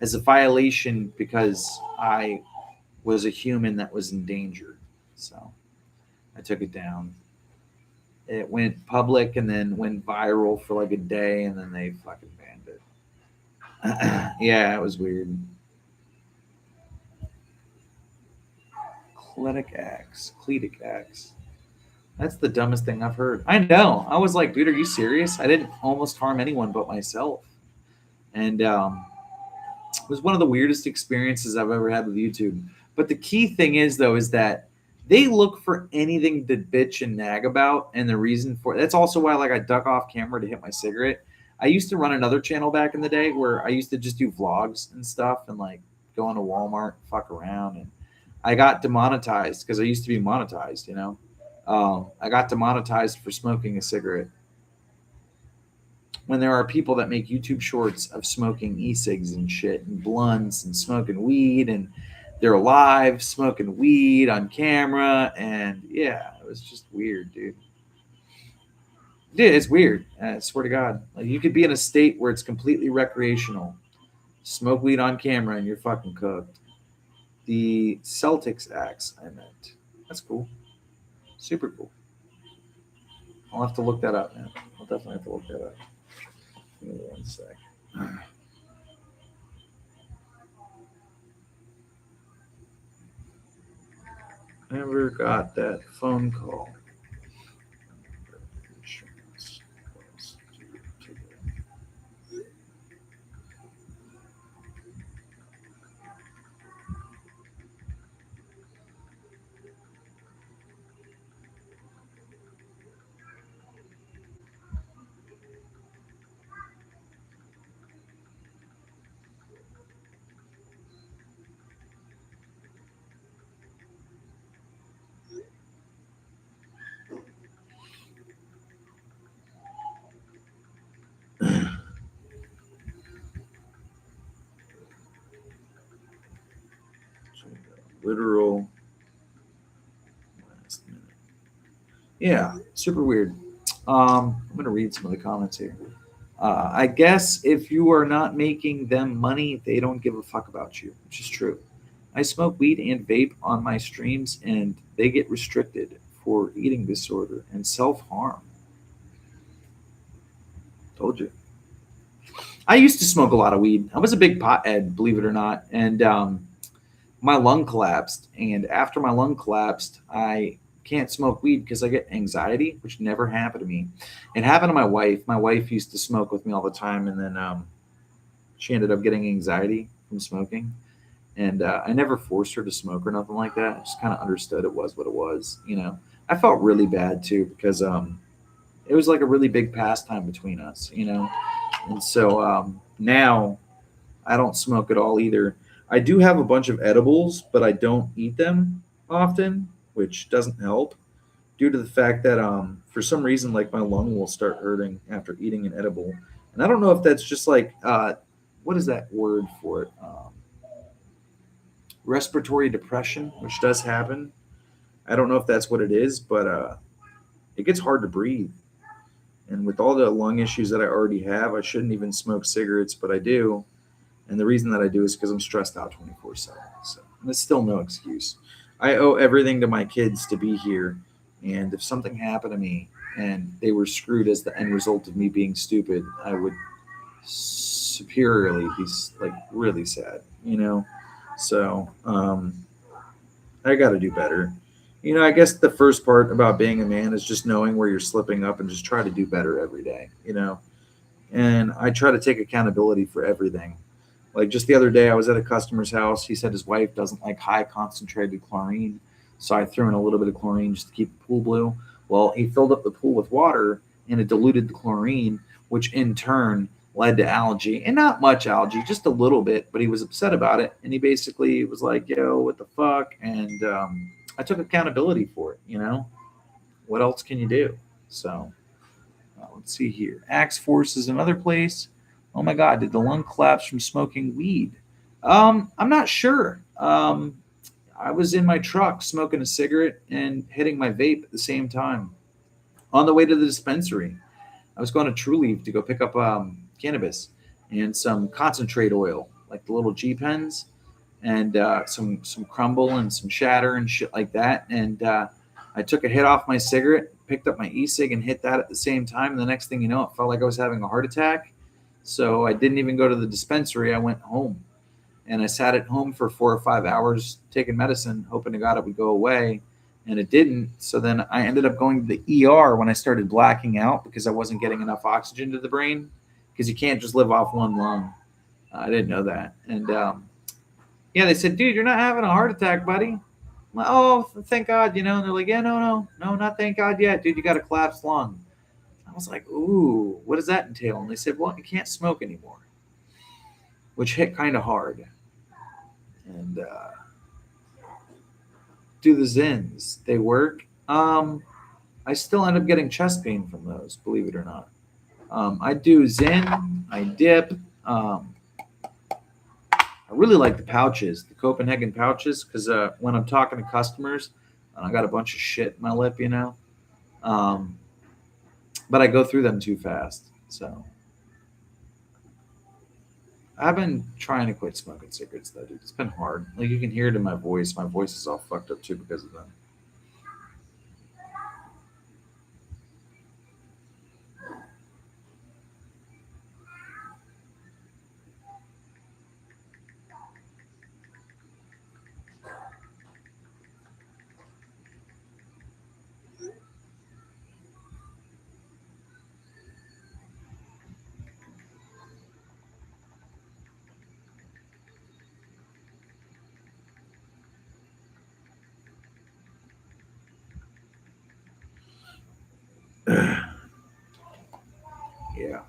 as a violation because I was a human that was in danger. So I took it down. It went public and then went viral for like a day, and then they fucking banned it. Yeah, it was weird. Cletic axe. That's the dumbest thing I've heard. I know. I was like, dude, are you serious? I didn't almost harm anyone but myself. And it was one of the weirdest experiences I've ever had with YouTube. But the key thing is, though, is that they look for anything to bitch and nag about, and the reason for that's also why like I duck off camera to hit my cigarette. I used to run another channel back in the day where I used to just do vlogs and stuff and like go into Walmart, fuck around, and I got demonetized because I used to be monetized, you know. I got demonetized for smoking a cigarette. When there are people that make YouTube shorts of smoking e-cigs and shit and blunts and smoking weed, and they're live smoking weed on camera, and yeah, it was just weird, dude. Dude, it's weird. I swear to God, like you could be in a state where it's completely recreational, smoke weed on camera, and you're fucking cooked. The Celtics axe, I meant. That's cool. Super cool. I'll have to look that up, man. I'll definitely have to look that up. Give me 1 sec. Never got that phone call. Literal last minute. Yeah, super weird. I'm going to read some of the comments here. I guess if you are not making them money, they don't give a fuck about you, which is true. I smoke weed and vape on my streams, and they get restricted for eating disorder and self harm. Told you. I used to smoke a lot of weed. I was a big pothead, believe it or not, and my lung collapsed. And after my lung collapsed, I can't smoke weed because I get anxiety, which never happened to me. It happened to my wife. My wife used to smoke with me all the time, and then she ended up getting anxiety from smoking. And I never forced her to smoke or nothing like that. I just kind of understood it was what it was, you know. I felt really bad too because it was like a really big pastime between us, you know. And so now I don't smoke at all either. I do have a bunch of edibles, but I don't eat them often, which doesn't help due to the fact that for some reason, like my lung will start hurting after eating an edible. And I don't know if that's just like, what is that word for it? Respiratory depression, which does happen. I don't know if that's what it is, but it gets hard to breathe. And with all the lung issues that I already have, I shouldn't even smoke cigarettes, but I do. And the reason that I do is because I'm stressed out 24/7. So that's still no excuse. I owe everything to my kids to be here. And if something happened to me and they were screwed as the end result of me being stupid, I would superiorly be like really sad, you know? So I got to do better. You know, I guess the first part about being a man is just knowing where you're slipping up and just try to do better every day, you know? And I try to take accountability for everything. Like just the other day, I was at a customer's house. He said his wife doesn't like high concentrated chlorine. So I threw in a little bit of chlorine just to keep the pool blue. Well, he filled up the pool with water and it diluted the chlorine, which in turn led to algae. And not much algae, just a little bit. But he was upset about it. And he basically was like, yo, what the fuck? And I took accountability for it, you know? What else can you do? So let's see here. Axe Force is another place. Oh my God, did the lung collapse from smoking weed? I'm not sure. I was in my truck smoking a cigarette and hitting my vape at the same time on the way to the dispensary. I was going to True Leaf to go pick up cannabis and some concentrate oil, like the little G pens, and some crumble and some shatter and shit like that. And I took a hit off my cigarette, picked up my e-cig, and hit that at the same time. And the next thing you know, it felt like I was having a heart attack. So I didn't even go to the dispensary. I went home, and I sat at home for 4 or 5 hours taking medicine, hoping to God it would go away. And it didn't. So then I ended up going to the ER when I started blacking out because I wasn't getting enough oxygen to the brain because you can't just live off one lung. I didn't know that. And yeah, they said, dude, you're not having a heart attack, buddy. I'm like, oh, thank God, you know. And they're like, yeah, no, not thank God yet, dude. You got a collapsed lung. I was like, ooh, what does that entail? And they said, well, you can't smoke anymore, which hit kind of hard. And do the Zins. They work. I still end up getting chest pain from those, believe it or not. I do Zin. I dip. I really like the pouches, the Copenhagen pouches, because when I'm talking to customers, I got a bunch of shit in my lip, you know. But I go through them too fast. So I've been trying to quit smoking cigarettes, though, dude. It's been hard. Like you can hear it in my voice. My voice is all fucked up too because of them. Yeah.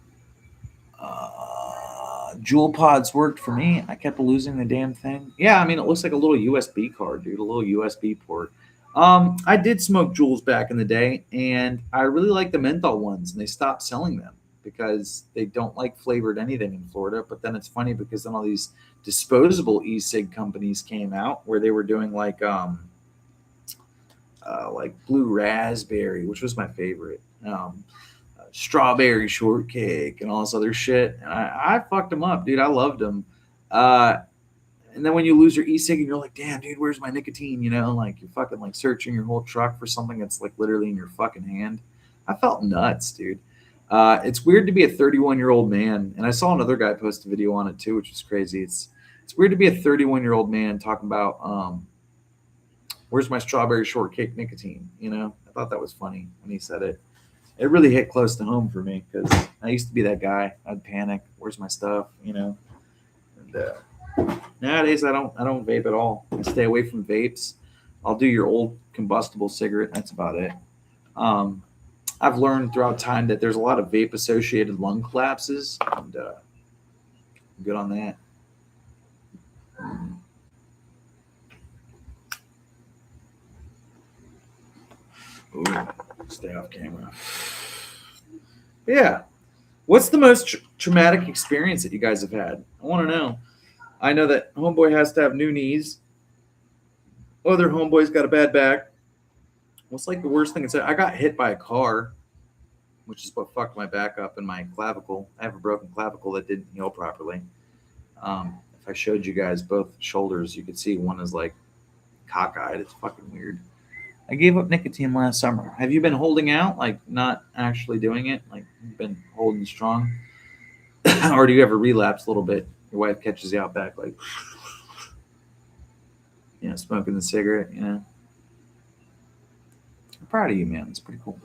Jewel pods worked for me. I kept losing the damn thing. Yeah, I mean, it looks like a little USB card, dude, a little USB port. I did smoke Juuls back in the day, and I really like the menthol ones, and they stopped selling them because they don't like flavored anything in Florida. But then it's funny because then all these disposable e-cig companies came out where they were doing like blue raspberry, which was my favorite. Strawberry shortcake and all this other shit. And I fucked them up, dude. I loved them. Uh, and then when you lose your e-cig and you're like, damn, dude, where's my nicotine? You know, like you're fucking like searching your whole truck for something that's like literally in your fucking hand. I felt nuts, dude. It's weird to be a 31-year-old man. And I saw another guy post a video on it too, which was crazy. It's weird to be a 31-year-old man talking about where's my strawberry shortcake nicotine? You know, I thought that was funny when he said it. It really hit close to home for me because I used to be that guy. I'd panic. Where's my stuff? You know. And nowadays, I don't vape at all. I stay away from vapes. I'll do your old combustible cigarette. That's about it. I've learned throughout time that there's a lot of vape associated lung collapses, and I'm good on that. Ooh, stay off camera. Yeah. What's the most traumatic experience that you guys have had? I want to know. I know that homeboy has to have new knees. Other homeboy's got a bad back. What's like the worst thing? I got hit by a car, which is what fucked my back up and my clavicle. I have a broken clavicle that didn't heal properly. If I showed you guys both shoulders, you could see one is like cockeyed. It's fucking weird. I gave up nicotine last summer. Have you been holding out, like not actually doing it? Like you've been holding strong? Or do you ever relapse a little bit? Your wife catches you out back, like, you know, smoking the cigarette, you know? Proud of you, man. It's pretty cool.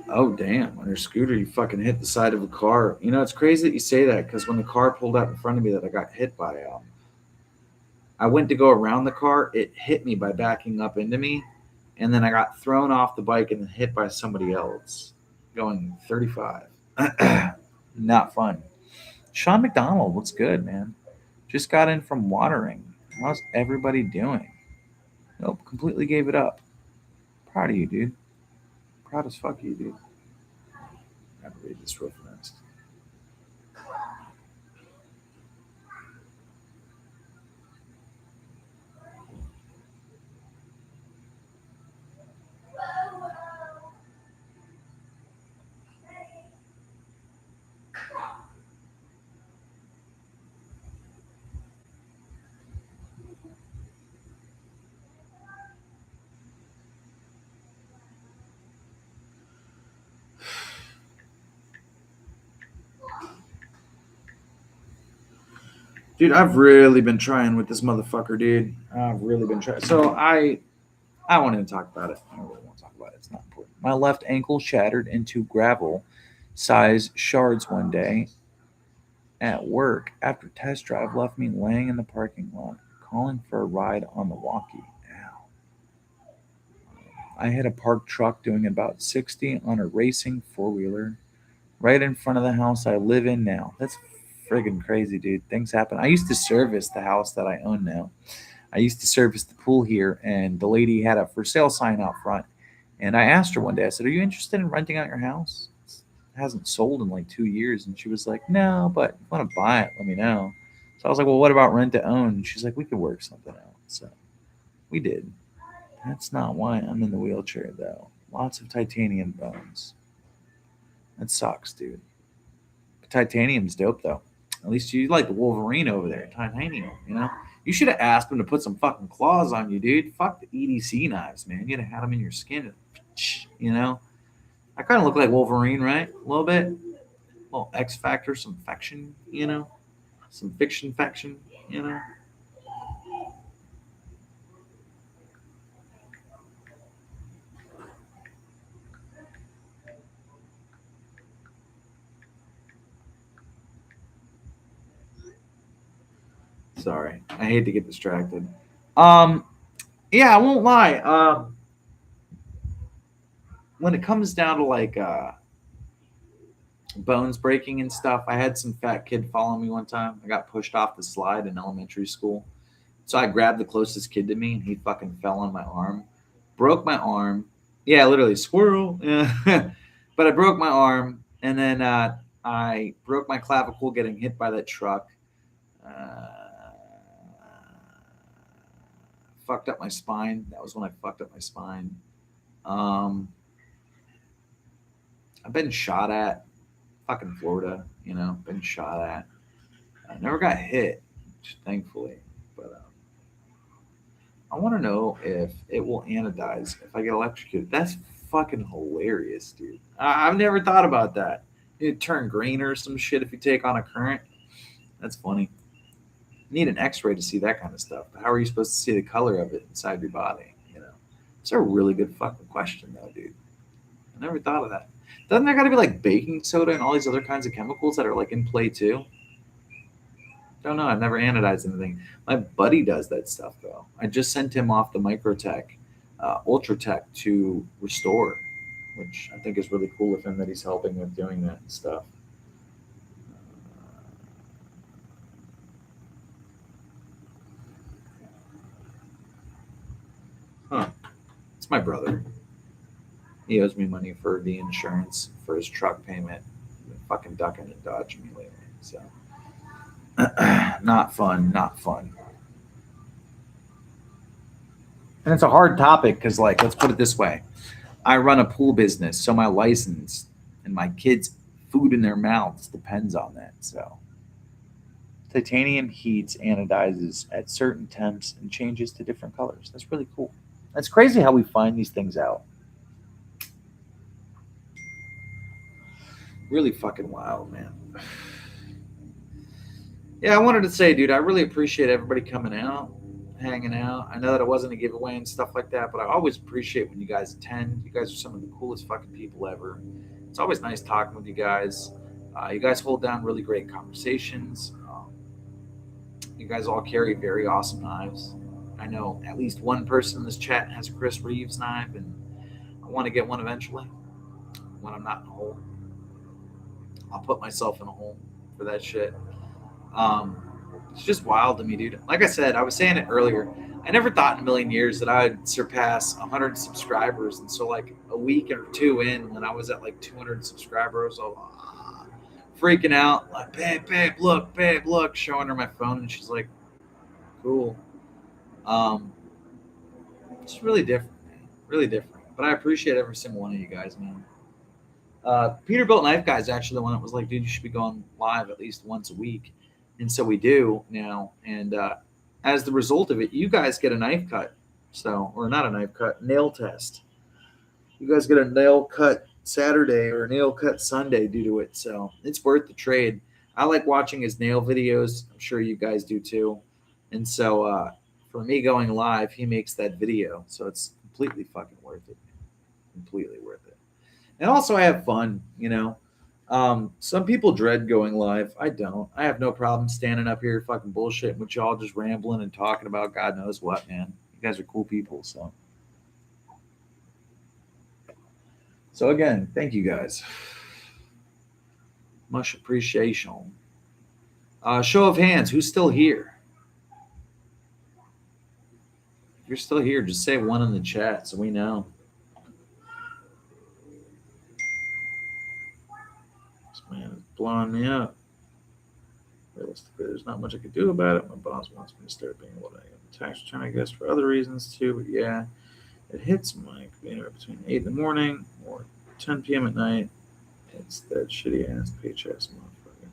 Oh, damn. On your scooter, you fucking hit the side of a car. You know, it's crazy that you say that because when the car pulled up in front of me that I got hit by, I went to go around the car. It hit me by backing up into me. And then I got thrown off the bike and hit by somebody else going 35. Not fun. Sean McDonald, what's good, man? Just got in from watering. How's everybody doing? Nope, completely gave it up. Proud of you, dude. Proud as fuck of you, dude. I gotta read this real fast. Dude, I've really been trying with this motherfucker, dude. I've really been trying. So I won't even talk about it. I really won't talk about it. It's not important. My left ankle shattered into gravel size shards one day at work after test drive left me laying in the parking lot, calling for a ride on the walkie. Ow. I hit a parked truck doing about 60 on a racing four-wheeler right in front of the house I live in now. That's friggin' crazy, dude. Things happen. I used to service the house that I own now. I used to service the pool here, and the lady had a for sale sign out front. And I asked her one day, I said, "Are you interested in renting out your house? It hasn't sold in like 2 years." And she was like, "No, but if you want to buy it, let me know." So I was like, "Well, what about rent to own?" And she's like, "We could work something out." So we did. That's not why I'm in the wheelchair, though. Lots of titanium bones. That sucks, dude. But titanium's dope, though. At least you like the Wolverine over there, titanium, you know? You should have asked him to put some fucking claws on you, dude. Fuck the EDC knives, man. You'd have had them in your skin, you know? I kind of look like Wolverine, right? A little bit. A little X Factor, some faction, you know? Some fiction faction, you know? Sorry. I hate to get distracted. Um, yeah, I won't lie. When it comes down to like bones breaking and stuff, I had some fat kid follow me one time. I got pushed off the slide in elementary school. So I grabbed the closest kid to me and he fucking fell on my arm. Broke my arm. Yeah, literally squirrel. Yeah. But I broke my arm and then I broke my clavicle getting hit by that truck. Uh, Fucked up my spine. That was when I fucked up my spine. Um, I've been shot at. Fucking Florida, you know, been shot at. I never got hit, thankfully. But I want to know if it will anodize if I get electrocuted. That's fucking hilarious, dude. I've never thought about that. It'd turn green or some shit if you take on a current. That's funny. You need an X-ray to see that kind of stuff. But how are you supposed to see the color of it inside your body? You know, it's a really good fucking question, though, dude. I never thought of that. Doesn't there got to be like baking soda and all these other kinds of chemicals that are like in play too? Don't know. I've never anodized anything. My buddy does that stuff though. I just sent him off the Microtech, Ultratech to restore, which I think is really cool of him that he's helping with doing that and stuff. Huh. It's my brother. He owes me money for the insurance for his truck payment. Been fucking ducking and dodging me lately. So not fun, not fun. And it's a hard topic because, like, let's put it this way. I run a pool business, so my license and my kids' food in their mouths depends on that. So titanium heats, anodizes at certain temps, and changes to different colors. That's really cool. That's crazy how we find these things out. Really fucking wild, man. Yeah, I wanted to say, dude, I really appreciate everybody coming out. hanging out. I know that it wasn't a giveaway and stuff like that, but I always appreciate when you guys attend. You guys are some of the coolest fucking people ever. It's always nice talking with you guys. You guys hold down really great conversations. You guys all carry very awesome knives. I know at least one person in this chat has a Chris Reeves knife, and I want to get one eventually when I'm not in a hole. I'll put myself in a hole for that shit. It's just wild to me, dude. Like I said, I was saying it earlier. I never thought in a million years that I'd surpass 100 subscribers. And so, like, a week or two in, when I was at like 200 subscribers, I was freaking out. Like, babe, look, showing her my phone. And she's like, cool. It's really different, man. Really different. But I appreciate every single one of you guys, man. Peterbiltknifeguy is actually the one that was like, dude, you should be going live at least once a week. And so we do now. And as the result of it, you guys get a knife cut. So, or not a knife cut, nail test. You guys get a nail cut Saturday or a nail cut Sunday due to it. So it's worth the trade. I like watching his nail videos. I'm sure you guys do too. And so for me going live, he makes that video. So it's completely fucking worth it. Completely worth it. And also I have fun, you know. Some people dread going live. I don't. I have no problem standing up here fucking bullshitting with y'all, just rambling and talking about God knows what, man. You guys are cool people, so. So again, thank you guys. Much appreciation. Show of hands, who's still here? If you're still here, just say one in the chat so we know. This man is blowing me up. Realistically, there's not much I could do about it. My boss wants me to start being able to get tax return, I guess, for other reasons too. But yeah, it hits my anywhere between 8 in the morning or 10 p.m. at night. It's that shitty ass paycheck motherfucker.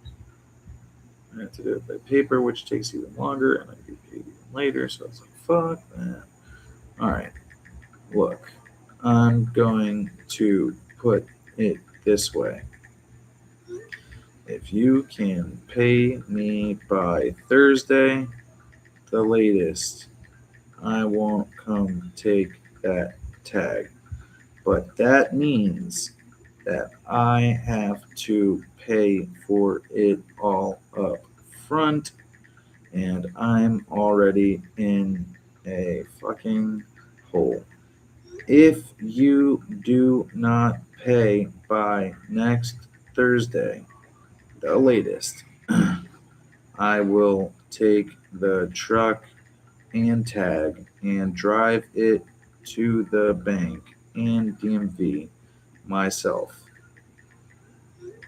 I have to do it by paper, which takes even longer, and I get paid even later. So it's like, fuck that. All right, look, I'm going to put it this way. If you can pay me by Thursday, the latest, I won't come take that tag. But that means that I have to pay for it all up front, and I'm already in a fucking hole. If you do not pay by next Thursday, the latest, I will take the truck and tag and drive it to the bank and DMV myself.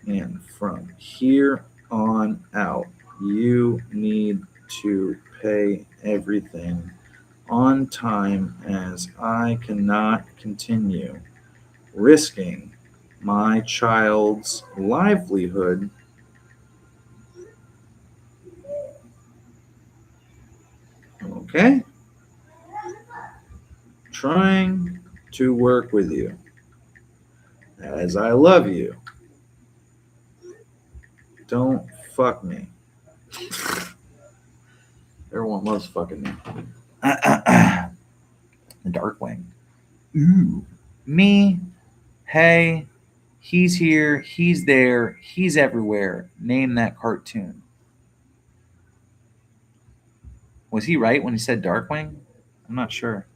And from here on out, you need to pay everything on time, as I cannot continue risking my child's livelihood okay? Trying to work with you. As I love you. Don't fuck me. Everyone loves fucking me. The Darkwing. Ooh. Me. Hey. He's here. He's there. He's everywhere. Name that cartoon. Was he right when he said Darkwing? I'm not sure.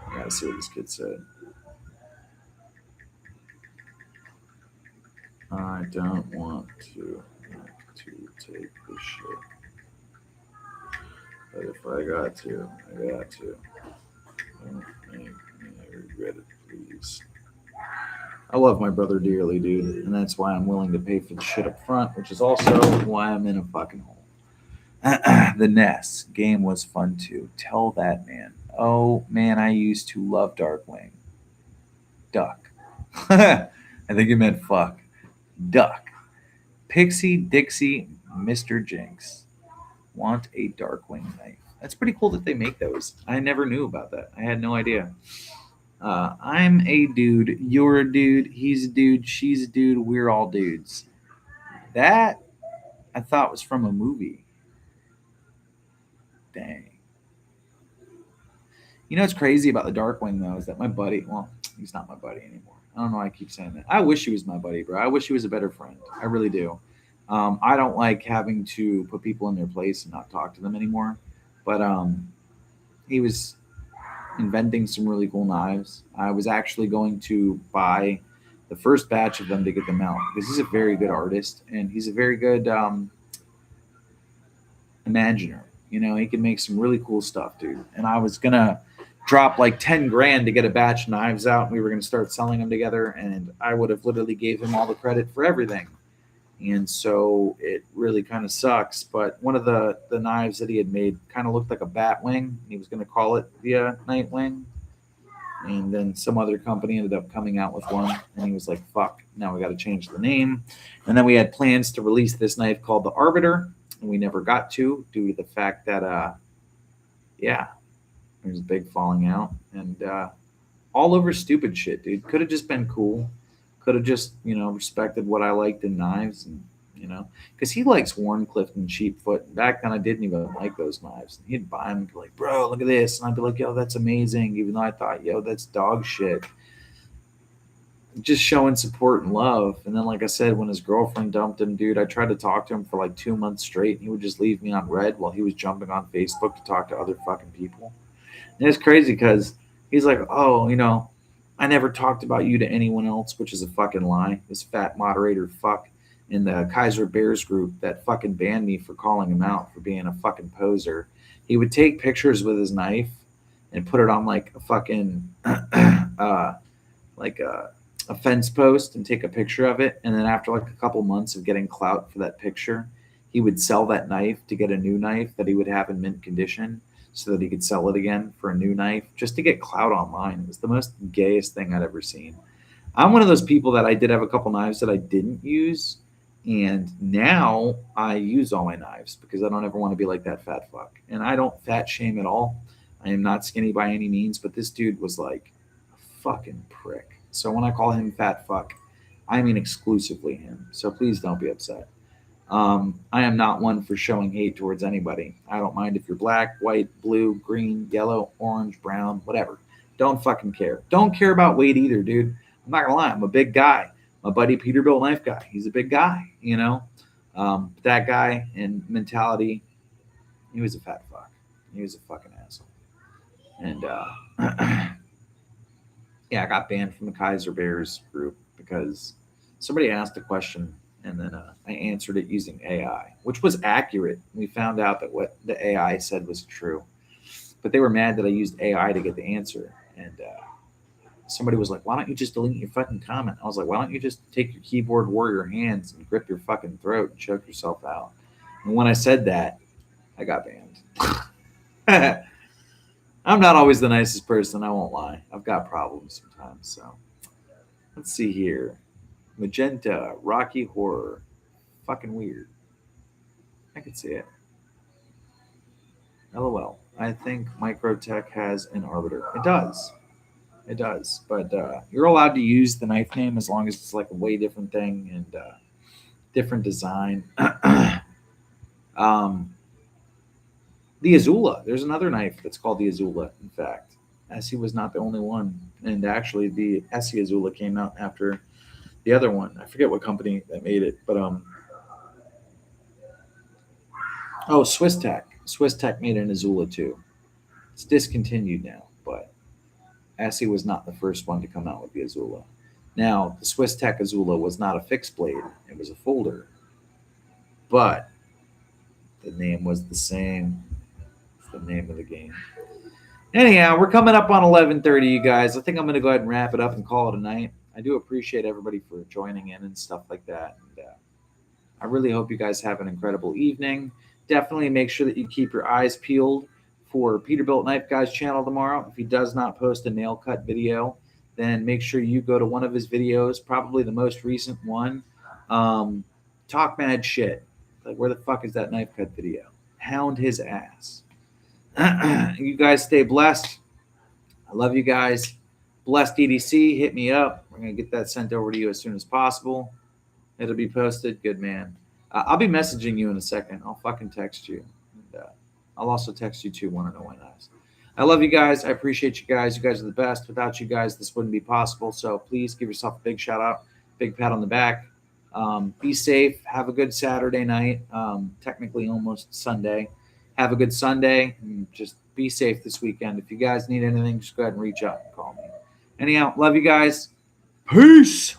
I gotta see what this kid said. I don't want to take this shit. But if I got to, I got to. Don't make me regret it, please. I love my brother dearly, dude, and that's why I'm willing to pay for the shit up front, which is also why I'm in a fucking hole. The NES game was fun too. Tell that man. Oh man, I used to love Darkwing. Duck. I think he meant fuck. Duck. Pixie Dixie Mr. Jinx. Want a Darkwing knife. That's pretty cool that they make those. I never knew about that. I had no idea. I'm a dude. You're a dude. He's a dude. She's a dude. We're all dudes. That I thought was from a movie. Dang. You know what's crazy about the Darkwing though is that my buddy, well, he's not my buddy anymore. I don't know why I keep saying that. I wish he was my buddy, bro. I wish he was a better friend. I really do. I don't like having to put people in their place and not talk to them anymore. But he was inventing some really cool knives. I was actually going to buy the first batch of them to get them out because he's a very good artist and he's a very good imaginer. You know, he can make some really cool stuff, dude. And I was gonna drop like 10 grand to get a batch of knives out. And we were gonna start selling them together, and I would have literally gave him all the credit for everything. And so it really kind of sucks. But one of the knives that he had made kind of looked like a bat wing. He was gonna call it the Nightwing. And then some other company ended up coming out with one, and he was like, "Fuck! Now we got to change the name." And then we had plans to release this knife called the Arbiter, and we never got to due to the fact that yeah, there's a big falling out and all over stupid shit, dude. Could have just been cool. Could have just respected what I liked in knives, and because he likes Warncliffe and Cheapfoot. And back then I didn't even like those knives. He'd buy them and be like, "Bro, look at this," and I'd be like, "Yo, that's amazing," even though I thought, "Yo, that's dog shit." Just showing support and love. And then, like I said, when his girlfriend dumped him, dude, I tried to talk to him for like 2 months straight, and he would just leave me on red while he was jumping on Facebook to talk to other fucking people. And it's crazy because he's like, "Oh, I never talked about you to anyone else," which is a fucking lie. This fat moderator fuck in the Kaiser Bears group that fucking banned me for calling him out for being a fucking poser. He would take pictures with his knife and put it on like a fucking like a fence post and take a picture of it. And then after like a couple months of getting clout for that picture, he would sell that knife to get a new knife that he would have in mint condition so that he could sell it again for a new knife just to get clout online. It was the most gayest thing I'd ever seen. I'm one of those people that I did have a couple knives that I didn't use. And now I use all my knives because I don't ever want to be like that fat fuck. And I don't fat shame at all. I am not skinny by any means, but this dude was like a fucking prick. So when I call him fat fuck, I mean exclusively him. So please don't be upset. I am not one for showing hate towards anybody. I don't mind if you're black, white, blue, green, yellow, orange, brown, whatever. Don't fucking care. Don't care about weight either, dude. I'm not gonna lie. I'm a big guy. My buddy Peterbiltknifeguy. He's a big guy, that guy and mentality, he was a fat fuck. He was a fucking asshole. And yeah, I got banned from the Kaiser Bears group because somebody asked a question and then I answered it using AI, which was accurate. We found out that what the AI said was true, but they were mad that I used AI to get the answer. And somebody was like, "Why don't you just delete your fucking comment?" I was like, "Why don't you just take your keyboard warrior hands and grip your fucking throat and choke yourself out?" And when I said that, I got banned. I'm not always the nicest person, I won't lie. I've got problems sometimes. So let's see here. Magenta, Rocky Horror. Fucking weird. I could see it. LOL. I think Microtech has an arbiter. It does. It does. But you're allowed to use the knife name as long as it's like a way different thing and different design. The Azula. There's another knife that's called the Azula, in fact. Essie was not the only one. And actually, the Essie Azula came out after the other one. I forget what company that made it, but Swiss Tech. Swiss Tech made an Azula too. It's discontinued now, but Essie was not the first one to come out with the Azula. Now, the Swiss Tech Azula was not a fixed blade, it was a folder. But the name was the same. It's the name of the game. Anyhow, we're coming up on 11:30, you guys. I think I'm going to go ahead and wrap it up and call it a night. I do appreciate everybody for joining in and stuff like that. And I really hope you guys have an incredible evening. Definitely make sure that you keep your eyes peeled for Peterbiltknifeguy's channel tomorrow. If he does not post a nail cut video, then make sure you go to one of his videos, probably the most recent one. Talk mad shit. Like, where the fuck is that knife cut video? Hound his ass. You guys stay blessed. I love you guys. Blessed EDC, hit me up. We're going to get that sent over to you as soon as possible. It'll be posted. Good man. I'll be messaging you in a second. I'll fucking text you. And, I'll also text you too. Want to know when nice. I love you guys. I appreciate you guys. You guys are the best. Without you guys, this wouldn't be possible. So please give yourself a big shout out, big pat on the back. Be safe. Have a good Saturday night. Technically almost Sunday. Have a good Sunday. And just be safe this weekend. If you guys need anything, just go ahead and reach out and call me. Anyhow, love you guys. Peace.